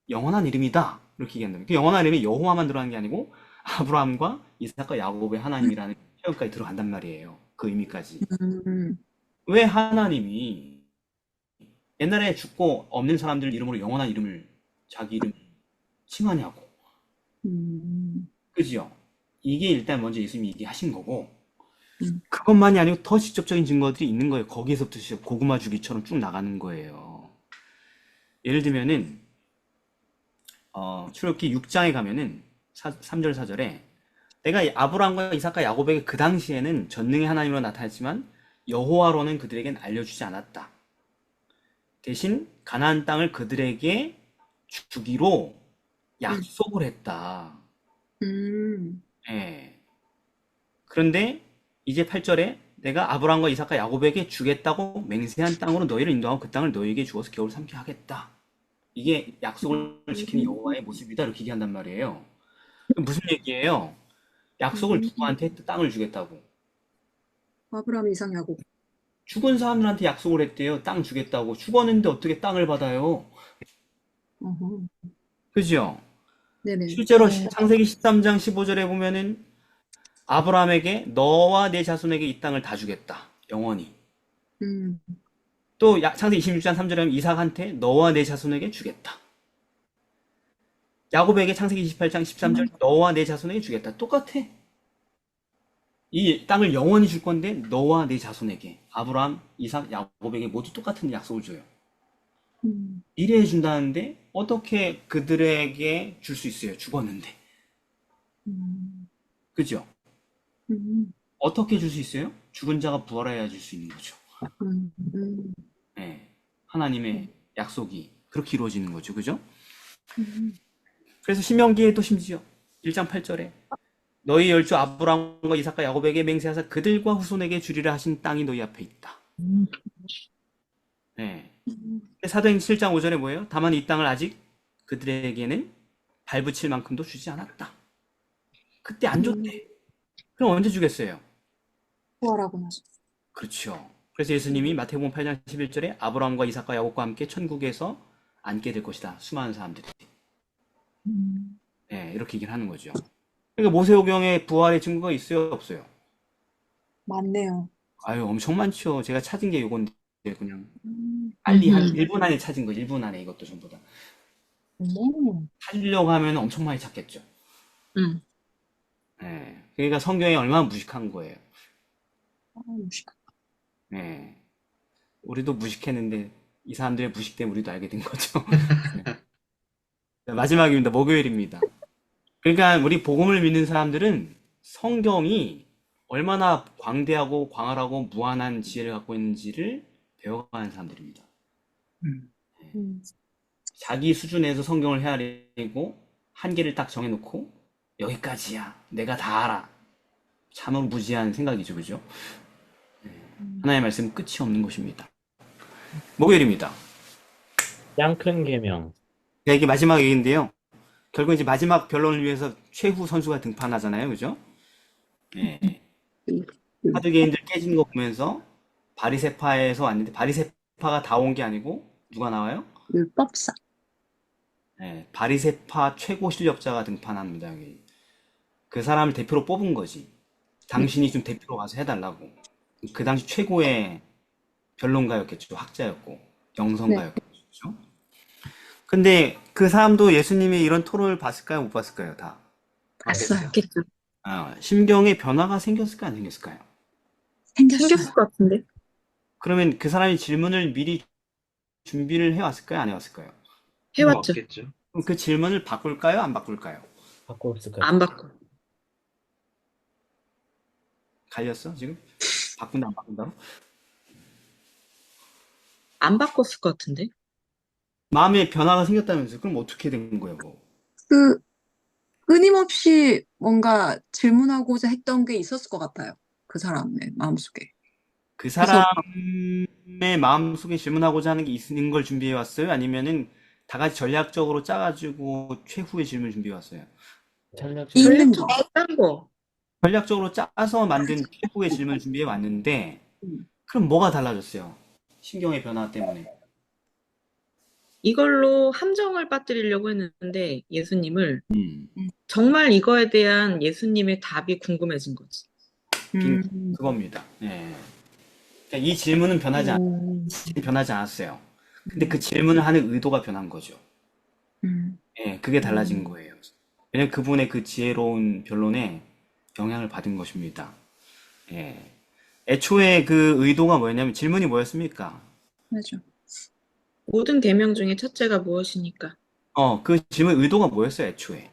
영원한 이름이다. 이렇게 얘기한다. 그 영원한 이름이 여호와만 들어가는 게 아니고 아브라함과 이삭과 야곱의 하나님이라는 표현까지 들어간단 말이에요. 그 의미까지. 왜 하나님이 옛날에 죽고 없는 사람들 이름으로 영원한 이름을 자기 이름 칭하냐고. 그지요? 이게 일단 먼저 예수님이 얘기하신 거고 그것만이 아니고 더 직접적인 증거들이 있는 거예요. 거기에서부터 시작 고구마 주기처럼 쭉 나가는 거예요. 예를 들면은 출애굽기 6장에 가면은 3절 4절에 내가 아브라함과 이삭과 야곱에게 그 당시에는 전능의 하나님으로 나타났지만 여호와로는 그들에겐 알려주지 않았다. 대신 가나안 땅을 그들에게 주기로 약속을 했다. 예. 그런데 이제 8절에 내가 아브라함과 이삭과 야곱에게 주겠다고 맹세한 땅으로 너희를 인도하고 그 땅을 너희에게 주어서 겨울 삼게 하겠다. 이게 약속을 지키는 여호와의 모습이다. 이렇게 얘기한단 말이에요. 무슨 얘기예요? 약속을 누구한테 땅을 주겠다고? 아브라함, 이삭, 야곱. 죽은 사람들한테 약속을 했대요. 땅 주겠다고. 죽었는데 어떻게 땅을 받아요? 어허. 그죠? 네네. 실제로 창세기 13장 15절에 보면은 아브라함에게 너와 내 자손에게 이 땅을 다 주겠다. 영원히. 또 창세기 26장 3절에 하면 이삭한테 너와 내 자손에게 주겠다. 야곱에게 창세기 28장 13절 너와 내 자손에게 주겠다. 똑같아. 이 땅을 영원히 줄 건데 너와 네 자손에게 아브라함, 이삭, 야곱에게 모두 똑같은 약속을 줘요. 미래에 준다는데 어떻게 그들에게 줄 수 있어요? 죽었는데. 그죠? 어떻게 줄 수 있어요? 죽은 자가 부활해야 줄 수 있는 거죠. 네. 하나님의 약속이 그렇게 이루어지는 거죠. 그죠? 그래서 신명기에도 심지어 1장 8절에 너희 열조 아브라함과 이삭과 야곱에게 맹세하사 그들과 후손에게 주리라 하신 땅이 너희 앞에 있다. 네. 사도행전 7장 5절에 뭐예요? 다만 이 땅을 아직 그들에게는 발붙일 만큼도 주지 않았다. 그때 안 줬대. 그럼 언제 주겠어요? 부활하고 나서. 그렇죠. 그래서 예수님이 마태복음 8장 11절에 아브라함과 이삭과 야곱과 함께 천국에서 앉게 될 것이다. 수많은 사람들이. 네, 이렇게 얘기를 하는 거죠. 그러니까 모세오경에 부활의 증거가 있어요, 없어요? 맞네요. 아유, 엄청 많죠. 제가 찾은 게 이건데 그냥 빨리 한 1분 안에 찾은 거, 1분 안에 이것도 전부 다. 찾으려고 하면 엄청 많이 찾겠죠. 음. 네, 그러니까 성경이 얼마나 무식한 거예요. 무식하다. 네, 우리도 무식했는데 이 사람들의 무식 때문에 우리도 알게 된 거죠. 네. 마지막입니다. 목요일입니다. 그러니까 우리 복음을 믿는 사람들은 성경이 얼마나 광대하고 광활하고 무한한 지혜를 갖고 있는지를 배워가는 사람들입니다. 자기 수준에서 성경을 헤아리고 한계를 딱 정해놓고 여기까지야. 내가 다 알아. 참으로 무지한 생각이죠. 그죠? 하나님의 말씀 끝이 없는 것입니다. 목요일입니다. 양 큰 계명. 네, 이게 마지막 얘기인데요. 결국 이제 마지막 변론을 위해서 최후 선수가 등판하잖아요. 그죠? 네. 사두개인들 깨지는 거 보면서 바리새파에서 왔는데 바리새파가 다 온 게 아니고 누가 나와요? 율법사. 네, 바리새파 최고 실력자가 등판합니다. 여기. 그 사람을 대표로 뽑은 거지. 당신이 좀 대표로 가서 해달라고. 그 당시 최고의 변론가였겠죠. 학자였고 영성가였겠죠. 근데 그 사람도 예수님이 이런 토론을 봤을까요? 못 봤을까요? 다. 봤어요. 그랬겠죠. 심경에 변화가 생겼을까요? 안 생겼을까요? 생겼을 것 같은데. 그러면 그 사람이 질문을 미리 준비를 해왔을까요? 안 해왔을까요? 해왔죠. 없겠죠. 그럼 그 질문을 바꿀까요? 안 바꿀까요? 바꿔 없을까요? 안 바꿔. 갈렸어 지금? 바꾼다 안 바꾼다로? 안 바꿨을 것 같은데. 마음에 변화가 생겼다면서요? 그럼 어떻게 된 거예요? 뭐? 그 끊임없이 뭔가 질문하고자 했던 게 있었을 것 같아요. 그 사람의 마음속에. 그 그래서 사람의 마음속에 질문하고자 하는 게 있는 걸 준비해 왔어요? 아니면은 다 같이 전략적으로 짜가지고 최후의 질문을 준비해 왔어요? 전략적으로 있는 거. 딴 거. 전략적으로 짜서 만든 최후의 질문을 준비해 왔는데 그럼 뭐가 달라졌어요? 신경의 변화 때문에. 이걸로 함정을 빠뜨리려고 했는데 예수님을 음, 정말 이거에 대한 예수님의 답이 궁금해진 거지. 그겁니다. 예. 그러니까 이 질문은 변하지 않았어요. 근데 그 질문을 하는 의도가 변한 거죠. 예, 그게 달라진 거예요. 왜냐면 그분의 그 지혜로운 변론에 영향을 받은 것입니다. 예. 애초에 그 의도가 뭐였냐면 질문이 뭐였습니까? 맞아. 모든 계명 중에 첫째가 무엇이니까? 그 질문 의도가 뭐였어요, 애초에?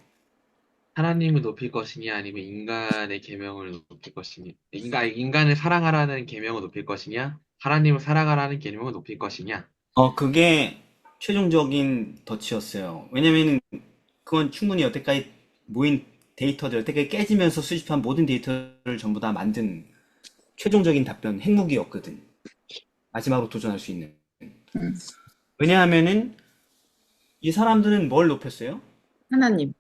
하나님을 높일 것이냐 아니면 인간의 계명을 높일 것이냐 인간을 사랑하라는 계명을 높일 것이냐 하나님을 사랑하라는 계명을 높일 것이냐. 그게 최종적인 덫이었어요. 왜냐면 그건 충분히 여태까지 모인 데이터들, 여태까지 깨지면서 수집한 모든 데이터를 전부 다 만든 최종적인 답변, 핵무기였거든. 마지막으로 도전할 수 있는. 왜냐하면은 이 사람들은 뭘 높였어요? 하나님.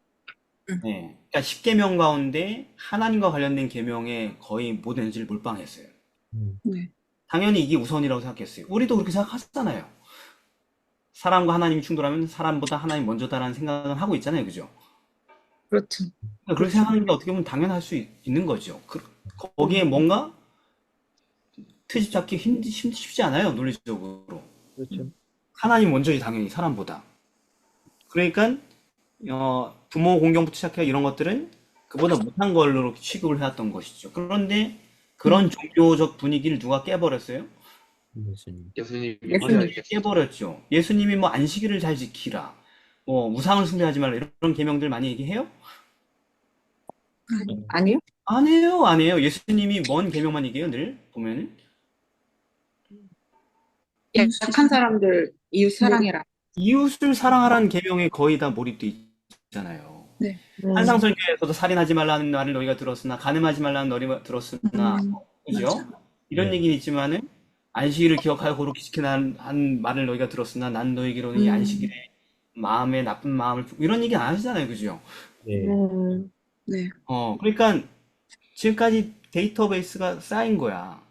네. 그러니까 10계명 가운데 하나님과 관련된 계명에 거의 모든 에너지를 몰빵했어요. 네. 당연히 이게 우선이라고 생각했어요. 우리도 그렇게 생각하잖아요. 사람과 하나님이 충돌하면 사람보다 하나님 먼저다라는 생각은 하고 있잖아요. 그죠? 그렇죠. 그렇게 생각하는 게 어떻게 보면 당연할 수 있는 거죠. 거기에 뭔가 트집 잡기 쉽지 않아요. 논리적으로. 그렇죠. 하나님 먼저지 당연히 사람보다. 그러니까 부모 공경부터 시작해 이런 것들은 그보다 못한 걸로 취급을 해왔던 것이죠. 그런데 그런 종교적 분위기를 누가 깨버렸어요? 예수님. 예수님이 예수님. 깨버렸죠. 예수님이 뭐 안식일을 잘 지키라, 뭐 우상을 숭배하지 말라 이런 계명들 많이 얘기해요? 아니요? 안 해요, 안 해요. 예수님이 뭔 계명만 얘기해요, 늘 보면은. 약한 사람들 이웃 사랑해라. 이웃을 사랑하라는 계명에 거의 다 몰입돼 있잖아요. 네. 한상설교에서도 살인하지 말라는 말을 너희가 들었으나 가늠하지 말라는 너희가 들었으나 그죠? 맞아. 이런 네. 얘기는 있지만은 안식일을 기억하여 거룩히 지키라 한 말을 너희가 들었으나 난 너희에게로는 이 안식일에 마음에 나쁜 마음을 이런 얘기 안 하시잖아요, 그죠? 네. 네. 그러니까 지금까지 데이터베이스가 쌓인 거야.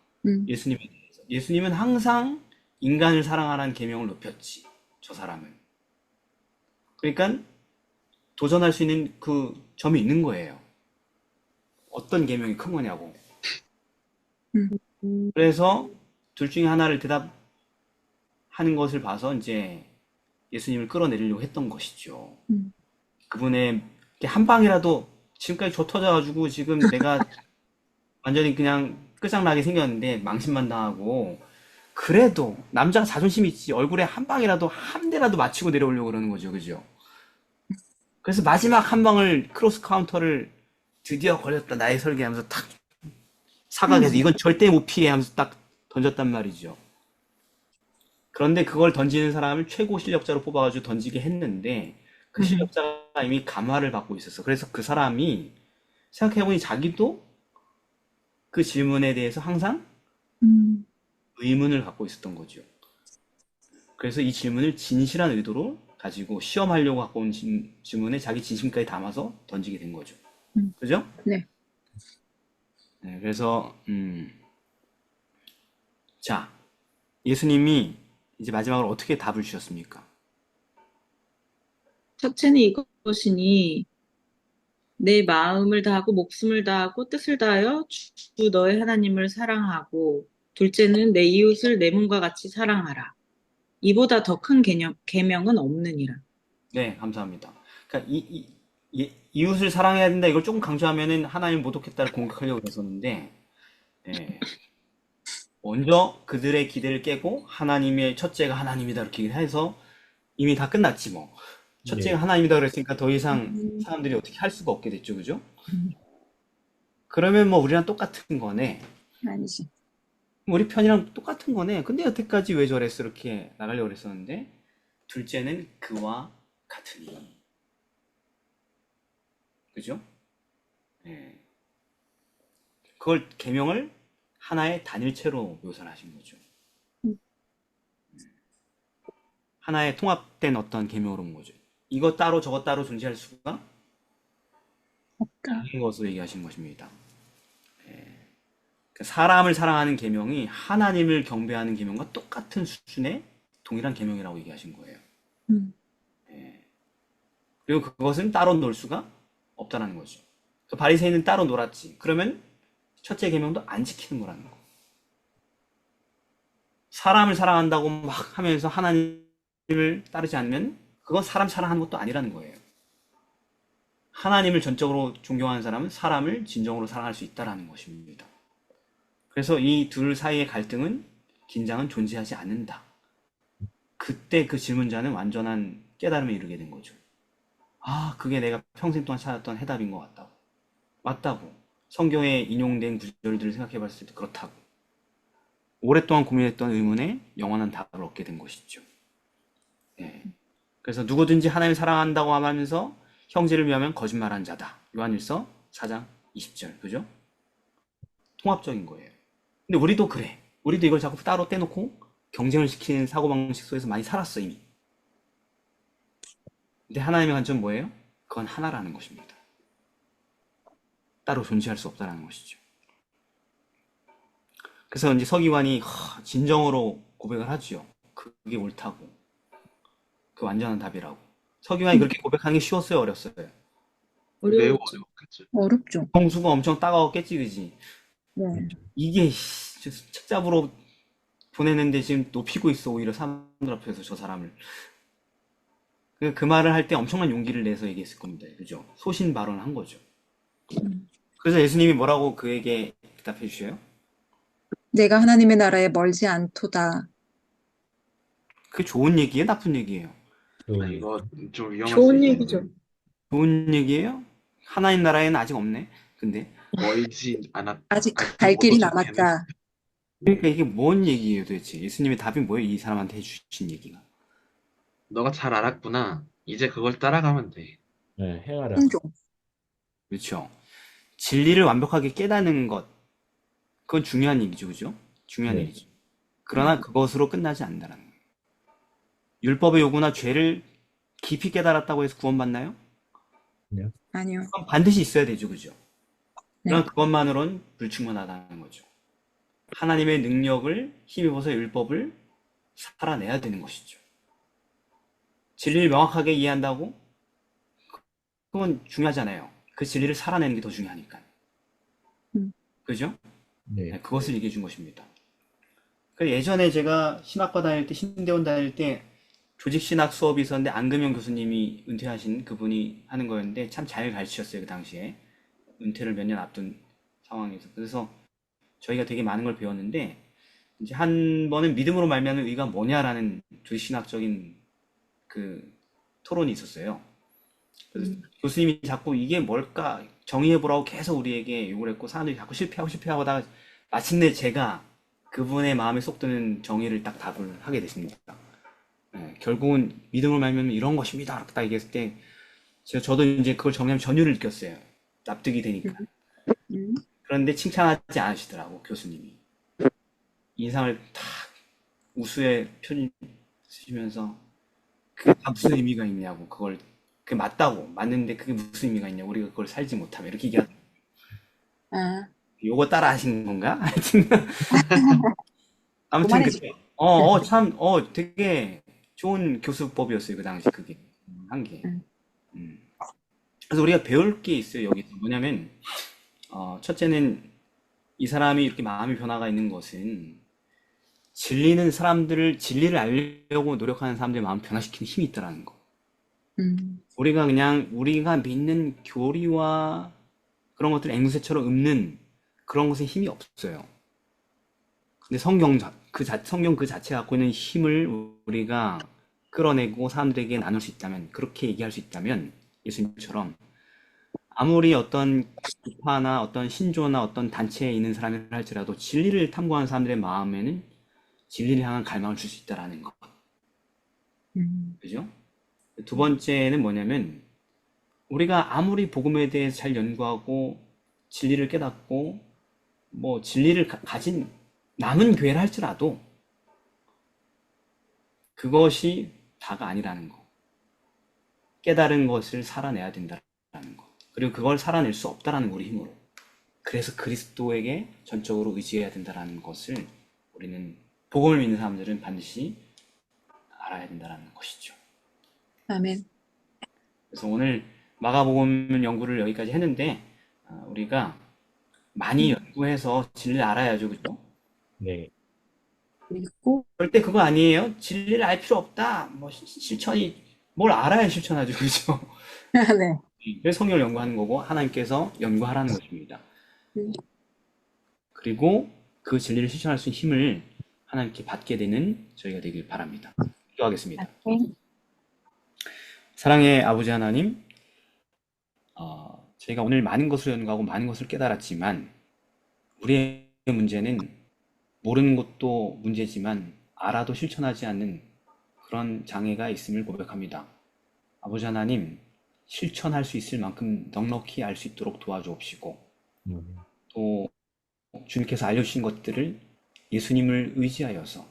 예수님에 대해서. 예수님은 항상 인간을 사랑하라는 계명을 높였지. 저 사람은. 그러니까 도전할 수 있는 그 점이 있는 거예요. 어떤 계명이 큰 거냐고. 그래서 둘 중에 하나를 대답하는 것을 봐서 이제 예수님을 끌어내리려고 했던 것이죠. 그분의 이렇게 한 방이라도 지금까지 조 터져가지고 지금 내가 완전히 그냥 끝장나게 생겼는데 망신만 당하고 그래도 남자가 자존심이 있지 얼굴에 한 방이라도 한 대라도 맞추고 내려오려고 그러는 거죠. 그죠? 그래서 마지막 한 방을 크로스 카운터를 드디어 걸렸다 나의 설계하면서 탁 사각해서 이건 절대 못 피해 하면서 딱 던졌단 말이죠. 그런데 그걸 던지는 사람을 최고 실력자로 뽑아가지고 던지게 했는데 그 실력자가 이미 감화를 받고 있었어. 그래서 그 사람이 생각해보니 자기도 그 질문에 대해서 항상 의문을 갖고 있었던 거죠. 그래서 이 질문을 진실한 의도로 가지고 시험하려고 갖고 온 질문에 자기 진심까지 담아서 던지게 된 거죠. 그죠? 네. 네, 그래서 자, 예수님이 이제 마지막으로 어떻게 답을 주셨습니까? 첫째는 이것이니 내 마음을 다하고 목숨을 다하고 뜻을 다하여 주 너의 하나님을 사랑하고 둘째는 내 이웃을 내 몸과 같이 사랑하라. 이보다 더 큰 계명은 없느니라. 네, 감사합니다. 그러니까 이웃을 사랑해야 된다 이걸 조금 강조하면은 하나님 모독했다를 공격하려고 그랬었는데 먼저 그들의 기대를 깨고 하나님의 첫째가 하나님이다 이렇게 해서 이미 다 끝났지 뭐. 첫째가 네. 하나님이다 그랬으니까 더 이상 사람들이 어떻게 할 수가 없게 됐죠, 그죠? 그러면 뭐 우리랑 똑같은 거네. 아니지. 우리 편이랑 똑같은 거네. 근데 여태까지 왜 저랬어? 이렇게 나가려고 그랬었는데 둘째는 그와 같으니. 그죠? 예. 그걸 계명을 하나의 단일체로 묘사를 하신 거죠. 하나의 통합된 어떤 계명으로 온 거죠. 이거 따로 저거 따로 존재할 수가 없다. 없는 것으로 얘기하신 것입니다. 사람을 사랑하는 계명이 하나님을 경배하는 계명과 똑같은 수준의 동일한 계명이라고 얘기하신 거예요. 그리고 그것은 따로 놀 수가 없다는 거죠. 그 바리새인은 따로 놀았지. 그러면 첫째 계명도 안 지키는 거라는 거. 사람을 사랑한다고 막 하면서 하나님을 따르지 않으면 그건 사람 사랑하는 것도 아니라는 거예요. 하나님을 전적으로 존경하는 사람은 사람을 진정으로 사랑할 수 있다는 것입니다. 그래서 이 둘 사이의 갈등은 긴장은 존재하지 않는다. 그때 그 질문자는 완전한 깨달음에 이르게 된 거죠. 아, 그게 내가 평생 동안 찾았던 해답인 것 같다고. 맞다고. 성경에 인용된 구절들을 생각해 봤을 때 그렇다고. 오랫동안 고민했던 의문에 영원한 답을 얻게 된 것이죠. 네. 그래서 누구든지 하나님을 사랑한다고 하면서 형제를 위하면 거짓말한 자다. 요한일서 4장 20절. 그죠? 통합적인 거예요. 근데 우리도 그래. 우리도 이걸 자꾸 따로 떼놓고 경쟁을 시키는 사고방식 속에서 많이 살았어, 이미. 근데 하나님의 관점은 뭐예요? 그건 하나라는 것입니다. 따로 존재할 수 없다는 것이죠. 그래서 이제 서기관이 진정으로 고백을 하죠. 그게 옳다고. 그 완전한 답이라고. 서기관이 그렇게 고백하는 게 쉬웠어요, 어렸어요? 매우 어려웠죠. 어려웠겠죠. 어렵죠. 홍수가 엄청 따가웠겠지, 그지? 네. 이게 책 잡으러 보내는데 지금 높이고 있어, 오히려 사람들 앞에서 저 사람을. 그 말을 할 때 엄청난 용기를 내서 얘기했을 겁니다. 그죠? 소신 발언을 한 거죠. 그래서 예수님이 뭐라고 그에게 대답해 주셔요? 내가 하나님의 나라에 멀지 않도다. 그게 좋은 얘기예요? 나쁜 얘기예요? 좋은 얘기. 이거 좀 위험할 수 좋은 있겠네. 얘기죠. 좋은 얘기예요? 하나님 나라에는 아직 없네. 근데 멀지 않았, 아직 아직 갈 길이 멀어졌다는. 남았다. 그러니까 이게 뭔 얘기예요 도대체? 예수님의 답이 뭐예요? 이 사람한테 해주신 얘기가. 너가 잘 알았구나. 이제 그걸 따라가면 돼. 네, 행하라. 순종. 그렇죠. 진리를 완벽하게 깨닫는 것, 그건 중요한 얘기죠, 그죠? 중요한 네. 일이죠. 그러나 그것으로 끝나지 않는다는 거예요. 율법의 요구나 죄를 깊이 깨달았다고 해서 구원받나요? 아니요. 그건 반드시 있어야 되죠, 그죠? 네. 그러나 그것만으로는 불충분하다는 거죠. 하나님의 능력을 힘입어서 율법을 살아내야 되는 것이죠. 진리를 명확하게 이해한다고? 그건 중요하잖아요. 그 진리를 살아내는 게 더 중요하니까. 그죠? 네. 네, 그것을 얘기해 준 것입니다. 예전에 제가 신학과 다닐 때, 신대원 다닐 때 조직신학 수업이 있었는데 안금영 교수님이 은퇴하신 그분이 하는 거였는데 참 잘 가르치셨어요, 그 당시에. 은퇴를 몇 년 앞둔 상황에서. 그래서 저희가 되게 많은 걸 배웠는데 이제 한 번은 믿음으로 말미암는 의가 뭐냐라는 조직신학적인 그 토론이 있었어요. 그래서 교수님이 자꾸 이게 뭘까 정의해보라고 계속 우리에게 요구를 했고 사람들이 자꾸 실패하고 하다가 마침내 제가 그분의 마음에 쏙 드는 정의를 딱 답을 하게 됐습니다. 네, 결국은 믿음을 말면 이런 것입니다. 이렇게 딱 얘기했을 때 저도 이제 그걸 정리하면 전율을 느꼈어요. 납득이 되니까. 음. 그런데 칭찬하지 않으시더라고 교수님이. 인상을 탁 우수의 표현 쓰시면서 그게 다 무슨 의미가 있냐고 그걸 그게 맞다고 맞는데 그게 무슨 의미가 있냐고 우리가 그걸 살지 못하면 이렇게 얘기하더라고요. 아, 요거 따라 하신 건가? 하여튼 아무튼 그만해줘. 그때 참 되게 좋은 교수법이었어요 그 당시 그게 한 게. 그래서 우리가 배울 게 있어요 여기서 뭐냐면 첫째는 이 사람이 이렇게 마음의 변화가 있는 것은 진리를 알려고 노력하는 사람들의 마음을 변화시키는 힘이 있다라는 거. 우리가 믿는 교리와 그런 것들 앵무새처럼 읊는 그런 것에 힘이 없어요. 근데 성경 그 자체가 갖고 있는 힘을 우리가 끌어내고 사람들에게 나눌 수 있다면, 그렇게 얘기할 수 있다면, 예수님처럼 아무리 어떤 기파나 어떤 신조나 어떤 단체에 있는 사람이라 할지라도 진리를 탐구하는 사람들의 마음에는 진리를 향한 갈망을 줄 수 있다라는 것. 그죠? 두 번째는 뭐냐면, 우리가 아무리 복음에 대해서 잘 연구하고 진리를 깨닫고 뭐 진리를 가진 남은 교회를 할지라도 그것이 다가 아니라는 거. 깨달은 것을 살아내야 된다라는 거. 그리고 그걸 살아낼 수 없다라는 거, 우리 힘으로. 그래서 그리스도에게 전적으로 의지해야 된다라는 것을 우리는 복음을 믿는 사람들은 반드시 알아야 된다라는 것이죠. 아멘. 그래서 오늘 마가복음 연구를 여기까지 했는데 우리가 많이 연구해서 진리를 알아야죠, 그죠? 네. 그리고 절대 그거 아니에요. 진리를 알 필요 없다. 뭐 실천이 뭘 알아야 실천하죠, 그죠? 네. 그래서 성경을 연구하는 거고 하나님께서 연구하라는 것입니다. 그리고 그 진리를 실천할 수 있는 힘을 하나님께 받게 되는 저희가 되길 바랍니다. 기도하겠습니다. 사랑의 아버지 하나님, 저희가 오늘 많은 것을 연구하고 많은 것을 깨달았지만 우리의 문제는 모르는 것도 문제지만 알아도 실천하지 않는 그런 장애가 있음을 고백합니다. 아버지 하나님, 실천할 수 있을 만큼 넉넉히 알 수 있도록 도와주옵시고 또 주님께서 알려주신 것들을 예수님을 의지하여서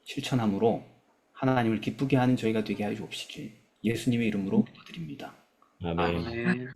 실천함으로 하나님을 기쁘게 하는 저희가 되게 하여 주옵시길 예수님의 이름으로 기도드립니다. 아멘. 아멘.